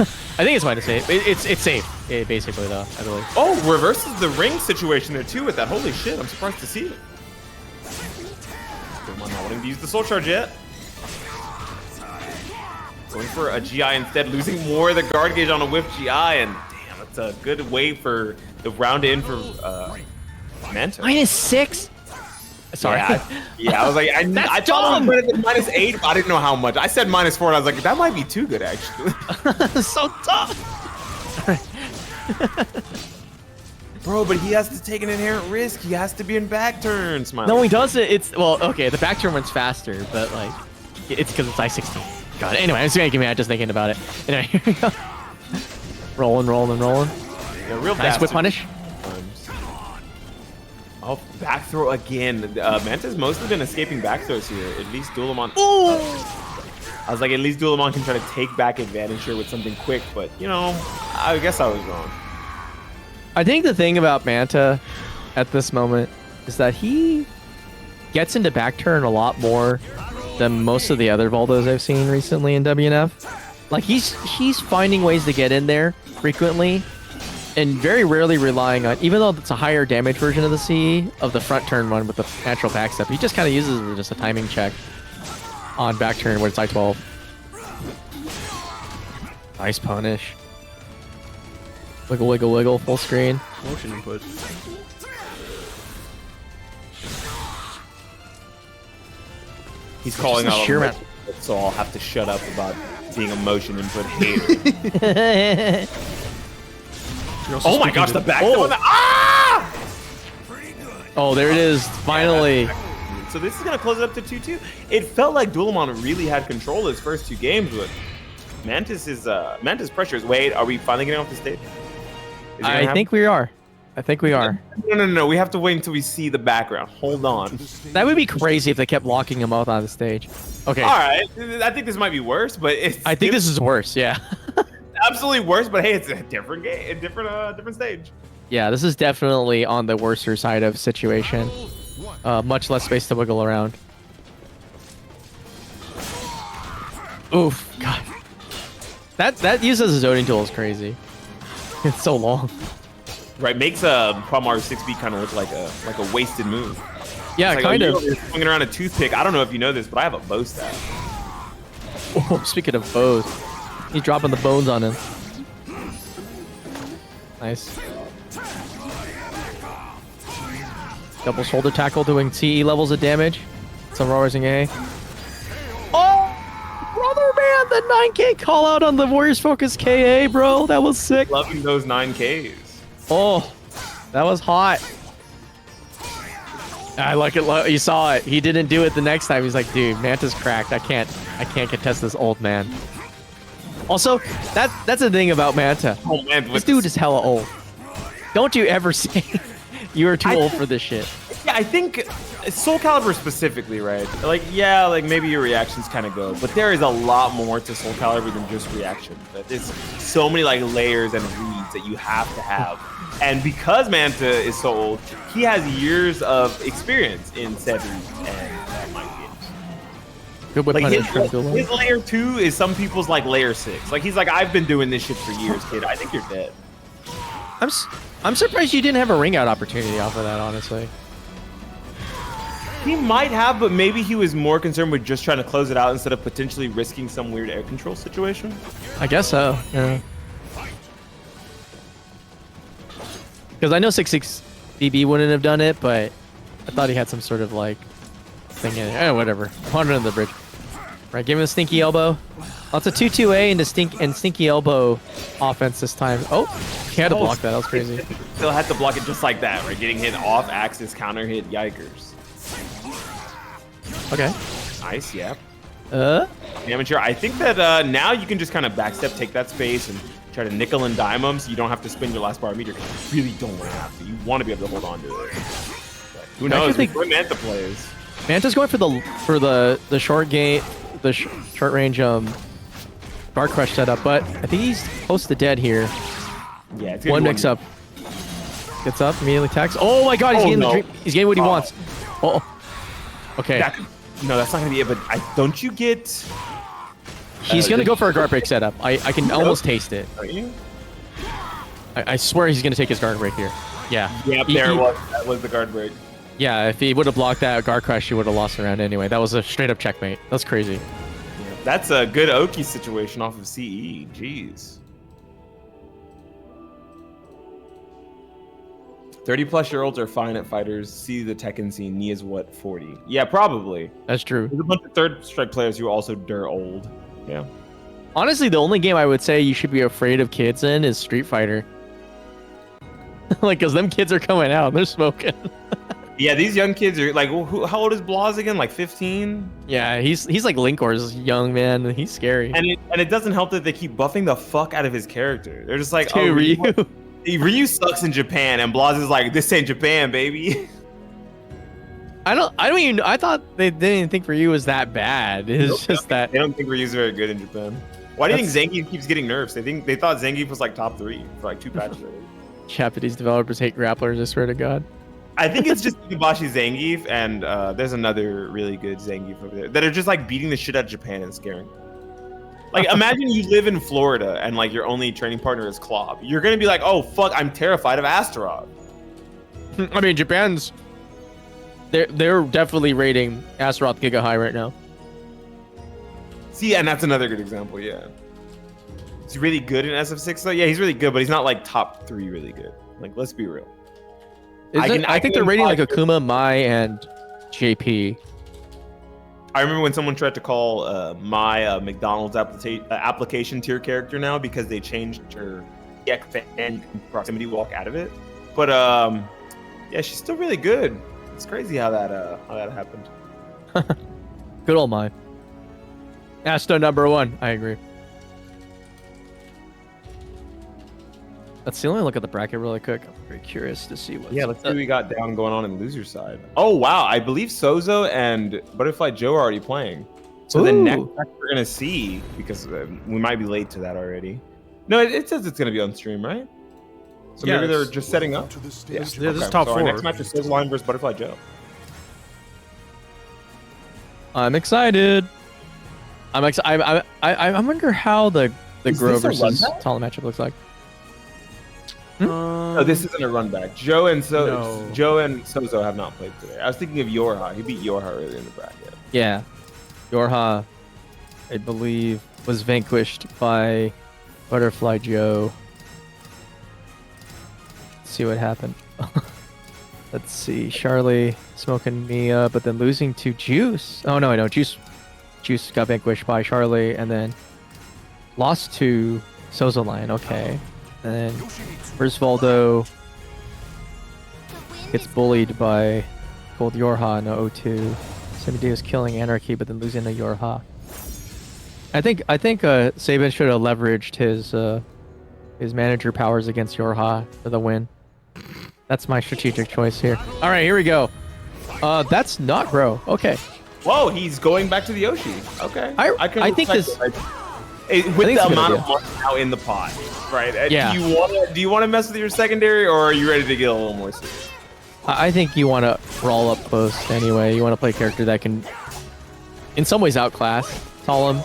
think it's -8. It's safe, basically, though, I believe. Oh, reverses the ring situation there, too, with that. Holy shit, I'm surprised to see it. Dulaman not wanting to use the soul charge yet. Going for a GI instead, losing more of the guard gauge on a whiff GI, and damn, it's a good way for the round in for Manta. -6? Sorry. Yeah, I was like, I thought it was -8, but I didn't know how much. I said -4, and I was like, that might be too good, actually. So tough. Bro, but he has to take an inherent risk. He has to be in back turn, Smiley. No, he doesn't. Well, okay, the back turn one's faster, but like, it's because it's I-16. God, anyway, I'm just making me mad just thinking about it. Anyway, here we go. Rolling. Yeah, real nice whip punish. Oh, back throw again. Manta's mostly been escaping back throws here. At least Dulaman. I was like, at least Dulaman can try to take back advantage here with something quick, but, you know, I guess I was wrong. I think the thing about Manta at this moment is that he gets into back turn a lot more than most of the other Voldos I've seen recently in WNF. Like, he's finding ways to get in there frequently and very rarely relying on, even though it's a higher damage version of the CE, of the front turn one with the natural backstep, he just kind of uses it as just a timing check on back turn when it's I-12. Nice punish. Wiggle, wiggle, wiggle, full screen. Motion input. He's calling out sheer on me, so I'll have to shut up about being a motion input hater. Oh my gosh, the back. Ah! Oh, there it is. Finally. So this is going to close it up to 2-2. It felt like Dulaman really had control of his first 2 games, but Manta's pressure is... Wait, are we finally getting off the stage? I think we are. I think we are. No. We have to wait until we see the background. Hold on. That would be crazy if they kept locking him out on the stage. Okay. All right. I think this might be worse, but it's... I think this is worse, yeah. Absolutely worse, but hey, it's a different game, a different stage. Yeah, this is definitely on the worser side of situation. Much less space to wiggle around. Oof, God. That use as a zoning tool is crazy. It's so long. Right, makes Haohmaru 6B kind of look like a wasted move. Yeah, like, kind of. Swinging around a toothpick. I don't know if you know this, but I have a bow staff. Oh, speaking of bows, he's dropping the bones on him. Nice. Double shoulder tackle doing CE levels of damage. Some rising A. Oh, brother, man, the 9K call out on the Warriors Focus KA, bro. That was sick. Loving those 9Ks. Oh, that was hot. I like it. You saw it. He didn't do it the next time. He's like, dude, Manta's cracked. I can't contest this old man. Also, that's the thing about Manta. Oh man, this dude is hella old. Don't you ever say you are too old for this shit. Yeah, I think SoulCalibur specifically, right? Like, yeah, like maybe your reactions kind of go, but there is a lot more to SoulCalibur than just reaction. There's so many like layers and reads that you have to have. And because Manta is so old, he has years of experience in Sebi and mind games. Good whip like his layer 2 is some people's like layer 6. Like he's like, I've been doing this shit for years, kid. I think you're dead. I'm surprised you didn't have a ring out opportunity off of that, honestly. He might have, but maybe he was more concerned with just trying to close it out instead of potentially risking some weird air control situation. I guess so, yeah. Because I know 6'6" DB wouldn't have done it, but I thought he had some sort of like thing in it. Whatever. I'm under the bridge. Right, give him a stinky elbow. Oh, it's a 2-2A into stinky elbow offense this time. Oh, he had to block that. That was crazy. Still had to block it just like that, right? Getting hit off axis, counter hit, yikers. Okay. Nice, yeah. Amateur. I think that now you can just kind of backstep, take that space, and try to nickel and dime them so you don't have to spin your last bar meter. You really don't want to have to. You want to be able to hold on to it. But who knows? We're Manta players. Manta's going for the short game, the short range bar crush setup, but I think he's close to dead here. Yeah, it's one mix up. Gets up, immediately attacks. Oh my god, he's getting what he wants. Oh. Okay. No, that's not gonna be it. But don't you get? He's gonna go for a guard break setup. I can almost taste it. Are you? I swear he's gonna take his guard break here. Yeah. Yep, that was the guard break. Yeah, if he would have blocked that guard crush, he would have lost the round anyway. That was a straight up checkmate. That's crazy. Yeah, that's a good Oki situation off of CE. Jeez. 30-plus-year-olds are fine at fighters. See the Tekken scene. Nia's what, 40? Yeah, probably. That's true. There's a bunch of third strike players who are also dirt old. Yeah. Honestly, the only game I would say you should be afraid of kids in is Street Fighter. Like, because them kids are coming out. They're smoking. Yeah, these young kids are like, how old is Blas again? Like 15? Yeah, he's like Linkor's young man. He's scary. And it doesn't help that they keep buffing the fuck out of his character. They're just like, Ryu. Ryu sucks in Japan, and Blas is like, this ain't Japan, baby. I thought they didn't think Ryu was that bad. It's just that they don't think Ryu's very good in Japan. Why do you think Zangief keeps getting nerfs? They thought Zangief was like top 3 for like 2 patches already. Japanese developers hate grapplers, I swear to God. I think it's just Ikabashi Zangief, and there's another really good Zangief over there that are just like beating the shit out of Japan and scaring. Like, imagine you live in Florida and like your only training partner is Klopp. You're gonna be like, oh fuck, I'm terrified of Astaroth. I mean, Japan's they're definitely rating Astaroth Giga high right now. See, and that's another good example. Yeah, he's really good in SF6 though. Yeah, he's really good, but he's not like top 3 really good. Like, let's be real. I think they're rating like Akuma, Mai, and JP. I remember when someone tried to call Mai McDonald's application tier character now because they changed her and proximity walk out of it. But yeah, she's still really good. It's crazy how that happened. Good old Mai. Asta number 1. I agree. Let's see. Let me look at the bracket really quick. I'm very curious to see what. Yeah, let's see what we got down going on in loser side. Oh wow, I believe Sozo and Butterfly Joe are already playing. So the next match we're gonna see, because we might be late to that already. No, it says it's gonna be on stream, right? So maybe they're just setting up. Yeah, this is top 4. Our next match is SouzouLion versus Butterfly Joe. I'm excited. I wonder how the Grøh versus Talim matchup looks like. No, this isn't a run back. Joe and Sozo have not played today. I was thinking of YoRHa. He beat YoRHa earlier in the bracket. Yeah, YoRHa, I believe, was vanquished by Butterfly Joe. Let's see what happened. Let's see. Charlie smoking me up, but then losing to Juice. Oh no, I know. Juice got vanquished by Charlie, and then lost to SouzouLion. Okay. And then where's Voldo? Gets bullied by Gold YoRHa in 0-2. SabinDeus killing Anarchy, but then losing to YoRHa. I think Sabin should have leveraged his manager powers against YoRHa for the win. That's my strategic choice here. All right, here we go. That's not Grøh. Okay. Whoa, he's going back to the Yoshi. Okay. I think this. With the amount of money now in the pot, right? Yeah. Do you want to mess with your secondary, or are you ready to get a little more serious? I think you want to roll up close anyway. You want to play a character that can, in some ways, outclass Talim.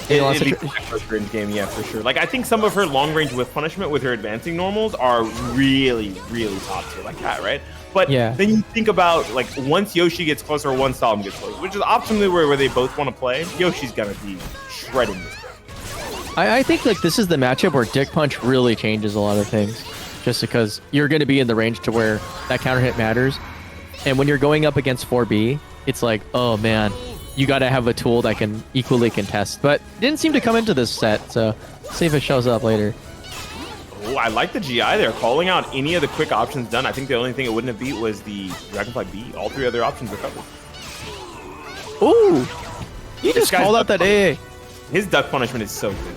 In game, yeah, for sure. Like, I think some of her long-range whiff punishment with her advancing normals are really, really top tier, like that, right? But then you think about, like, once Yoshi gets closer, or once Talim gets closer, which is optimally where they both want to play, Yoshi's gonna be shredding this. I think like this is the matchup where Dick Punch really changes a lot of things, just because you're going to be in the range to where that counter hit matters. And when you're going up against 4B, it's like, oh man, you got to have a tool that can equally contest. But it didn't seem to come into this set, so see if it shows up later. Oh, I like the GI there, calling out any of the quick options done. I think the only thing it wouldn't have beat was the Dragonfly B. All 3 other options were covered. Ooh, he just called out that AA. His duck punishment is so good.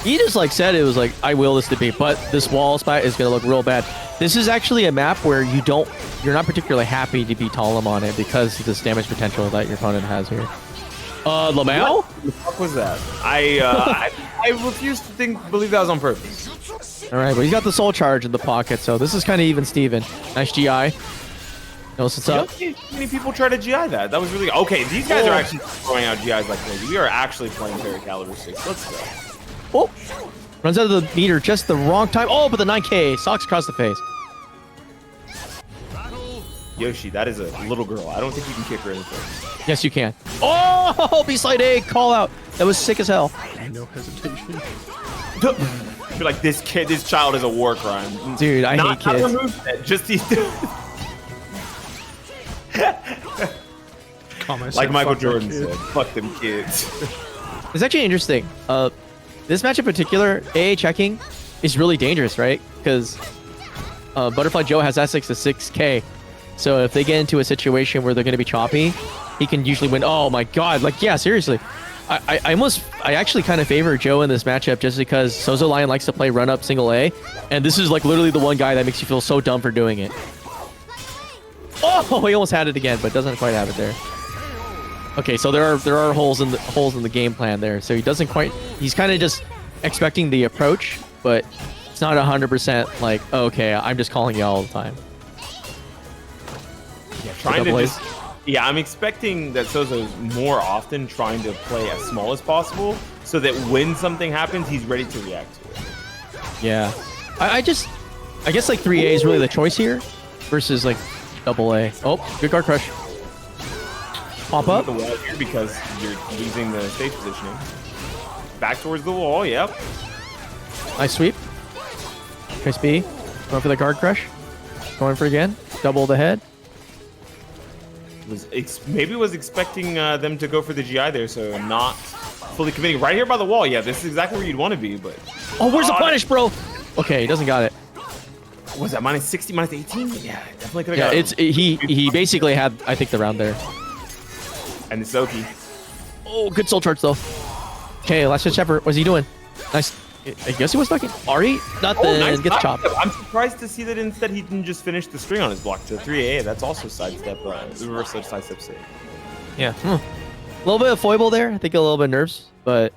He just like said it was like, I will this to be, but this wall spot is gonna look real bad. This is actually a map where you're not particularly happy to be Talim on it because of this damage potential that your opponent has here. Lamau? What the fuck was that? I refuse to believe that was on purpose. All right, but he's got the soul charge in the pocket, so this is kind of even Steven. Nice GI. Knows what's up. Many people try to GI that. That was really okay. These guys are actually throwing out GIs like crazy. We are actually playing Caliber 6. Let's go. Oh, runs out of the meter just the wrong time. Oh, but the 9K socks across the face. Yoshi, that is a little girl. I don't think you can kick her anything. Yes, you can. Oh, B-slide A call out. That was sick as hell. No hesitation. I feel like this child is a war crime. Dude, I hate kids. Not remove it, just these. Like Michael Jordan said, fuck them kids. It's actually interesting. This match in particular, AA checking is really dangerous, right? Because Butterfly Joe has S6 to 6K. So if they get into a situation where they're going to be choppy, he can usually win. Oh my god, like, yeah, seriously. I actually kind of favor Joe in this matchup just because SouzouLion likes to play run up single A. And this is like literally the one guy that makes you feel so dumb for doing it. Oh, he almost had it again, but doesn't quite have it there. Okay, so there are holes in the game plan there. So he doesn't quite. He's kind of just expecting the approach, but it's not 100% like, okay, I'm just calling you all the time. Yeah, trying to just. Yeah, I'm expecting that Souzou's more often trying to play as small as possible, so that when something happens, he's ready to react to it. Yeah, I guess like 3A is really the choice here, versus like AA. Oh, good guard crush. Pop up. The wall here because you're losing the stage positioning. Back towards the wall. Yep. Nice sweep. Nice B. Going for the guard crush. Going for again. Double the head. Maybe was expecting them to go for the GI there, so not fully committing. Right here by the wall. Yeah, this is exactly where you'd want to be, but. Oh, where's the punish, bro? Okay, he doesn't got it. What was that minus 60, minus 18? Yeah, definitely could have got it. He basically had, I think, the round there. And the Soki. Oh, good soul charge though. Okay, last ditch effort. What's he doing? Nice. I guess he was stuck in. Ari, nothing. Nice Gets chopped. I'm surprised to see that instead he didn't just finish the string on his block to 3A. That's also sidestep. Reverse sidestep save. Yeah. A little bit of foible there. I think a little bit of nerves, but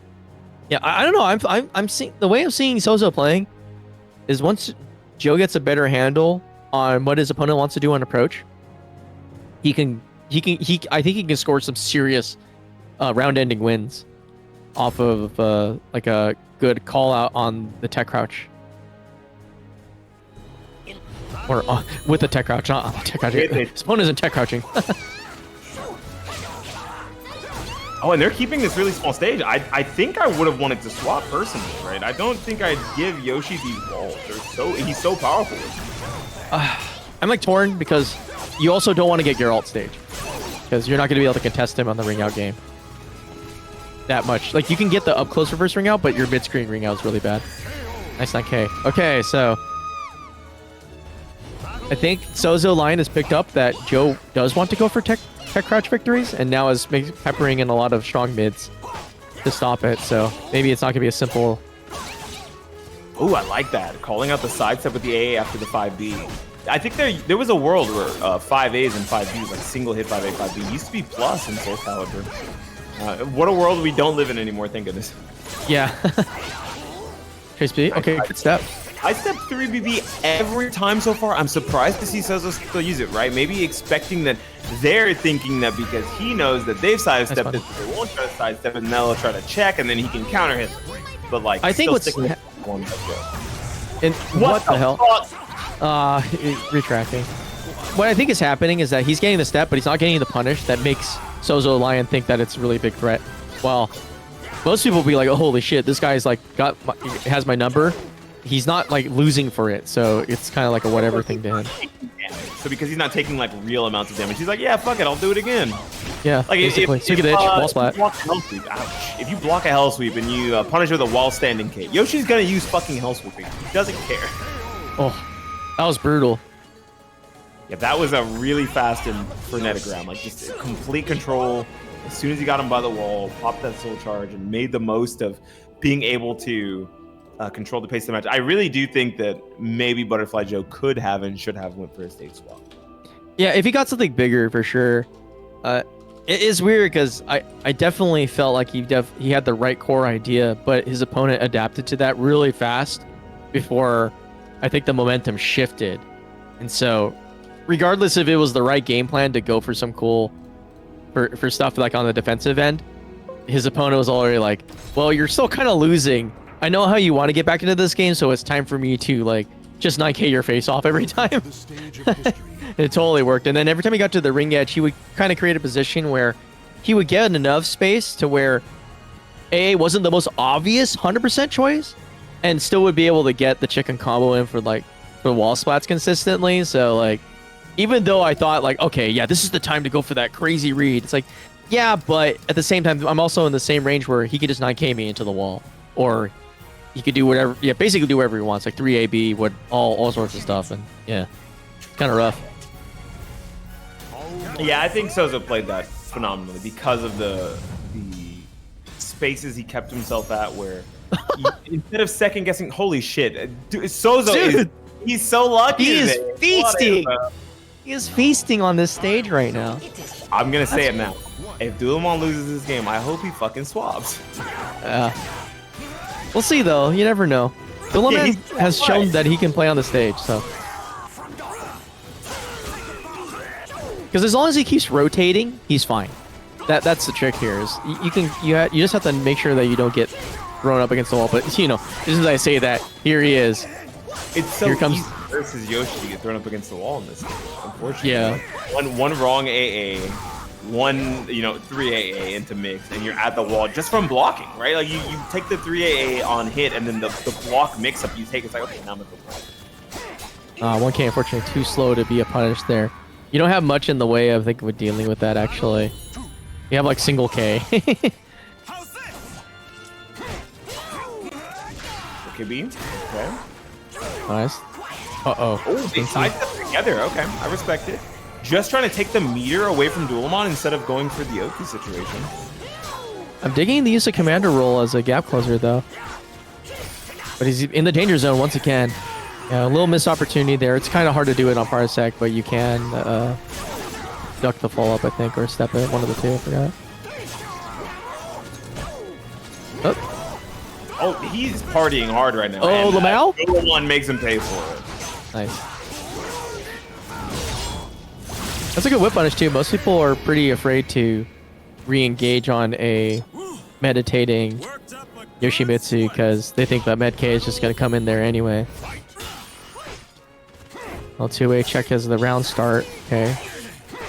yeah, I don't know. I'm seeing the way I'm seeing Souzou playing is once Joe gets a better handle on what his opponent wants to do on approach, I think he can score some serious round-ending wins off of like a good call out on the tech crouch, or with the tech crouch, not on the tech crouch. His opponent isn't tech crouching. Oh, and they're keeping this really small stage. I think I would have wanted to swap personally, right? I don't think I'd give Yoshi these walls. He's so powerful. I'm like torn because you also don't want to get Geralt stage because you're not going to be able to contest him on the ring out game that much. Like you can get the up close reverse ring out, but your mid screen ring out is really bad. Nice 9K. Okay, so I think SouzouLion has picked up that Joe does want to go for tech crouch victories, and now is peppering in a lot of strong mids to stop it. So maybe it's not gonna be a simple. Oh, I like that. Calling out the sidestep with the AA after the 5B. I think there was a world where 5As and 5Bs, like single hit 5A, 5B, used to be plus in SoulCalibur. What a world we don't live in anymore, thank goodness. Yeah. Chase B. Okay, good step. I step 3BB every time so far. I'm surprised to see Souzou still use it, right? Maybe expecting that they're thinking that because he knows that they've sidestepped it, they won't try to sidestep it, and they'll try to check, and then he can counter hit. But like, I think what's and what the hell? Retracting. What I think is happening is that he's getting the step, but he's not getting the punish that makes SouzouLion think that it's a really big threat. Well, most people will be like, oh, holy shit, this guy's like has my number. He's not like losing for it, so it's kind of like a whatever thing to him. So because he's not taking like real amounts of damage, he's like, yeah, fuck it, I'll do it again. Yeah, like basically. Speak of the itch, wall splat. If you block a hell sweep and you punish with a wall standing K, Yoshi's gonna use fucking hell sweeping. He doesn't care. Oh, that was brutal. Yeah, that was a really fast and frenetogram. Like just complete control. As soon as he got him by the wall, popped that soul charge and made the most of being able to control the pace of the match. I really do think that maybe Butterfly Joe could have and should have went for a stage swap. Yeah, if he got something bigger for sure. It is weird because I definitely felt like he had the right core idea, but his opponent adapted to that really fast before I think the momentum shifted. And so regardless if it was the right game plan to go for some cool for stuff like on the defensive end, his opponent was already like, well, you're still kind of losing. I know how you want to get back into this game, so it's time for me to like just 9K your face off every time. It totally worked. And then every time he got to the ring edge, he would kind of create a position where he would get enough space to where AA wasn't the most obvious 100% choice, and still would be able to get the chicken combo in for like for wall splats consistently. So like, even though I thought like, okay, yeah, this is the time to go for that crazy read. It's like, yeah, but at the same time, I'm also in the same range where he could just 9K me into the wall, or he could do whatever, yeah, basically do whatever he wants, like 3AB, what all sorts of stuff, and yeah, it's kind of rough. Yeah, I think Souzou played that phenomenally because of the spaces he kept himself at, where instead of second guessing, holy shit, Souzou he's so lucky. He is feasting. He is feasting on this stage right now. I'm gonna say it now. If Dulaman loses this game, I hope he fucking swaps. We'll see though. You never know. Dulaman has shown that he can play on the stage, so. Because as long as he keeps rotating, he's fine. That's the trick here. Is you just have to make sure that you don't get thrown up against the wall. But you know, just as I say that, here he is. It's so here comes easy versus Yoshi to get thrown up against the wall in this game, unfortunately. Yeah. One wrong AA, one 3 AA into mix, and you're at the wall just from blocking, right? Like you take the 3 AA on hit, and then the block mix up you take. It's like, okay, now I'm at the wall. 1K unfortunately too slow to be a punish there. You don't have much in the way of with dealing with that actually. You have like single K. Okay, beam. Okay. Nice. Uh-oh. Oh, they sidestep together. Okay, I respect it. Just trying to take the meter away from Dulaman instead of going for the Oki situation. I'm digging the use of commander role as a gap closer though. But he's in the danger zone once again. Yeah, a little missed opportunity there. It's kind of hard to do it on Parsec, but you can duck the follow-up, I think, or step it. One of the two, I forgot. Oh, he's partying hard right now. Oh, Lamau? Dulaman makes him pay for it. Nice. That's a good whip punish too. Most people are pretty afraid to re-engage on a meditating Yoshimitsu because they think that Med K is just going to come in there anyway. Well, 2-way check as the round start. Okay.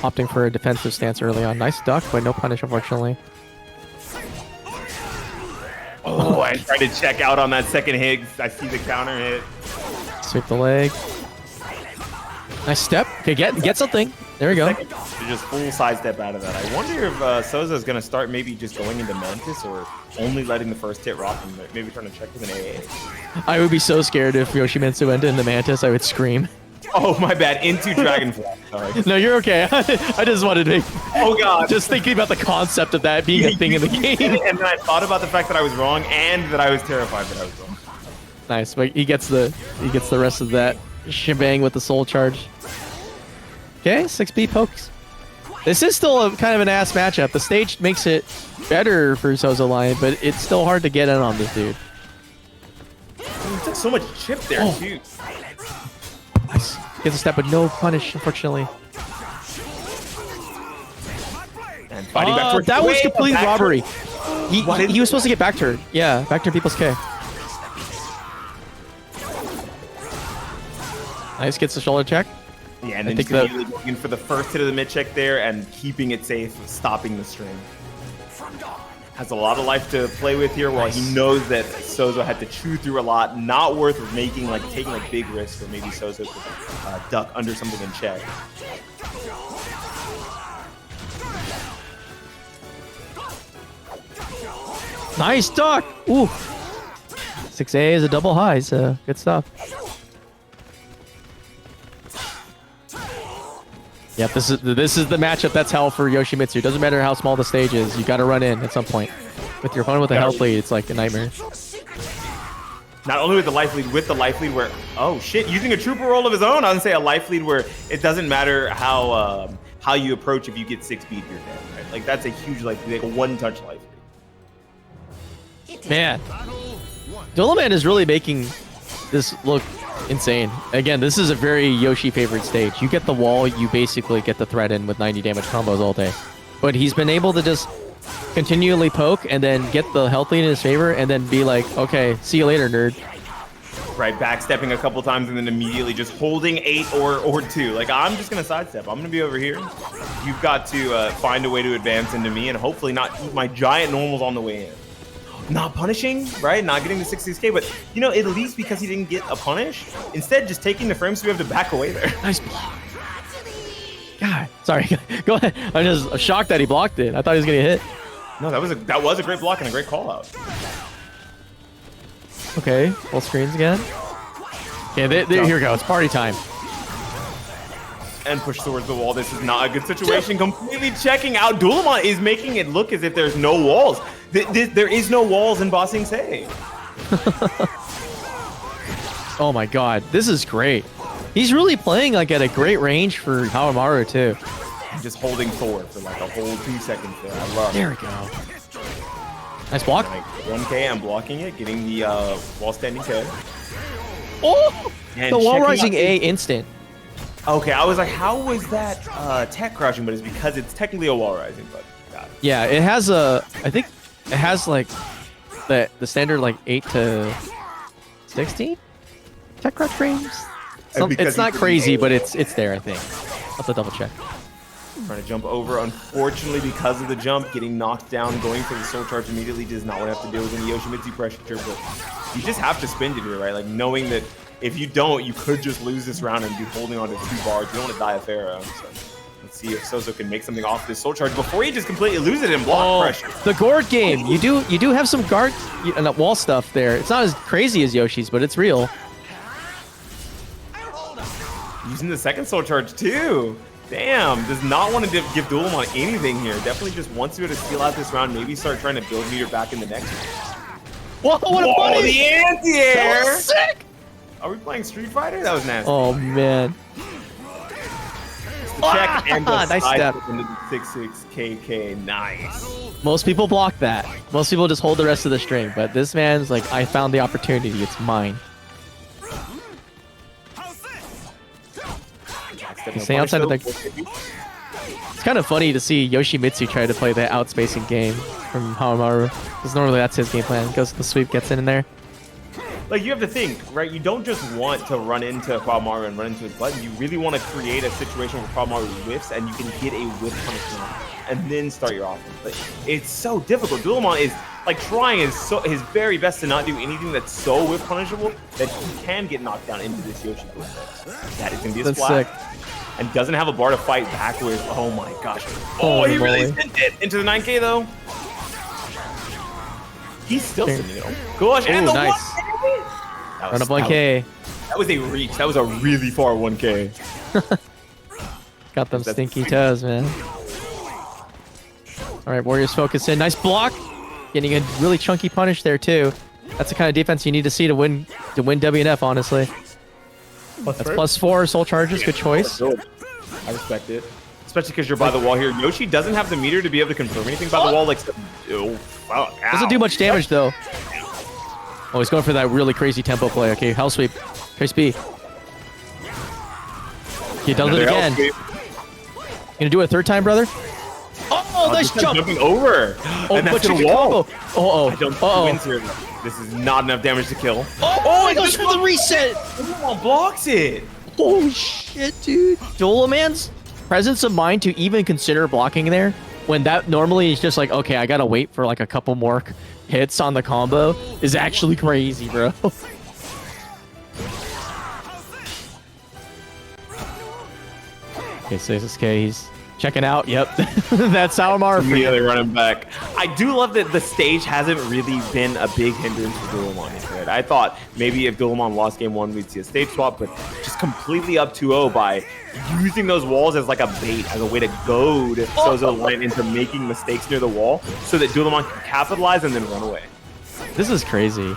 Opting for a defensive stance early on. Nice duck, but no punish, unfortunately. Oh, I tried to check out on that second hit. I see the counter hit. Sweep the leg. Nice step. Okay, get something. There we go. Just full sidestep out of that. I wonder if Souza is going to start maybe just going into Mantis or only letting the first hit rock and maybe trying to check with an AA. I would be so scared if Yoshimitsu went into Mantis. I would scream. Oh, my bad. Into Dragonfly. Sorry. No, you're okay. I just wanted to... Oh, God. Just thinking about the concept of that being a thing in the game. And then I thought about the fact that I was wrong and that I was terrified that I was wrong. Nice, but he gets the rest of that shebang with the soul charge. Okay, 6B pokes. This is still a kind of an ass matchup. The stage makes it better for SouzouLion, but it's still hard to get in on this dude. He took so much chip there, too. Nice. Gets a step, but no punish, unfortunately. And fighting back towards that was complete robbery. He was supposed to get back turn. Yeah, back turn people's K. Nice, gets the shoulder check. Yeah, and then just immediately going for the first hit of the mid check there and keeping it safe, stopping the string. Has a lot of life to play with here while he knows that Sozo had to chew through a lot. Not worth taking big risks, or maybe Sozo could duck under something and check. Nice duck! Ooh! 6A is a double high, so good stuff. Yep, this is the matchup that's hell for Yoshimitsu. Doesn't matter how small the stage is, you gotta run in at some point. With your opponent with a health lead, it's like a nightmare. Not only with the life lead where, oh shit, using a trooper roll of his own, I would say a life lead where it doesn't matter how you approach, if you get 6 beat, you're dead, right? Like that's a huge life lead, like a one-touch life lead. Man, Dulaman is really making this look insane. Again, this is a very Yoshi favorite stage. You get the wall, you basically get the threat in with 90 damage combos all day. But he's been able to just continually poke and then get the health lead in his favor and then be like, okay, see you later, nerd. Right, backstepping a couple times and then immediately just holding 8 or 2. Like, I'm just going to sidestep. I'm going to be over here. You've got to find a way to advance into me and hopefully not eat my giant normals on the way in. Not punishing, right? Not getting the 60k, but, you know, at least because he didn't get a punish, instead just taking the frames so we have to back away there. Nice block. God, sorry. Go ahead. I'm just shocked that he blocked it. I thought he was going to hit. No, that was a great block and a great call out. Okay, full screens again. Okay, here we go. It's party time. And push towards the wall. This is not a good situation. Completely checking out. Dulaman is making it look as if there's no walls. There is no walls in Bossing Say. Oh my god, this is great. He's really playing like at a great range for Haohmaru too. Just holding Thor for like a whole 2 seconds there. I love There it. we go. Nice block. Like 1K, I'm blocking it, getting the wall standing K. Oh! And The wall checking rising out A instant. Okay, I was like, how was that tech crouching? But it's because it's technically a wall rising, but got it. Yeah, it has a. I think it has like the standard like 8 to 16 tech crouch frames. Because It's not you can crazy, aim. but it's there. I think. I'll have to double check. Trying to jump over. Unfortunately, because of the jump, getting knocked down, going for the soul charge immediately does not want to have to deal with any Yoshimitsu pressure. But you just have to spend it here, right? Like knowing that if you don't, you could just lose this round and be holding on to 2 bars. You don't want to die a Pharaoh. So let's see if Sozo can make something off this soul charge before you just completely lose it in block pressure. The guard game. You do have some guard and wall stuff there. It's not as crazy as Yoshi's, but it's real. Using the second soul charge too. Damn, does not want to give Dulaman anything here. Definitely just wants to be able to steal out this round. Maybe start trying to build meter back in the next one. Whoa, what a Whoa, bunny! the anti-air! That was sick! Are we playing Street Fighter? That was nasty. Oh man. The check and the nice side step. flip into the 6-6 KK. Nice. Most people block that. Most people just hold the rest of the string, but this man's like, I found the opportunity. It's mine. You stay outside of the. It's kind of funny to see Yoshimitsu try to play the outspacing game from Haohmaru, because normally that's his game plan. Goes to the sweep, gets in there. Like, you have to think, right? You don't just want to run into Haohmaru and run into his button. You really want to create a situation where Haohmaru whiffs and you can get a whiff punishment and then start your offense. But it's so difficult. Dulaman is like trying his very best to not do anything that's so whiff punishable that he can get knocked down into this Yoshi whiff. That is going to be a That's splat. sick. And doesn't have a bar to fight back with. Oh my gosh. Oh, Holy he really moly. sent it into the 9K though. He's still sending it. Gosh, and Ooh, the nice. 1K. Run up 1K. That was a reach. That was a really far 1K. Got them That's stinky toes, man. All right, Warriors focus in. Nice block. Getting a really chunky punish there too. That's the kind of defense you need to see to win WNF, honestly. That's +4 soul charges. Good choice. I respect it. Especially because you're by the wall here. Yoshi doesn't have the meter to be able to confirm anything by the wall. Like, Doesn't do much damage though. Oh, he's going for that really crazy tempo play. Okay, hell sweep. Trace B. He does it again. Gonna do it a third time, brother? Oh, nice jump! Jumping over. Oh, and that's but gonna chicken wall. combo. Oh, I don't oh. wins here. This is not enough damage to kill. Oh, he goes for the reset. Dulaman blocks it. Holy shit, dude. Dulaman's presence of mind to even consider blocking there, when that normally is just like, okay, I gotta wait for like a couple more hits on the combo, is actually crazy, bro. Okay, so this is K, he's checking out. Yep, that's Haohmaru for you. Immediately running back. I do love that the stage hasn't really been a big hindrance for Dulaman. Right? I thought maybe if Dulaman lost game 1, we'd see a stage swap, but just completely up 2-0 by using those walls as like a bait, as a way to goad SouzouLion into making mistakes near the wall so that Dulaman can capitalize and then run away. This is crazy.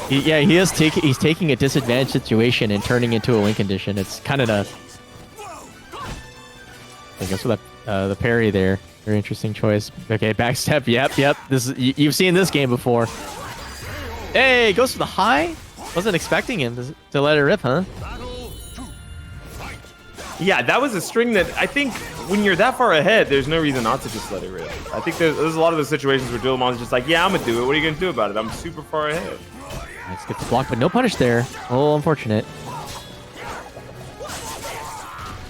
He's taking a disadvantaged situation and turning into a win condition. It's kind of nuts. I guess with the parry there, very interesting choice. Okay, backstep. Yep. This is, you've seen this game before. Hey, goes for the high. Wasn't expecting him to let it rip, huh? Yeah, that was a string that I think when you're that far ahead, there's no reason not to just let it rip. I think there's a lot of those situations where Dulaman's just like, yeah, I'm gonna do it. What are you gonna do about it? I'm super far ahead. Let's get the block, but no punish there. Oh, unfortunate.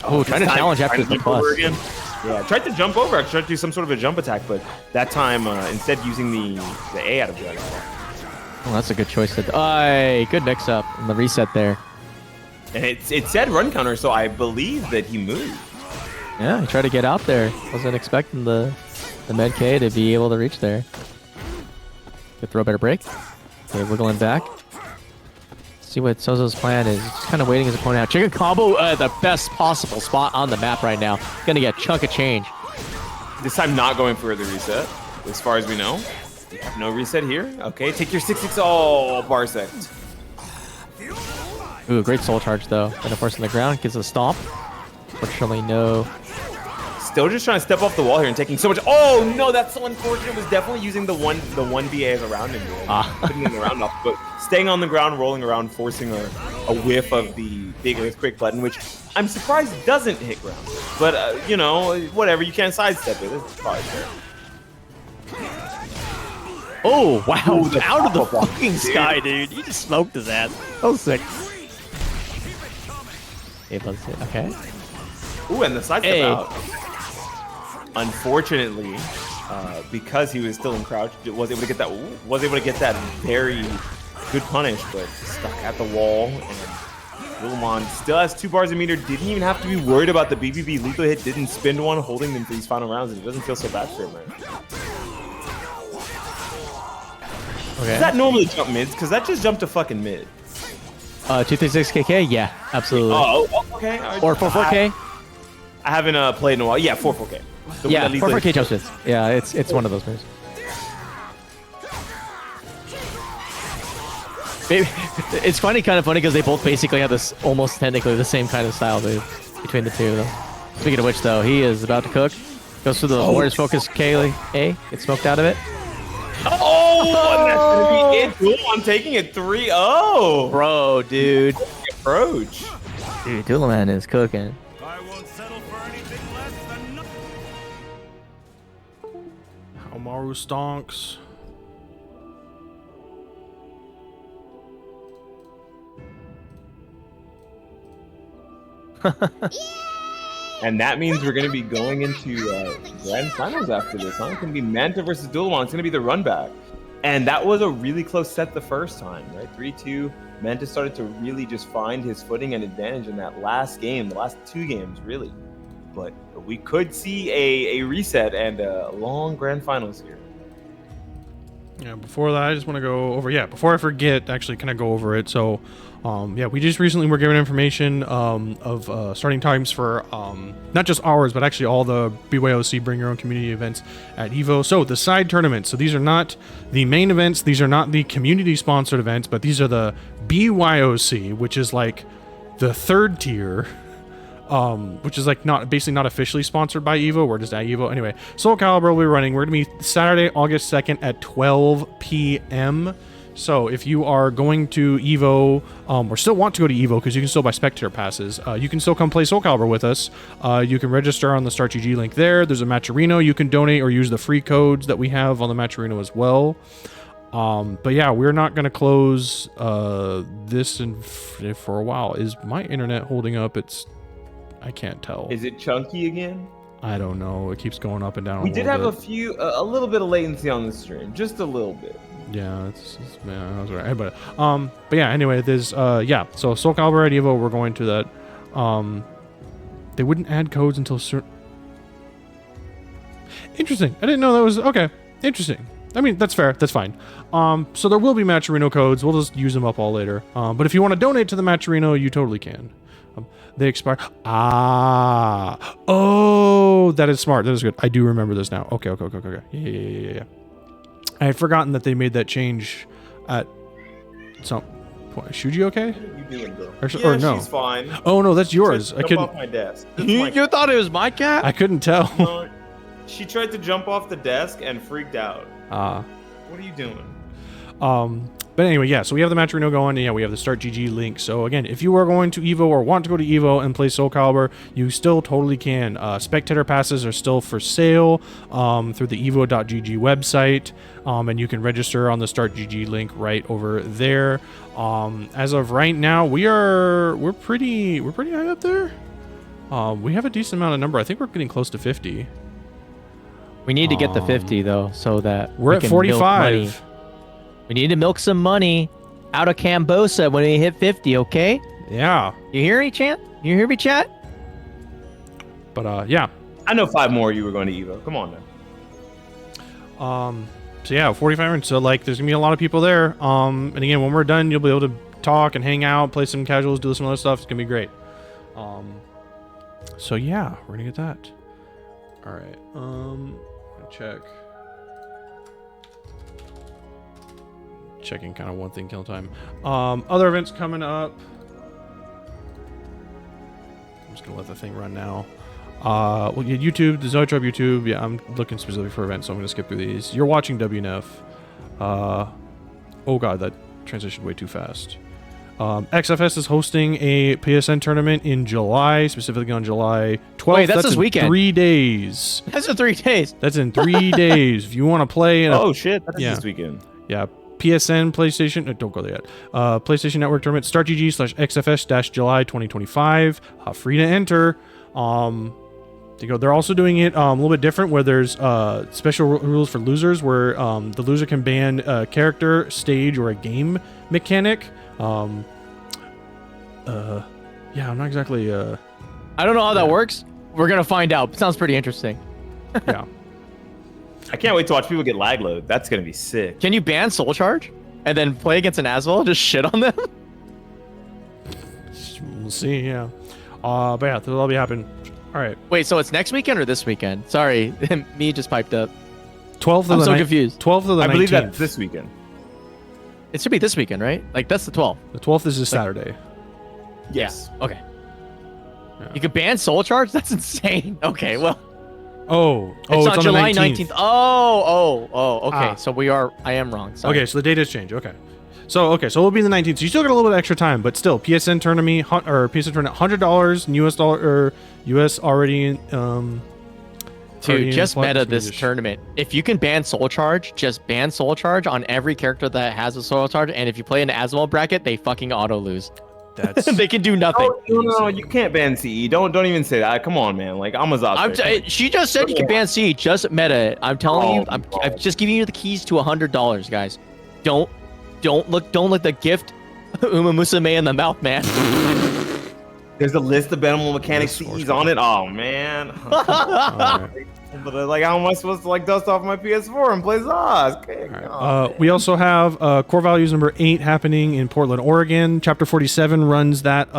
Oh, trying to challenge after the plus. Yeah, tried to jump over. I tried to do some sort of a jump attack, but that time instead using the A out of Dragon Ball. Oh, that's a good choice. Good mix up and the reset there. And it said run counter, so I believe that he moved. Yeah, he tried to get out there. Wasn't expecting the med K to be able to reach there. Good throw, better break. Okay, wiggling back. See what Sozo's plan is. Just kind of waiting his opponent out. Chicken combo, the best possible spot on the map right now. Gonna get a chunk of change. This time not going for the reset, as far as we know. We have no reset here. Okay, take your 6-6. Oh, Parsec. Ooh, great soul charge though. And of course on the ground gets a stomp. Fortunately, no. Still just trying to step off the wall here and taking so much. Oh no, that's so unfortunate. Was definitely using the one BA as a round him. Putting the round off, but staying on the ground, rolling around, forcing a whiff of the big earthquake button, which I'm surprised doesn't hit ground. But you know, whatever. You can't sidestep it. It's probably fair. Oh wow! Ooh, Out of the pop-up, fucking dude. sky, dude. You just smoked his ass. That was sick. Okay. Ooh, and the sidestep Hey. out. Unfortunately, because he was still in crouch, was able to get that very good punish, but stuck at the wall. And Dulaman still has 2 bars a meter. Didn't even have to be worried about the BBB lethal hit. Didn't spin one, holding them for these final rounds. And it doesn't feel so bad for him, man. Okay. Does that normally jump mids? Because that just jumped to fucking mid. 236 KK? Yeah, absolutely. Oh, okay. Or 44K? I haven't played in a while. Yeah, 44K. The Yeah, one that lethal 44K hit. jump mids. Yeah, it's one of those moves. It's kind of funny because they both basically have this almost technically the same kind of style move between the two of them. Speaking of which, though, he is about to cook. Goes for the Warriors Focus K A. Gets smoked out of it. Oh, and that's gonna be it. Dulaman taking it 3-0. Bro, dude. Approach. Dude, Dulaman is cooking. I won't settle for anything less than Haohmaru stonks. And that means we're going to be going into grand finals after this, huh? It's going to be Manta versus Dulaman. It's going to be the run back. And that was a really close set the first time, right? 3-2. Manta started to really just find his footing and advantage in that last game, the last 2 games, really. But we could see a reset and a long grand finals here. Yeah, before that, I just want to go over, before I forget, actually, can I go over it? So, we just recently were given information of starting times for not just ours, but actually all the BYOC Bring Your Own Community events at EVO. So, the side tournaments. So, these are not the main events. These are not the community-sponsored events, but these are the BYOC, which is like the 3rd tier. Which is like not officially sponsored by EVO. We're just at EVO. Anyway, SoulCalibur will be running. We're going to be Saturday, August 2nd at 12 p.m. So if you are going to EVO, or still want to go to EVO, because you can still buy spectator passes, you can still come play SoulCalibur with us. You can register on the StartGG link there. There's a Matcherino. You can donate or use the free codes that we have on the Matcherino as well. But yeah, we're not going to close this for a while. Is my internet holding up? I can't tell. Is it chunky again? I don't know. It keeps going up and down. We did have a little bit of latency on the stream, just a little bit. Yeah, that's all right. But yeah. Anyway, there's So SoulCalibur at EVO, we're going to that. They wouldn't add codes until certain. Interesting. I didn't know that was okay. Interesting. I mean, that's fair. That's fine. So there will be Matcherino codes. We'll just use them up all later. But if you want to donate to the Matcherino, you totally can. They expire. Oh, that is smart. That is good. I do remember this now. Okay. Yeah. I had forgotten that they made that change at some point. Shuji, okay? What are you doing, bro? Or no? She's fine. Oh no, that's yours. I Jump couldn't. off my desk. You thought it was my cat? I couldn't tell. No, she tried to jump off the desk and freaked out. What are you doing? But anyway, yeah, so we have the Matcherino going, and yeah, we have the StartGG link. So again, if you are going to EVO or want to go to EVO and play SoulCalibur, you still totally can. Spectator passes are still for sale through the evo.gg website, and you can register on the StartGG link right over there. As of right now, we're pretty high up there. We have a decent amount of number. I think we're getting close to 50. We need to get the 50 though, so that We're we at can milk money. 45. We need to milk some money out of Cambosa when we hit 50, okay? Yeah. You hear me, Chant? You hear me, chat? But yeah. I know 5 more you were going to Evo. Come on now. So yeah, 45 minutes. So like, there's gonna be a lot of people there. And again, when we're done, you'll be able to talk and hang out, play some casuals, do some other stuff. It's gonna be great. So yeah, we're gonna get that. All right. Check. Checking kind of one thing kill time. Other events coming up. gonna let the thing run now. Well, yeah, YouTube, the Zoetrope YouTube. Yeah, I'm looking specifically for events, so I'm gonna skip through these. You're watching WNF. Oh god, that transitioned way too fast. XFS is hosting a PSN tournament in July, specifically on July 12th. Wait, that's this in weekend. 3 days. That's in 3 days. That's in 3 days. If you want to play, Oh shit, that's Yeah. this weekend. yeah, PSN, PlayStation, don't go there yet. PlayStation Network tournament, StartGG/XFS-July 2025. Free to enter. They're also doing it a little bit different, where there's special rules for losers, where the loser can ban a character, stage, or a game mechanic. Yeah, I'm not exactly. I don't know how that works. We're gonna find out. Sounds pretty interesting. Yeah. I can't wait to watch people get lag load. That's gonna be sick. Can you ban Soul Charge and then play against an Aswell? Just shit on them? We'll see. Yeah. But yeah, that'll be happening. All right. Wait, so it's next weekend or this weekend? Sorry, me just piped up. 12th. I'm so confused. 12th of the 19th. I believe that's this weekend. It should be this weekend, right? Like that's the 12th. The 12th is this Saturday. Yes. Okay. Yeah. You can ban Soul Charge? That's insane. Okay, well. It's on July 19th. Oh, okay. Ah. So I am wrong. Sorry. Okay, so the date has changed. Okay. So it'll be the 19th. So you still got a little bit of extra time, but still, PSN tournament $100 in US dollar or US already. Dude, just meta this Swedish. tournament. If you can ban Soul Charge, just ban Soul Charge on every character that has a Soul Charge, and if you play an Aswell bracket, they fucking auto lose. That's They can do nothing. No, you can't ban CE. Don't even say that. Come on, man. Like Amazon. She just said you can ban C. Just meta it. I'm telling you. I'm just giving you the keys to $100, guys. Don't look the gift Uma Musume in the mouth, man. There's a list of bannable mechanics CEs on it. Oh man. But like, how am I supposed to like dust off my PS4 and play Zaz? Okay, we also have Core Values number 8 happening in Portland, Oregon. Chapter 47 runs that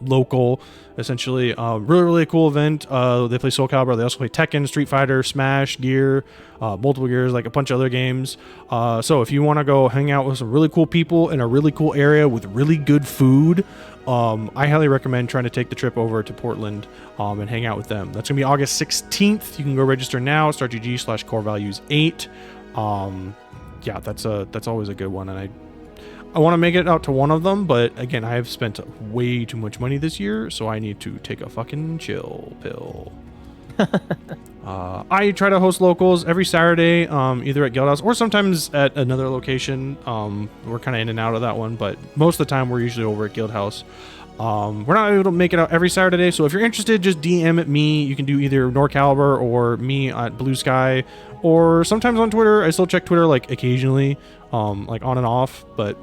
local, essentially. Really cool event. They play SoulCalibur. They also play Tekken, Street Fighter, Smash, Gear, multiple Gears, like a bunch of other games. So if you want to go hang out with some really cool people in a really cool area with really good food, I highly recommend trying to take the trip over to Portland and hang out with them. That's going to be August 16th. You can go register now, StartGG/CoreValues8. Yeah, that's always a good one. And I want to make it out to one of them, but again, I have spent way too much money this year, so I need to take a fucking chill pill. I try to host locals every Saturday, either at Guildhouse or sometimes at another location. We're kind of in and out of that one, but most of the time we're usually over at Guildhouse. We're not able to make it out every Saturday, so if you're interested, just DM at me. You can do either NorCalibur or me at Blue Sky, or sometimes on Twitter. I still check Twitter like occasionally, like on and off, but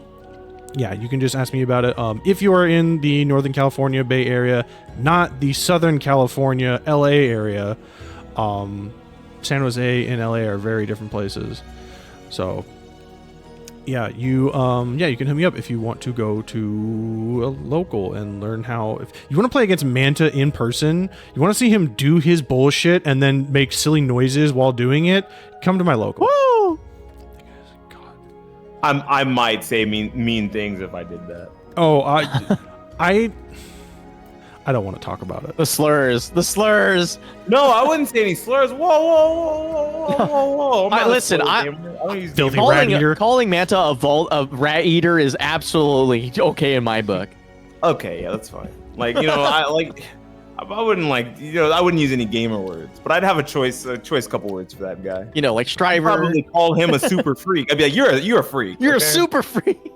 yeah, you can just ask me about it. If you are in the Northern California Bay Area, not the Southern California LA area, San Jose and LA are very different places. So yeah, you can hit me up if you want to go to a local and learn how. If you want to play against Manta in person, you want to see him do his bullshit and then make silly noises while doing it, come to my local. Woo! I might say mean things if I did that. Oh, I don't want to talk about it. The slurs. No, I wouldn't say any slurs. Whoa. Listen, Filthy rat eater. calling Manta a rat eater is absolutely okay in my book. Okay, yeah, that's fine. Like, I wouldn't I wouldn't use any gamer words, but I'd have a choice couple words for that guy. Like Striver. I'd probably call him a super freak. I'd be like, you're a freak. You're okay? a super freak.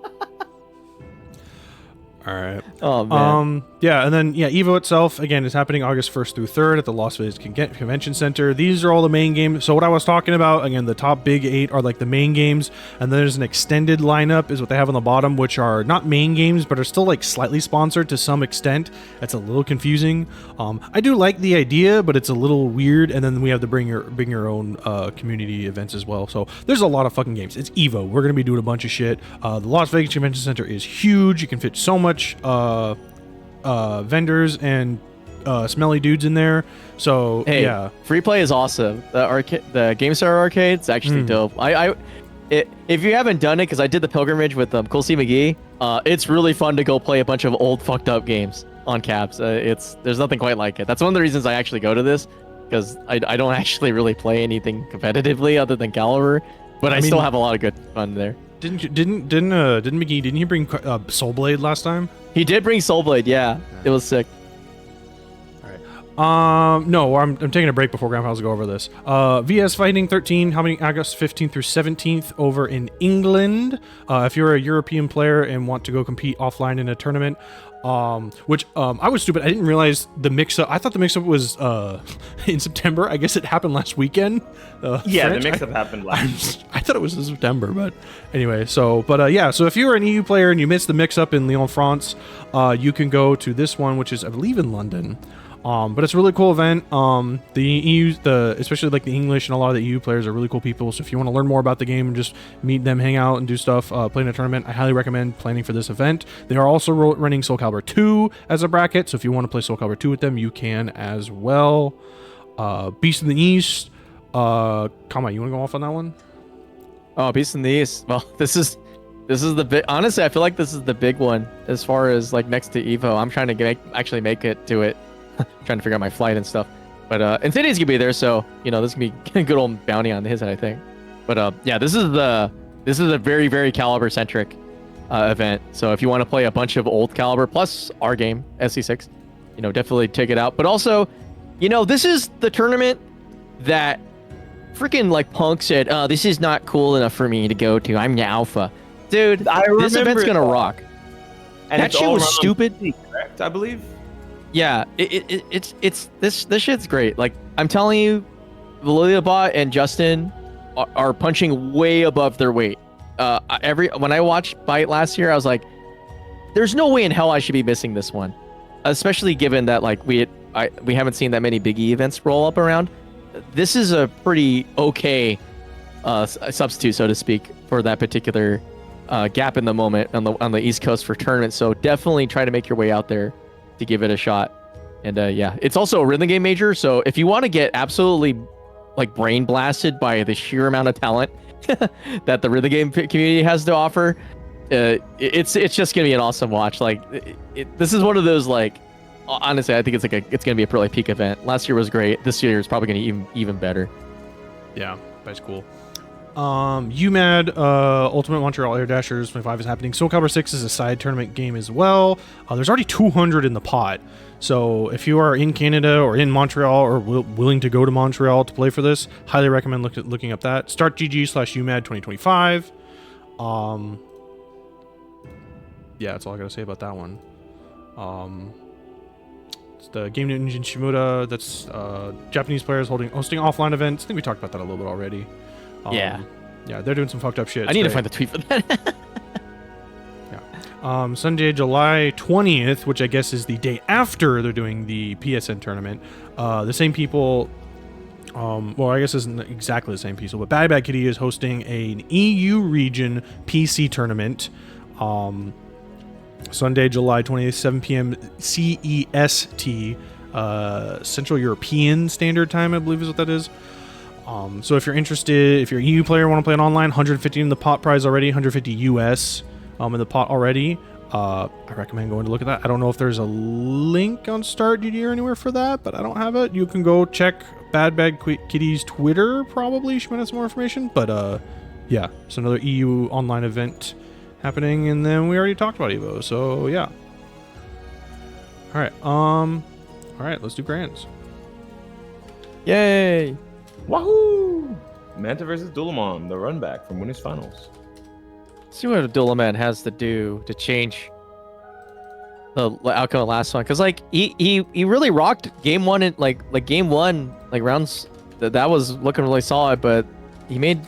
All right. Oh man. Yeah, and then Evo itself again is happening August 1st through 3rd at the Las Vegas Convention Center. These are all the main games. So what I was talking about again, the top big 8 are like the main games, and then there's an extended lineup is what they have on the bottom, which are not main games but are still like slightly sponsored to some extent. That's a little confusing. I do like the idea, but it's a little weird. And then we have the bring your own community events as well. So there's a lot of fucking games. It's Evo. We're gonna be doing a bunch of shit. The Las Vegas Convention Center is huge. You can fit so much vendors and smelly dudes in there. So Hey, yeah, free play is awesome. The GameStar arcade's actually dope. If you haven't done it, because I did the pilgrimage with Cool C McGee, it's really fun to go play a bunch of old fucked up games. on caps. There's nothing quite like it. That's one of the reasons I actually go to this, because I don't actually really play anything competitively other than Calibur, but I still have a lot of good fun there. Didn't McGee? Didn't he bring Soul Blade last time? He did bring Soul Blade. Yeah, it was sick. No, I'm taking a break before Grandpa's go over this. VS Fighting 13, how many? August 15th through 17th over in England. If you're a European player and want to go compete offline in a tournament, which I was stupid. I didn't realize the mix-up. I thought the mix-up was in September. I guess it happened last weekend. Yeah, the mix-up happened last. I thought it was in September, but anyway. So if you're an EU player and you missed the mix-up in Lyon, France, you can go to this one, which is I believe in London. But it's a really cool event. The EU, especially like the English and a lot of the EU players are really cool people. So if you want to learn more about the game and just meet them, hang out, and do stuff, play in a tournament, I highly recommend planning for this event. They are also running SoulCalibur 2 as a bracket. So if you want to play SoulCalibur 2 with them, you can as well. Beast in the East. Konmai, you want to go off on that one? Oh, Beast in the East. Well, this is the big. Honestly, I feel like this is the big one as far as like next to Evo. I'm trying to actually make it to it. Trying to figure out my flight and stuff, but Infinity's gonna be there, so this can be a good old bounty on his head, I think. But yeah, this is a very, very Calibur centric event. So if you want to play a bunch of old Calibur plus our game SC6, definitely check it out. But also, this is the tournament that freaking like Punk said, this is not cool enough for me to go to. I'm the alpha, dude. This event's gonna rock. And that shit was stupid. Correct, I believe. Yeah, it's this shit's great. Like I'm telling you, LevelUp and Justin are punching way above their weight. When I watched Byte last year, I was like, there's no way in hell I should be missing this one, especially given that like we haven't seen that many Big E events roll up around. This is a pretty okay substitute, so to speak, for that particular gap in the moment on the East Coast for tournaments. So definitely try to make your way out there to give it a shot. And yeah, it's also a rhythm game major, so if you want to get absolutely like brain blasted by the sheer amount of talent that the rhythm game community has to offer, it's just gonna be an awesome watch. Like this is one of those, like, honestly, I think it's gonna be a really peak event. Last year was great. This year is probably gonna be even better. Yeah, that's cool. UMAD Ultimate Montreal Air Dashers 25 is happening. SoulCalibur 6 is a side tournament game as well. There's already 200 in the pot. So if you are in Canada or in Montreal or willing to go to Montreal to play for this, highly recommend looking up that. StartGG/UMAD 2025. Yeah, that's all I gotta say about that one. It's the Game Engine Shimura. That's Japanese players hosting offline events. I think we talked about that a little bit already. Yeah, they're doing some fucked up shit. I need to find the tweet for that. Yeah. Sunday, July 20th, which I guess is the day after they're doing the PSN tournament. The same people, well, I guess it isn't exactly the same people, but Bad Bad Kitty is hosting an EU region PC tournament. Sunday, July 20th, 7 p.m. CEST, Central European Standard Time, I believe is what that is. So if you're interested, if you're an EU player, want to play it online, 150 in the pot prize already, 150 US in the pot already. I recommend going to look at that. I don't know if there's a link on StartGG or anywhere for that, but I don't have it. You can go check Bad Bad Kitty's Twitter, probably. She might have some more information. But yeah, it's another EU online event happening, and then we already talked about Evo, so yeah. All right, let's do grands. Yay! Wahoo! Manta versus Dulaman, the run back from winners finals. See what Dulaman has to do to change the outcome of last one, because like he really rocked game one and like game one, like rounds that was looking really solid, but he made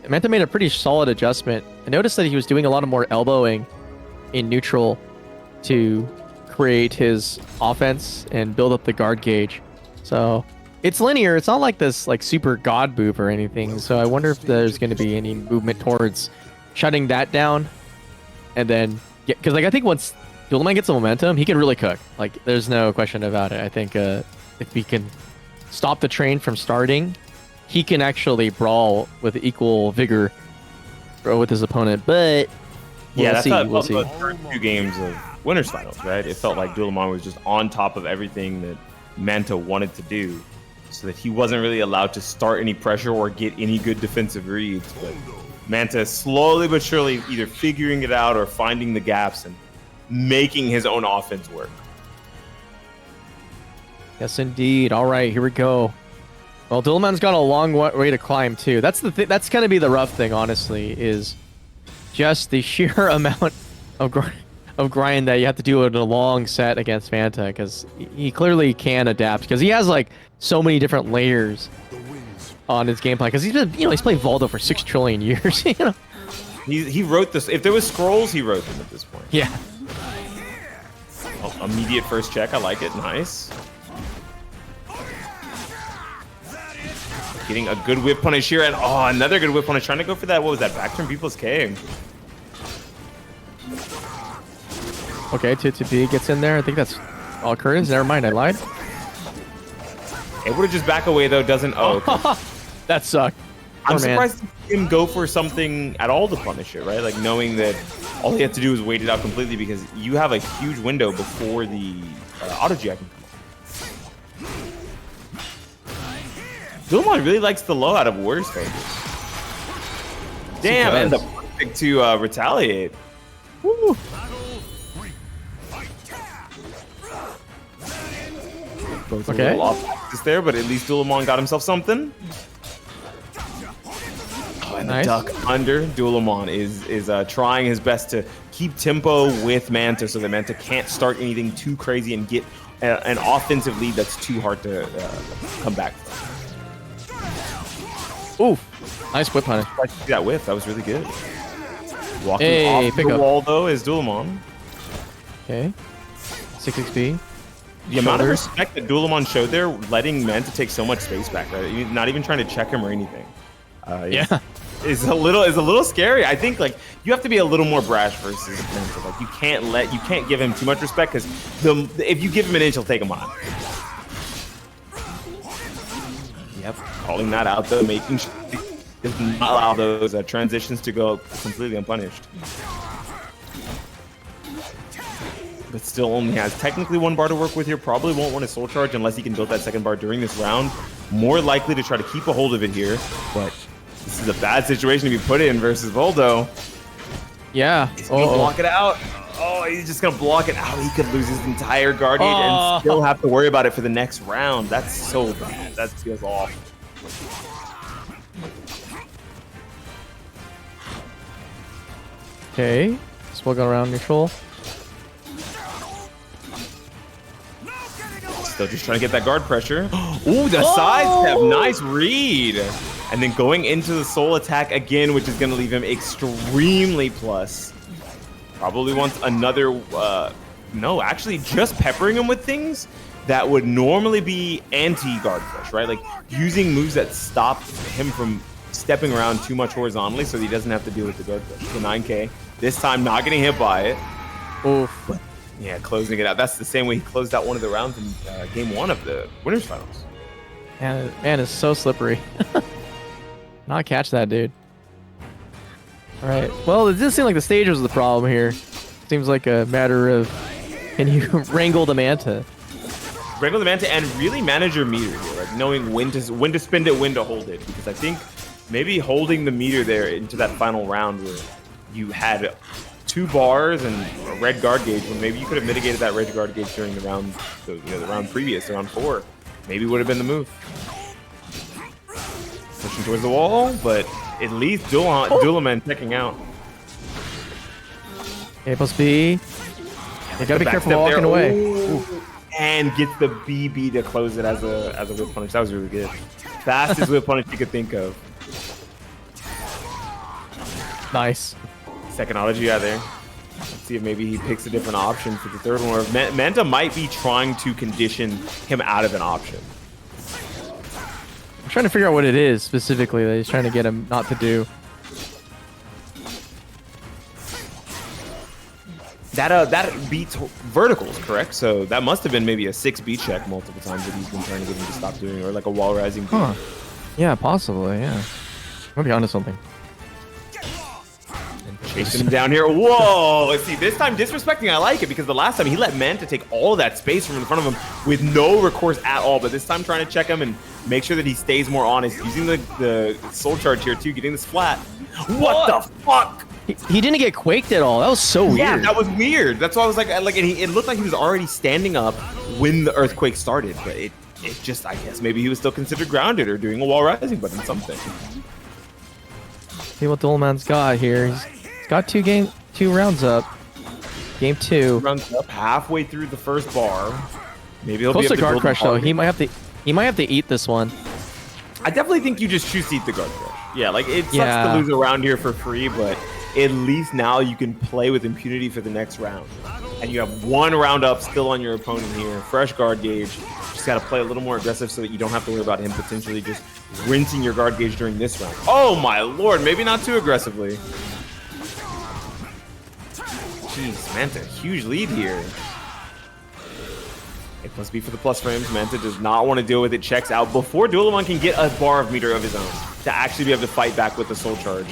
Manta made a pretty solid adjustment. I noticed that he was doing a lot of more elbowing in neutral to create his offense and build up the guard gauge. So it's linear. It's not like this like super god move or anything. So I wonder if there's going to be any movement towards shutting that down, and then because like I think once Dulaman gets the momentum, he can really cook. Like there's no question about it. I think if he can stop the train from starting, he can actually brawl with equal vigor with his opponent. But Yeah, that's how it We'll felt see. the first few games of Winners Finals, right? It felt like Dulaman was just on top of everything that Manta wanted to do, so that he wasn't really allowed to start any pressure or get any good defensive reads. But Manta slowly but surely either figuring it out or finding the gaps and making his own offense work. Yes, indeed. All right, here we go. Well, Dulaman's got a long way to climb too. That's the that's gonna be the rough thing, honestly, is just the sheer amount of grind that you have to do in a long set against Manta, because he clearly can adapt, because he has like so many different layers on his gameplay. Because he's been, he's played Voldo for 6 trillion years. He wrote this. If there was scrolls, he wrote them at this point. Yeah. Oh, immediate first check. I like it. Nice. Getting a good whip punish here, and another good whip punish. Trying to go for that. What was that? Back turn People's K. Okay, 2-2-B gets in there. I think that's all Curtis. Never mind, I lied. It would have just back away though. Doesn't. Okay. That sucked. I'm surprised to see him go for something at all to punish it, right? Like knowing that all he had to do is wait it out completely, because you have a huge window before the auto jack. Dulaman really likes the low out of Warriors Soldiers. Damn, and the perfect to retaliate. Woo. Both okay. a little off axis there, but at least Dulaman got himself something. And nice. the duck under. Dulaman is trying his best to keep tempo with Manta, so that Manta can't start anything too crazy and get an offensive lead that's too hard to come back from. Oof. Nice whip punish. I see that whiff. That was really good. Walking Hey, off pick the up. wall, though, is Dulaman. Okay. 6XP. The amount of respect that Dulaman showed there, letting Manta take so much space back, right? You're not even trying to check him or anything. Yeah. Is a little scary. I think like you have to be a little more brash versus Manta. Like you can't give him too much respect, because if you give him an inch, he'll take him on. Yep, calling that out though, making sure he does not allow those transitions to go completely unpunished. But still only has technically 1 bar to work with here. Probably won't want a soul charge unless he can build that 2nd bar during this round. More likely to try to keep a hold of it here, but this is a bad situation to be put in versus Voldo. Yeah. He's gonna block it out. Oh, he's just gonna block it out. He could lose his entire guard gauge and still have to worry about it for the next round. That's so bad. That feels off. Okay. Still going around neutral. Still just trying to get that guard pressure. Ooh, the sidestep. Nice read. And then going into the soul attack again, which is going to leave him extremely plus. Probably wants another... no, actually just peppering him with things that would normally be anti-guard push, right? Like using moves that stop him from stepping around too much horizontally so he doesn't have to deal with the guard push. The 9K. This time not getting hit by it. Oof. Yeah, closing it out. That's the same way he closed out one of the rounds in game 1 of the Winners Finals. Man, it's so slippery. Not catch that, dude. All right. Well, it doesn't seem like the stage was the problem here. Seems like a matter of, can you wrangle the Manta? Wrangle the Manta and really manage your meter here, like knowing when to spend it, when to hold it. Because I think maybe holding the meter there into that final round where you had 2 bars and a red guard gauge, when maybe you could have mitigated that red guard gauge during the round, the round previous, round 4. Maybe would have been the move. Pushing towards the wall, but at least Dulaman checking out. A plus B. You gotta be careful walking away. Ooh. And gets the BB to close it as a whip punish. That was really good. Fastest whip punish you could think of. Nice. Secondology out there. Let's see if maybe he picks a different option for the 3rd one. Or Manta might be trying to condition him out of an option. I'm trying to figure out what it is specifically that he's trying to get him not to do. That beats verticals, correct? So that must have been maybe a 6B check multiple times that he's been trying to get him to stop doing, or like a wall rising. Huh. Yeah, possibly, yeah. Maybe onto something. And Chasing him down here. Whoa! See, this time disrespecting, I like it because the last time he let Manta take all of that space from in front of him with no recourse at all. But this time trying to check him and make sure that he stays more honest. Using the soul charge here too, getting this flat. What the fuck? He didn't get quaked at all. That was so weird. Yeah, that was weird. That's why I was like, and it looked like he was already standing up when the earthquake started, but it just, I guess maybe he was still considered grounded or doing a wall rising button something. See what Dulaman's got here. He's got two rounds up. Game 2. Runs up halfway through the first bar. Maybe he'll Close be able to to guard build crush the though. He might have to eat this one. I definitely think you just choose to eat the guard crush. Yeah, like it sucks Yeah. to lose around here for free, but at least now you can play with impunity for the next round. And you have one round up still on your opponent here. Fresh guard gauge. Just got to play a little more aggressive so that you don't have to worry about him potentially just rinsing your guard gauge during this round. Oh my lord, maybe not too aggressively. Jeez, Manta, huge lead here. It must be for the plus frames. Manta does not want to deal with it. Checks out before Dulaman can get a bar of meter of his own to actually be able to fight back with the soul charge.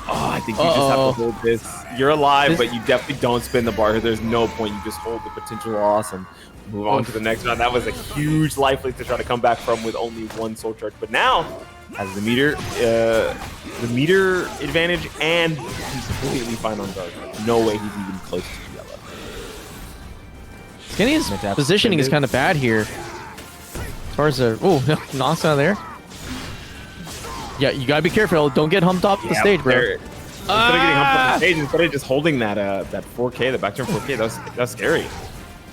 Oh, I think you just have to hold this. You're alive, but you definitely don't spin the bar here. There's no point. You just hold the potential loss and move on to the next round. That was a huge life leak to try to come back from with only one soul charge. But now, has the meter advantage and he's completely fine on guard. No way he's even close to yellow. Skinny's positioning is kind of bad here. As far as the knocks out of there. Yeah, you gotta be careful. Don't get humped off the stage, bro. Instead of getting humped off the stage, instead of just holding that 4K, the back turn 4K, that was scary.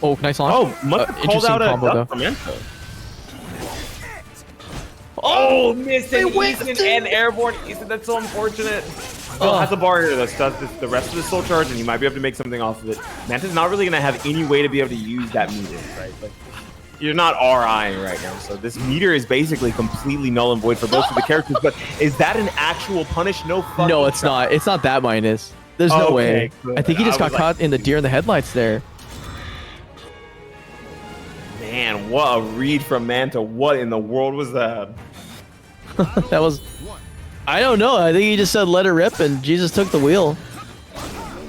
Oh, nice launch. Oh, must have called out a duck from Manta. Oh, missed an Easton and airborne Easton. That's so unfortunate. Still has a bar here though. So that's the rest of the soul charge, and he might be able to make something off of it. Manta's not really gonna have any way to be able to use that meter, right? Like, you're not RIing right now, so this meter is basically completely null and void for both of the characters. But is that an actual punish? No fucking. No, it's not. It's not that minus. There's no way. Good. I think he just got caught in the deer in the headlights there. Man, what a read from Manta. What in the world was that? That was... I don't know. I think he just said let it rip and Jesus took the wheel.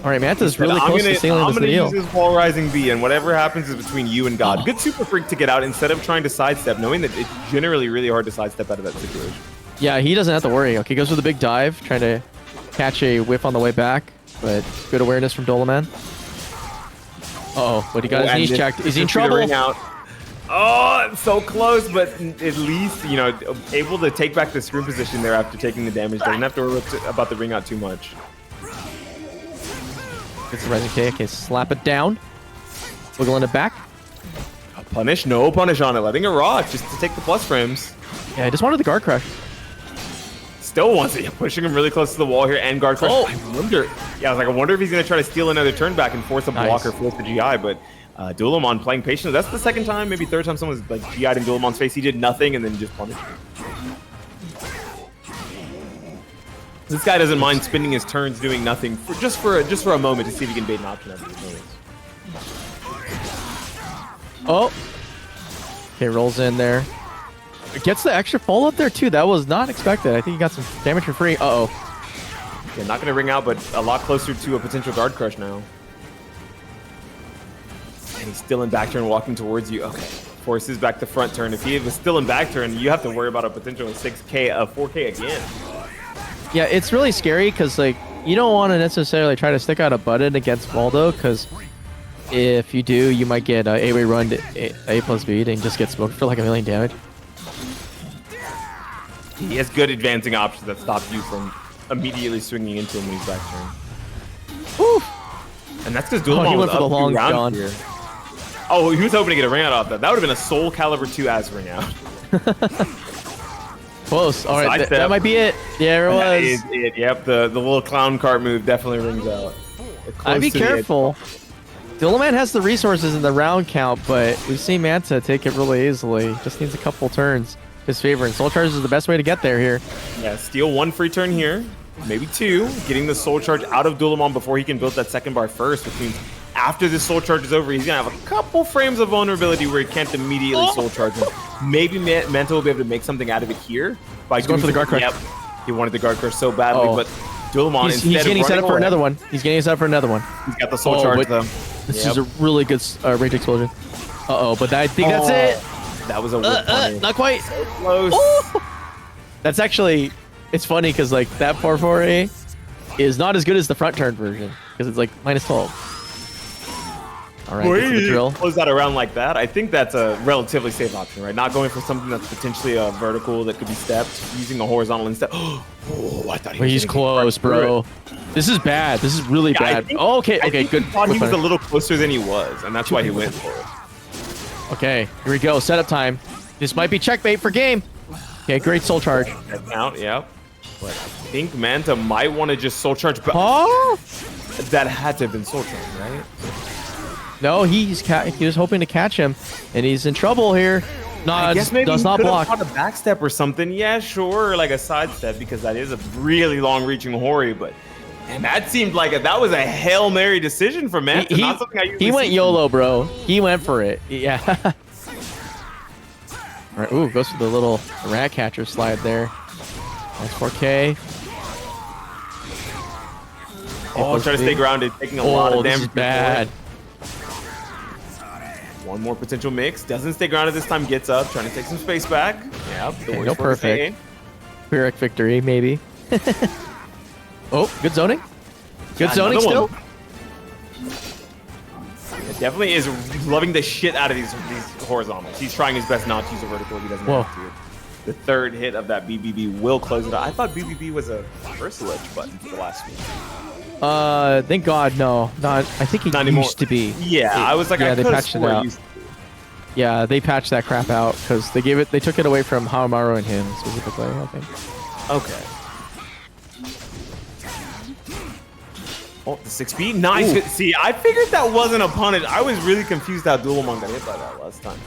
All right, Manta's really close to sealing this deal. I'm going to use his wall rising B, and whatever happens is between you and God. Good super freak to get out instead of trying to sidestep, knowing that it's generally really hard to sidestep out of that situation. Yeah, he doesn't have to worry. Okay, goes with a big dive, trying to catch a whiff on the way back, but good awareness from Dulaman. Uh-oh, but he got his knees checked. Is he in trouble? Out. Oh, so close, but at least, you know, able to take back the screen position there after taking the damage. Doesn't have to worry about the ring out too much. Gets the rising K. Okay, slap it down. Wiggling it back. A punish? No punish on it. Letting it rock just to take the plus frames. Yeah, I just wanted the guard crush. Still wants it. Pushing him really close to the wall here and guard crush. Oh. I wonder. Yeah, I was like, I wonder if he's going to try to steal another turn back and force a block or force the GI, but Dulaman playing patiently. That's the second time, maybe third time someone's like GI'd in Dulaman's face. He did nothing and then just punished him. This guy doesn't mind spending his turns doing nothing just for a moment to see if he can bait an option out of his moments. Oh. Okay, rolls in there. Gets the extra fall up there too. That was not expected. I think he got some damage for free. Uh-oh. Yeah, not going to ring out, but a lot closer to a potential guard crush now. And he's still in back turn, walking towards you. Okay, forces back to front turn. If he was still in back turn, you have to worry about a potential 4K again. Yeah, it's really scary because, like, you don't want to necessarily try to stick out a button against Voldo because if you do, you might get A-way run to A plus B and just get smoked for like 1 million damage. He has good advancing options that stop you from immediately swinging into him when he's back turn. Woo! And that's because Dulaman was up 2 rounds here. Oh, he was hoping to get a ring out off that. That would have been a SoulCalibur 2 as ring out. Close. All right, that might be it. Yeah, it was. That is it. Yep, the little clown cart move definitely rings out. I'd be careful. Dulaman has the resources in the round count, but we've seen Manta take it really easily. Just needs a couple turns. His favor, and Soul Charge is the best way to get there here. Yeah, steal 1 free turn here, maybe 2, getting the Soul Charge out of Dulaman before he can build that second bar first, which means after this Soul Charge is over, he's gonna have a couple frames of vulnerability where he can't immediately Soul Charge him. Maybe Manta will be able to make something out of it here by going for the guard crush. Yep, he wanted the guard crush so badly, but Dulaman He's getting set up for another one. He's getting set up for another one. He's got the soul charge though. This is a really good range explosion. Uh-oh, but I think that's it. That was a not quite. So close. Ooh. That's actually, it's funny because like that 4-4A is not as good as the front turn version because it's like -12. All right, get to the drill. Close that around like that. I think that's a relatively safe option, right? Not going for something that's potentially a vertical that could be stepped, using a horizontal instead. Oh, I thought he was he's close, bro. This is bad. This is really bad. Oh, okay, good. I thought he was a little closer than he was, and that's why he went for it. Okay, here we go. Setup time. This might be checkmate for game. Okay, great soul charge. That count, yeah. But I think Manta might want to just soul charge. But that had to have been soul charge, right? No, he was hoping to catch him, and he's in trouble here. I guess maybe does not block. On a backstep or something. Yeah, sure, like a sidestep because that is a really long-reaching Hori. But and that seemed like that was a Hail Mary decision for Manta. He went YOLO, bro. He went for it. Yeah. All right. Ooh, goes for the little rat catcher slide there. That's 4K. Oh, trying to stay grounded, taking a lot of damage. This is bad. One more potential mix. Doesn't stay grounded this time. Gets up, trying to take some space back. Yep. Okay, no perfect. Pyrrhic victory, maybe. Oh, good zoning. Good zoning still. It definitely is loving the shit out of these horizontals. He's trying his best not to use a vertical. He doesn't have to. The third hit of that BBB will close it out. I thought BBB was a versalage button for the last week. Thank God, no. Not. I think it used to be. Yeah, I was like, yeah, I they patched it out. Yeah, they patched that crap out because they took it away from Haohmaru and him specifically, I think. Okay. Oh, the 6B, nice. Ooh. See, I figured that wasn't a punish. I was really confused how Dulaman got hit by that last time.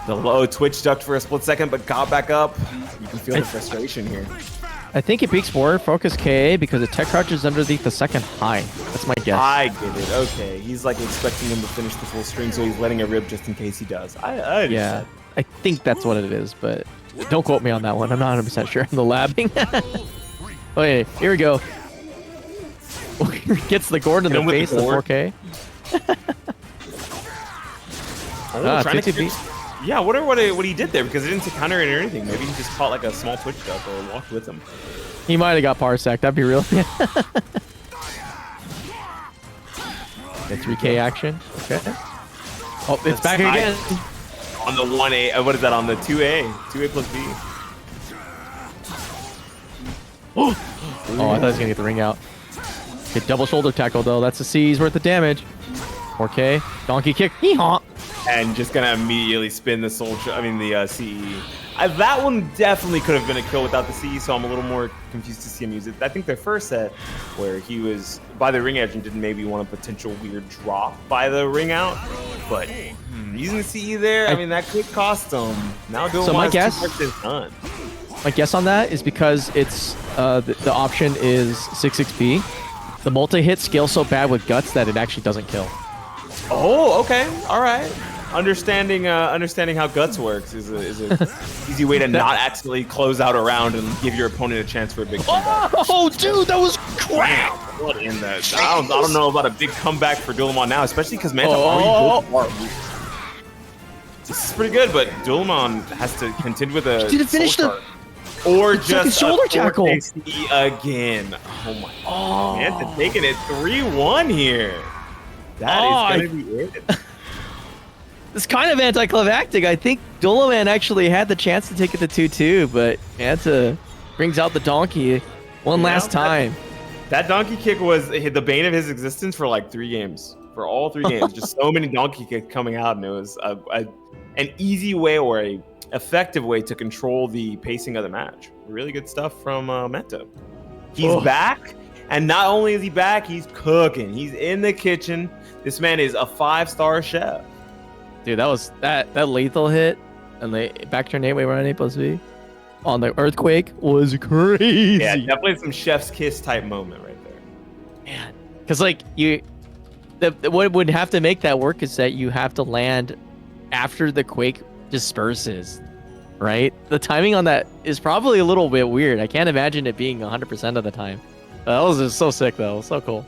The low twitch ducked for a split second, but got back up. You can feel the frustration here. I think it peaks more focus KA because the tech crouch is underneath the second high. That's my guess. I get it. Okay, he's like expecting him to finish the full string, so he's letting it rip just in case he does. Yeah, I think that's what it is, but don't quote me on that one. I'm not 100% sure. The labbing. Okay, here we go. Gets the Gordon in the face of 4K. Trying to yeah, what he did there because it didn't counter it or anything. Maybe he just caught like a small twitch duck or walked with him. He might have got Parsec. That'd be real. The 3K action. Okay. Oh, it's back again. On the 1A. What is that? On the 2A. 2A plus B. Oh, I thought he was gonna get the ring out. Okay, double shoulder tackle though. That's a C's worth of damage. 4K. Donkey kick. Hee-haw. And just gonna immediately spin the the CE. That one definitely could have been a kill without the CE, so I'm a little more confused to see him use it. I think their first set, where he was by the ring edge and didn't maybe want a potential weird drop by the ring out, but using the CE there, I mean, that could cost him. Now doing my guess is done. My guess on that is because it's the option is 6-6B. The multi-hit scales so bad with guts that it actually doesn't kill. Oh, okay, all right. Understanding how guts works is a easy way to not accidentally close out a round and give your opponent a chance for a big comeback. Oh, dude, that was crap. What in the? I don't know about a big comeback for Dulaman now, especially because Manta This is pretty good, but Dulaman has to contend with a or just shoulder tackle again. Oh my! Manta taking it 3-1 here. That is gonna be it. It's kind of anticlimactic. I think Dulaman actually had the chance to take it to 2-2, but Manta brings out the donkey one last time. That donkey kick was the bane of his existence for like 3 games. For all 3 games, just so many donkey kicks coming out, and it was an easy way or a effective way to control the pacing of the match. Really good stuff from Manta. He's back, and not only is he back, he's cooking. He's in the kitchen. This man is a 5-star chef. Dude, that was that lethal hit and the back turn 8-way run 8+B on the earthquake was crazy. Yeah, definitely some chef's kiss type moment right there. Man, because like what would have to make that work is that you have to land after the quake disperses. right? The timing on that is probably a little bit weird. I can't imagine it being 100% of the time. That was just so sick, though. So cool.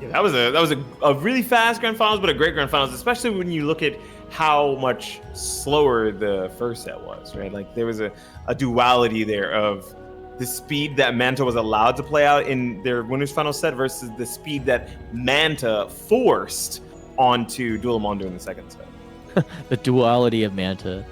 Yeah, that was a really fast grand finals, but a great grand finals, especially when you look at how much slower the first set was, right? Like there was a duality there of the speed that Manta was allowed to play out in their winners final set versus the speed that Manta forced onto Dulaman during the second set. The duality of Manta.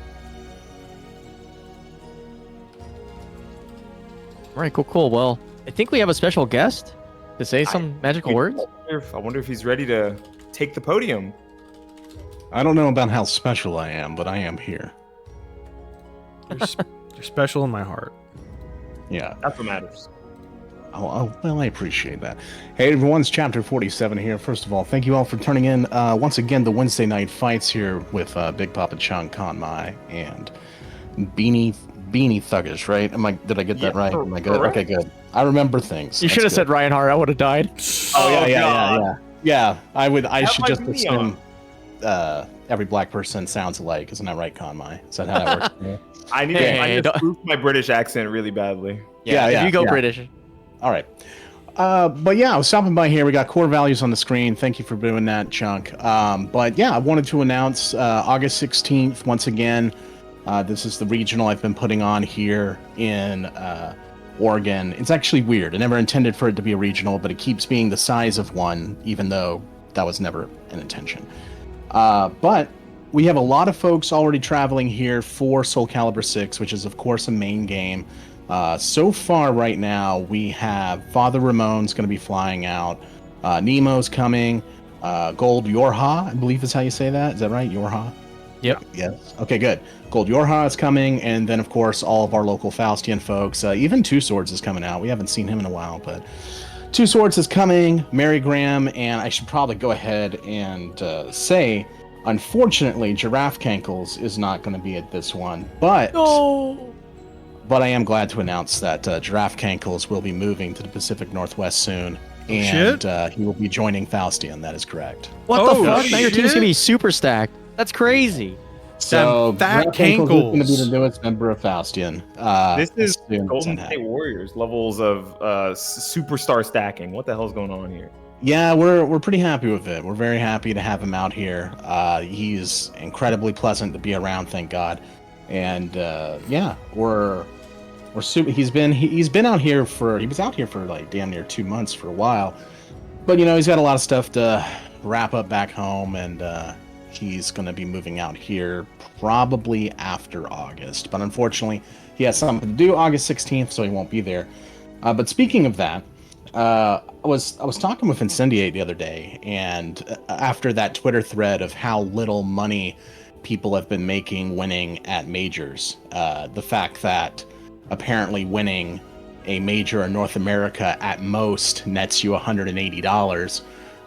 All right, cool. Well, I think we have a special guest to say some magical words. I wonder if he's ready to take the podium. I don't know about how special I am, but I am here. You're special in my heart. Yeah. That's what matters. Oh, well, I appreciate that. Hey, everyone, it's Chapter 47 here. First of all, thank you all for turning in. Once again, the Wednesday night fights here with Bigpapachunk, Konmai, and Beanie Thuggish, right? Did I get that right? Am I good? Correct. Okay, good. I remember things. You should have said Ryan Hart. I would have died. Oh, yeah. God. Yeah, I should my just Beanie assume every black person sounds alike. Isn't that right, Konmai? Is that how that works? I need to proof my British accent really badly. Yeah, if you go yeah. British. All right. But yeah, I was stopping by here. We got core values on the screen. Thank you for doing that, Chunk. But yeah, I wanted to announce August 16th, once again. This is the regional I've been putting on here in Oregon. It's actually weird. I never intended for it to be a regional, but it keeps being the size of one, even though that was never an intention. But we have a lot of folks already traveling here for SoulCalibur 6, which is, of course, a main game. So far right now, we have Father Ramon's going to be flying out. Nemo's coming. Gold YoRHa, I believe is how you say that. Is that right? YoRHa? Yep. Yes. Okay, good. Gold YoRHa is coming. And then, of course, all of our local Faustian folks. Even Two Swords is coming out. We haven't seen him in a while, but Two Swords is coming. Mary Graham. And I should probably go ahead and say, unfortunately, Giraffe Cankles is not going to be at this one. But... No. But I am glad to announce that Giraffe Cankles will be moving to the Pacific Northwest soon, and he will be joining Faustian. That is correct. What the fuck? Now your team's shit. gonna be super stacked. That's crazy. So fat Giraffe Cankles is going to be Cankles. the newest member of Faustian. This is as soon as Golden that State happens. Warriors levels of superstar stacking. What the hell's going on here? Yeah, we're pretty happy with it. We're very happy to have him out here. He's incredibly pleasant to be around, thank God. And yeah, we're super. He's been out here for. He was out here for like damn near 2 months for a while, but you know he's got a lot of stuff to wrap up back home, and he's going to be moving out here probably after August. But unfortunately, he has something to do August 16th, so he won't be there. But speaking of that, I was talking with Incendiate the other day, and after that Twitter thread of how little money people have been making winning at majors, the fact that apparently winning a major in North America at most nets you $180,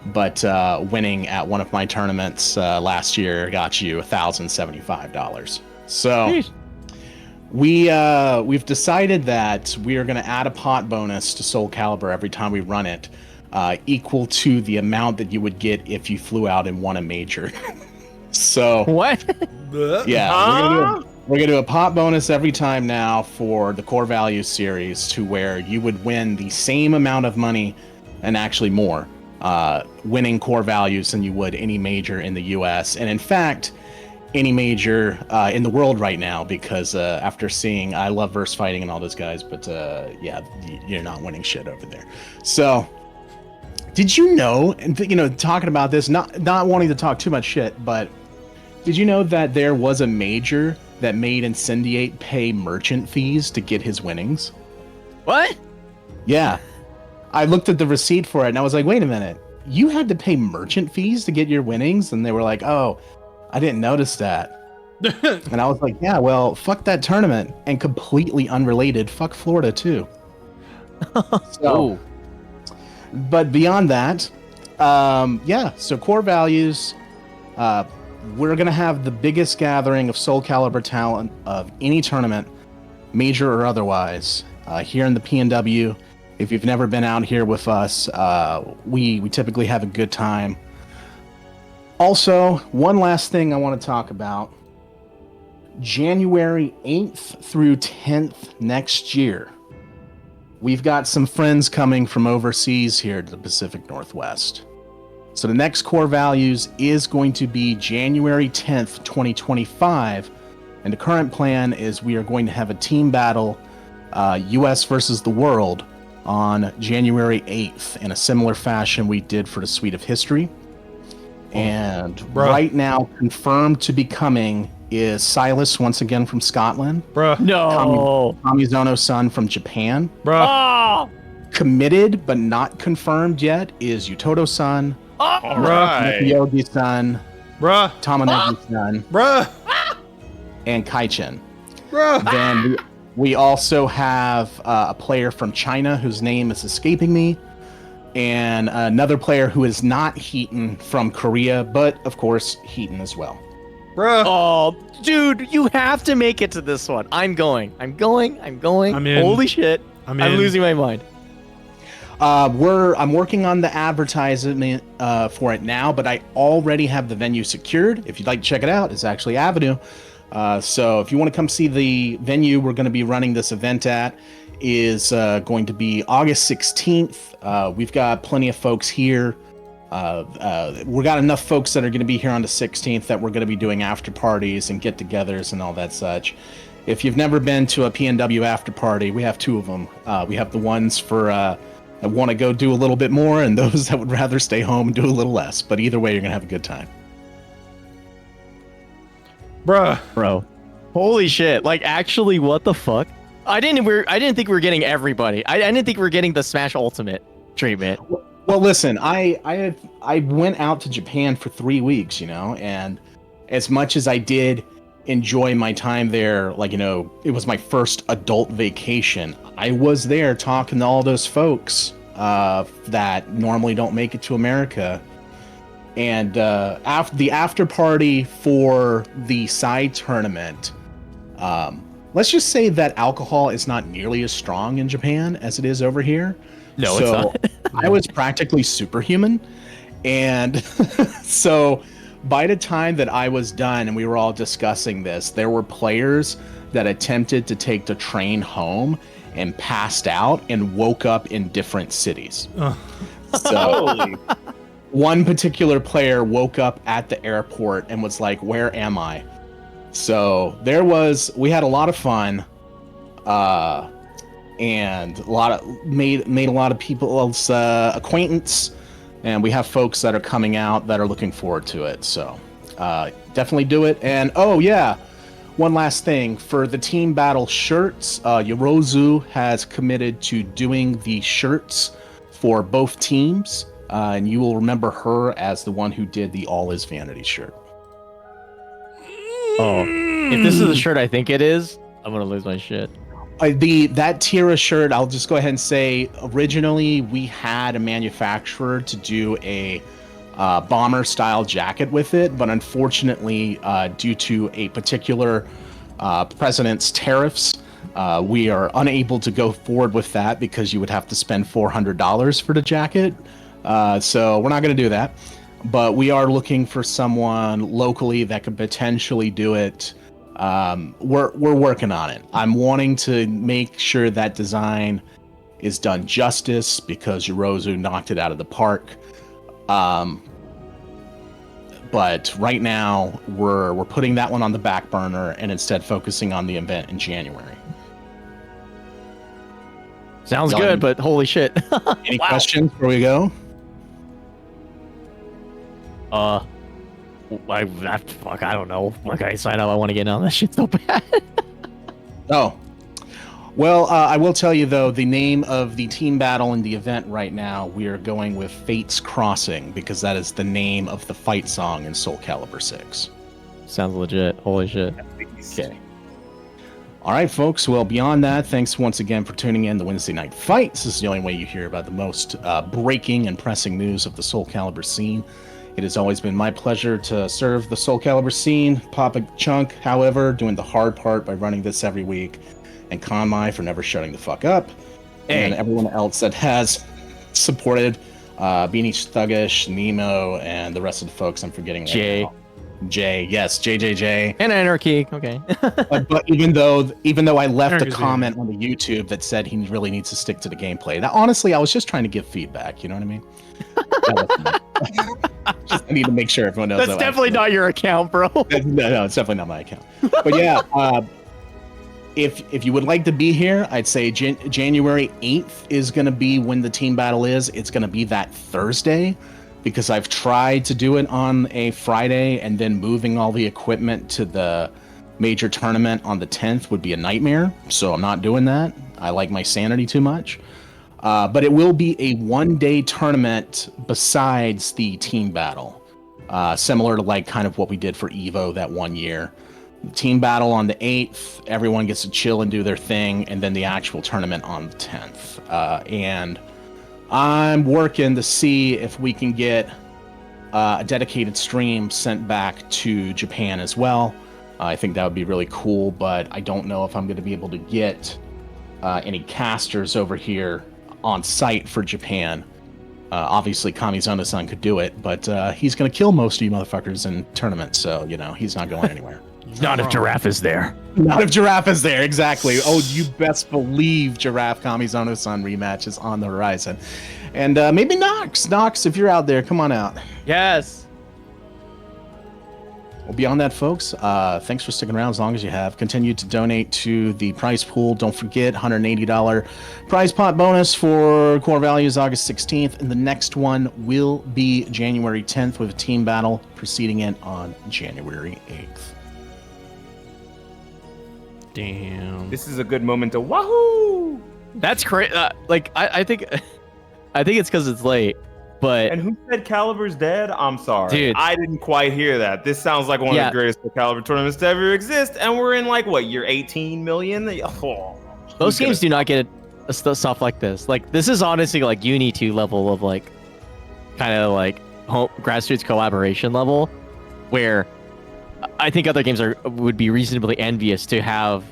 but winning at one of my tournaments last year got you $1,075. So we've decided that we are going to add a pot bonus to SoulCalibur every time we run it, equal to the amount that you would get if you flew out and won a major. So What? yeah, we're gonna do a pot bonus every time now for the core value series, to where you would win the same amount of money, and actually more, winning core values than you would any major in the U.S. and in fact any major in the world right now. Because after seeing, I love verse fighting and all those guys, but yeah, you're not winning shit over there. So. Did you know, and you know, talking about this, not wanting to talk too much shit, but did you know that there was a major that made Incendiate pay merchant fees to get his winnings? What? Yeah. I looked at the receipt for it and I was like, wait a minute, you had to pay merchant fees to get your winnings? And they were like, oh, I didn't notice that. And I was like, yeah, well, fuck that tournament. And completely unrelated, fuck Florida too. So, but beyond that, yeah, so core values, we're going to have the biggest gathering of SoulCalibur talent of any tournament, major or otherwise, here in the PNW. If you've never been out here with us, we typically have a good time. Also, one last thing I want to talk about January 8th through 10th next year. We've got some friends coming from overseas here to the Pacific Northwest. So the next core values is going to be January 10th, 2025. And the current plan is we are going to have a team battle, US versus the world, on January 8th in a similar fashion we did for the Suite of History. And right now, confirmed to be coming is Silas, once again from Scotland. Bruh. No. Kamizono's son from Japan. Bruh. Oh. Committed but not confirmed yet is Utoto's son. All right. Yogi's son. Bruh. Tamanegi's son. Bruh. And Kaichin. Bruh. Then we also have a player from China whose name is escaping me. And another player who is not Heaton from Korea, but of course Heaton as well. Bruh. Oh, dude, you have to make it to this one. I'm going. I'm in. Holy shit. I'm losing my mind. I'm working on the advertisement for it now, but I already have the venue secured. If you'd like to check it out, it's actually Avenue. So if you want to come see the venue we're going to be running this event at, is going to be August 16th. We've got plenty of folks here. We've got enough folks that are going to be here on the 16th that we're going to be doing after parties and get-togethers and all that such. If you've never been to a PNW after party, we have two of them. We have the ones for that want to go do a little bit more, and those that would rather stay home and do a little less. But either way, you're going to have a good time. Bro. Holy shit. Like, actually, what the fuck? I didn't think we were getting everybody. I didn't think we were getting the Smash Ultimate treatment. Well, listen, I went out to Japan for 3 weeks, and as much as I did enjoy my time there, it was my first adult vacation. I was there talking to all those folks that normally don't make it to America. And after the after party for the side tournament, let's just say that alcohol is not nearly as strong in Japan as it is over here. No, so it's not. I was practically superhuman. And so by the time that I was done and we were all discussing this, there were players that attempted to take the train home and passed out and woke up in different cities. So one particular player woke up at the airport and was like, "Where am I?" So we had a lot of fun, and made a lot of people's acquaintance, and we have folks that are coming out that are looking forward to it. So definitely do it. And oh yeah, one last thing for the team battle shirts, YoRHa has committed to doing the shirts for both teams, and you will remember her as the one who did the All Is Vanity shirt. Oh, if this is the shirt I think it is, I'm gonna lose my shit. That Tira shirt, I'll just go ahead and say, originally we had a manufacturer to do a bomber style jacket with it, but unfortunately, due to a particular president's tariffs, we are unable to go forward with that because you would have to spend $400 for the jacket. So we're not going to do that. But we are looking for someone locally that could potentially do it. We're working on it. I'm wanting to make sure that design is done justice because YoRHa knocked it out of the park. But right now we're putting that one on the back burner and instead focusing on the event in January. Sounds good, but holy shit. Any questions before we go? I don't know. Like, I sign up. I want to get on that shit so bad. Oh. Well, I will tell you, though, the name of the team battle in the event right now, we are going with Fate's Crossing, because that is the name of the fight song in SoulCalibur 6. Sounds legit. Holy shit. Okay. All right, folks. Well, beyond that, thanks once again for tuning in to Wednesday Night Fights. This is the only way you hear about the most breaking and pressing news of the SoulCalibur scene. It has always been my pleasure to serve the SoulCalibur scene. Bigpapachunk, however, doing the hard part by running this every week. And Konmai for never shutting the fuck up. Hey. And everyone else that has supported Beanie Thuggish, Nemo, and the rest of the folks I'm forgetting right Jay. now. J, yes, JJJ. And Anarchy. Okay. But even though I left a Anarchy's comment on the YouTube that said he really needs to stick to the gameplay. Now, honestly, I was just trying to give feedback. You know what I mean? Just I need to make sure everyone knows. That's definitely not your account, bro. No, it's definitely not my account. But yeah, if you would like to be here, I'd say January 8th is going to be when the team battle is. It's going to be that Thursday, because I've tried to do it on a Friday, and then moving all the equipment to the major tournament on the 10th would be a nightmare. So I'm not doing that. I like my sanity too much. But it will be a one-day tournament besides the team battle, similar to like kind of what we did for Evo that one year. Team battle on the 8th, everyone gets to chill and do their thing, and then the actual tournament on the 10th. And I'm working to see if we can get a dedicated stream sent back to Japan as well. I think that would be really cool, but I don't know if I'm going to be able to get any casters over here on site for Japan. Obviously, Kamizono-san could do it, but he's going to kill most of you motherfuckers in tournaments, so, you know, he's not going anywhere. Not if Giraffe is there. Not if Giraffe is there, exactly. Oh, you best believe Giraffe Kamizono-san rematch is on the horizon. And maybe Nox. Nox, if you're out there, come on out. Yes. Well, beyond that, folks, thanks for sticking around as long as you have. Continue to donate to the prize pool. Don't forget, $180 prize pot bonus for Core Values August 16th. And the next one will be January 10th with a team battle, preceding it on January 8th. Damn. This is a good moment to wahoo! That's crazy. Like, I think it's because it's late. But And who said Calibur's dead? I'm sorry. Dude. I didn't quite hear that. This sounds like one of the greatest Caliber tournaments to ever exist, and we're in like, what, year 18 million? Oh, most games do not get stuff like this. Like, this is honestly like Uni 2 level of like, kind of like grassroots collaboration level, where I think other games would be reasonably envious to have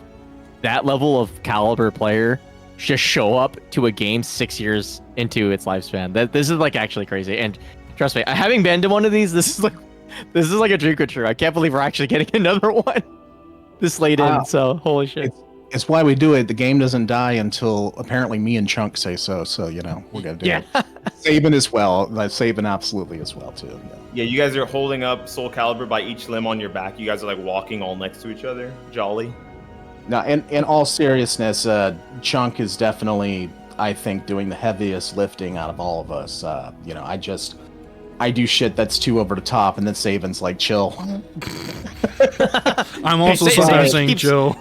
that level of caliber player just show up to a game 6 years into its lifespan. This is like actually crazy. And trust me, having been to one of these, this is like a dream come true. I can't believe we're actually getting another one this late in. So holy shit. It's why we do it. The game doesn't die until apparently me and Chunk say so. So, you know, we're going to do it. Sabin as well. Sabin absolutely as well, too. Yeah, you guys are holding up SoulCalibur by each limb on your back. You guys are like walking all next to each other. Jolly. Now, in all seriousness, Chunk is definitely, I think, doing the heaviest lifting out of all of us. You know, I do shit that's too over the top, and then Sabin's like, chill. I'm also sometimes saying chill.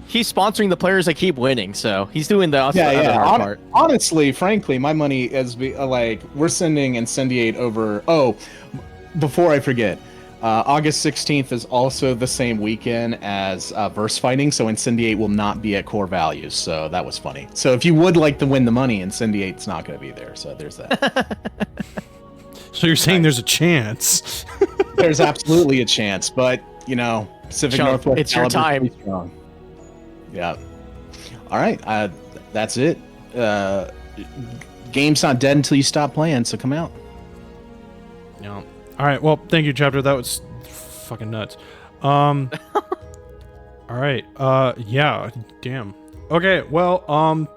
He's sponsoring the players that keep winning, so he's doing the other hard part. Honestly, frankly, my money is like, we're sending Incendiate over. Oh, before I forget, August 16th is also the same weekend as Verse Fighting, so Incendiate will not be at Core Values, so that was funny. So if you would like to win the money, Incendiate's not going to be there, so there's that. So you're saying there's a chance? There's absolutely a chance, but, you know, Pacific Chunk, Northwest. it's your time. Strong. Yeah. All right. That's it. Game's not dead until you stop playing, so come out. Yeah. All right. Well, thank you, Chapter. That was fucking nuts. All right. Yeah. Damn. Okay. Well,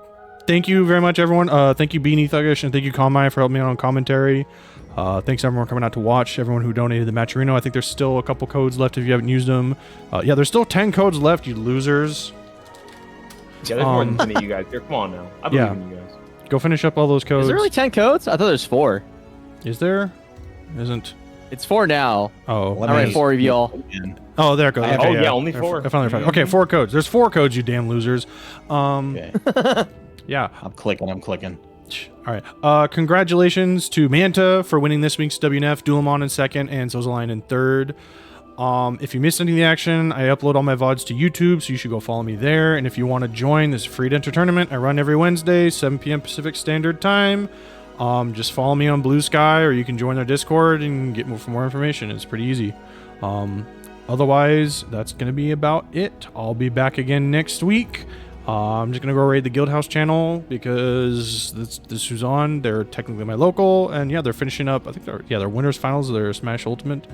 thank you very much, everyone. Thank you, Beanie Thuggish, and thank you, Konmai, for helping me out on commentary. Thanks everyone for coming out to watch. Everyone who donated the Matcherino. I think there's still a couple codes left if you haven't used them. Yeah, there's still 10 codes left, you losers. Yeah, there's more than 10 of you guys here. Come on now. I believe in you guys. Go finish up all those codes. Is there really 10 codes? I thought there's 4. Is there? Isn't. It's 4 now. Oh. All right, 4 of y'all. Oh, there it goes. Okay, yeah, only 4. I finally found it. Okay, 4 codes. There's 4 codes, you damn losers. Okay. Yeah. I'm clicking. All right. Congratulations to Manta for winning this week's WNF, Dulaman in 2nd, and SouzouLion in 3rd. If you missed any of the action, I upload all my VODs to YouTube, so you should go follow me there. And if you want to join this free to enter tournament, I run every Wednesday, 7 p.m. Pacific Standard Time. Just follow me on Blue Sky, or you can join their Discord and get more information. It's pretty easy. Otherwise, that's going to be about it. I'll be back again next week. I'm just going to go raid the Guildhouse channel because this is who's on. They're technically my local, and yeah, they're finishing up. I think they're winners finals of their Smash Ultimate.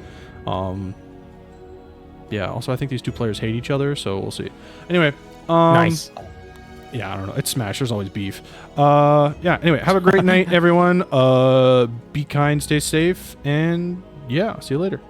Yeah. Also, I think these two players hate each other, so we'll see. Anyway. Nice. Yeah, I don't know. It's Smash. There's always beef. Yeah. Anyway, have a great night, everyone. Be kind, stay safe, and yeah, see you later.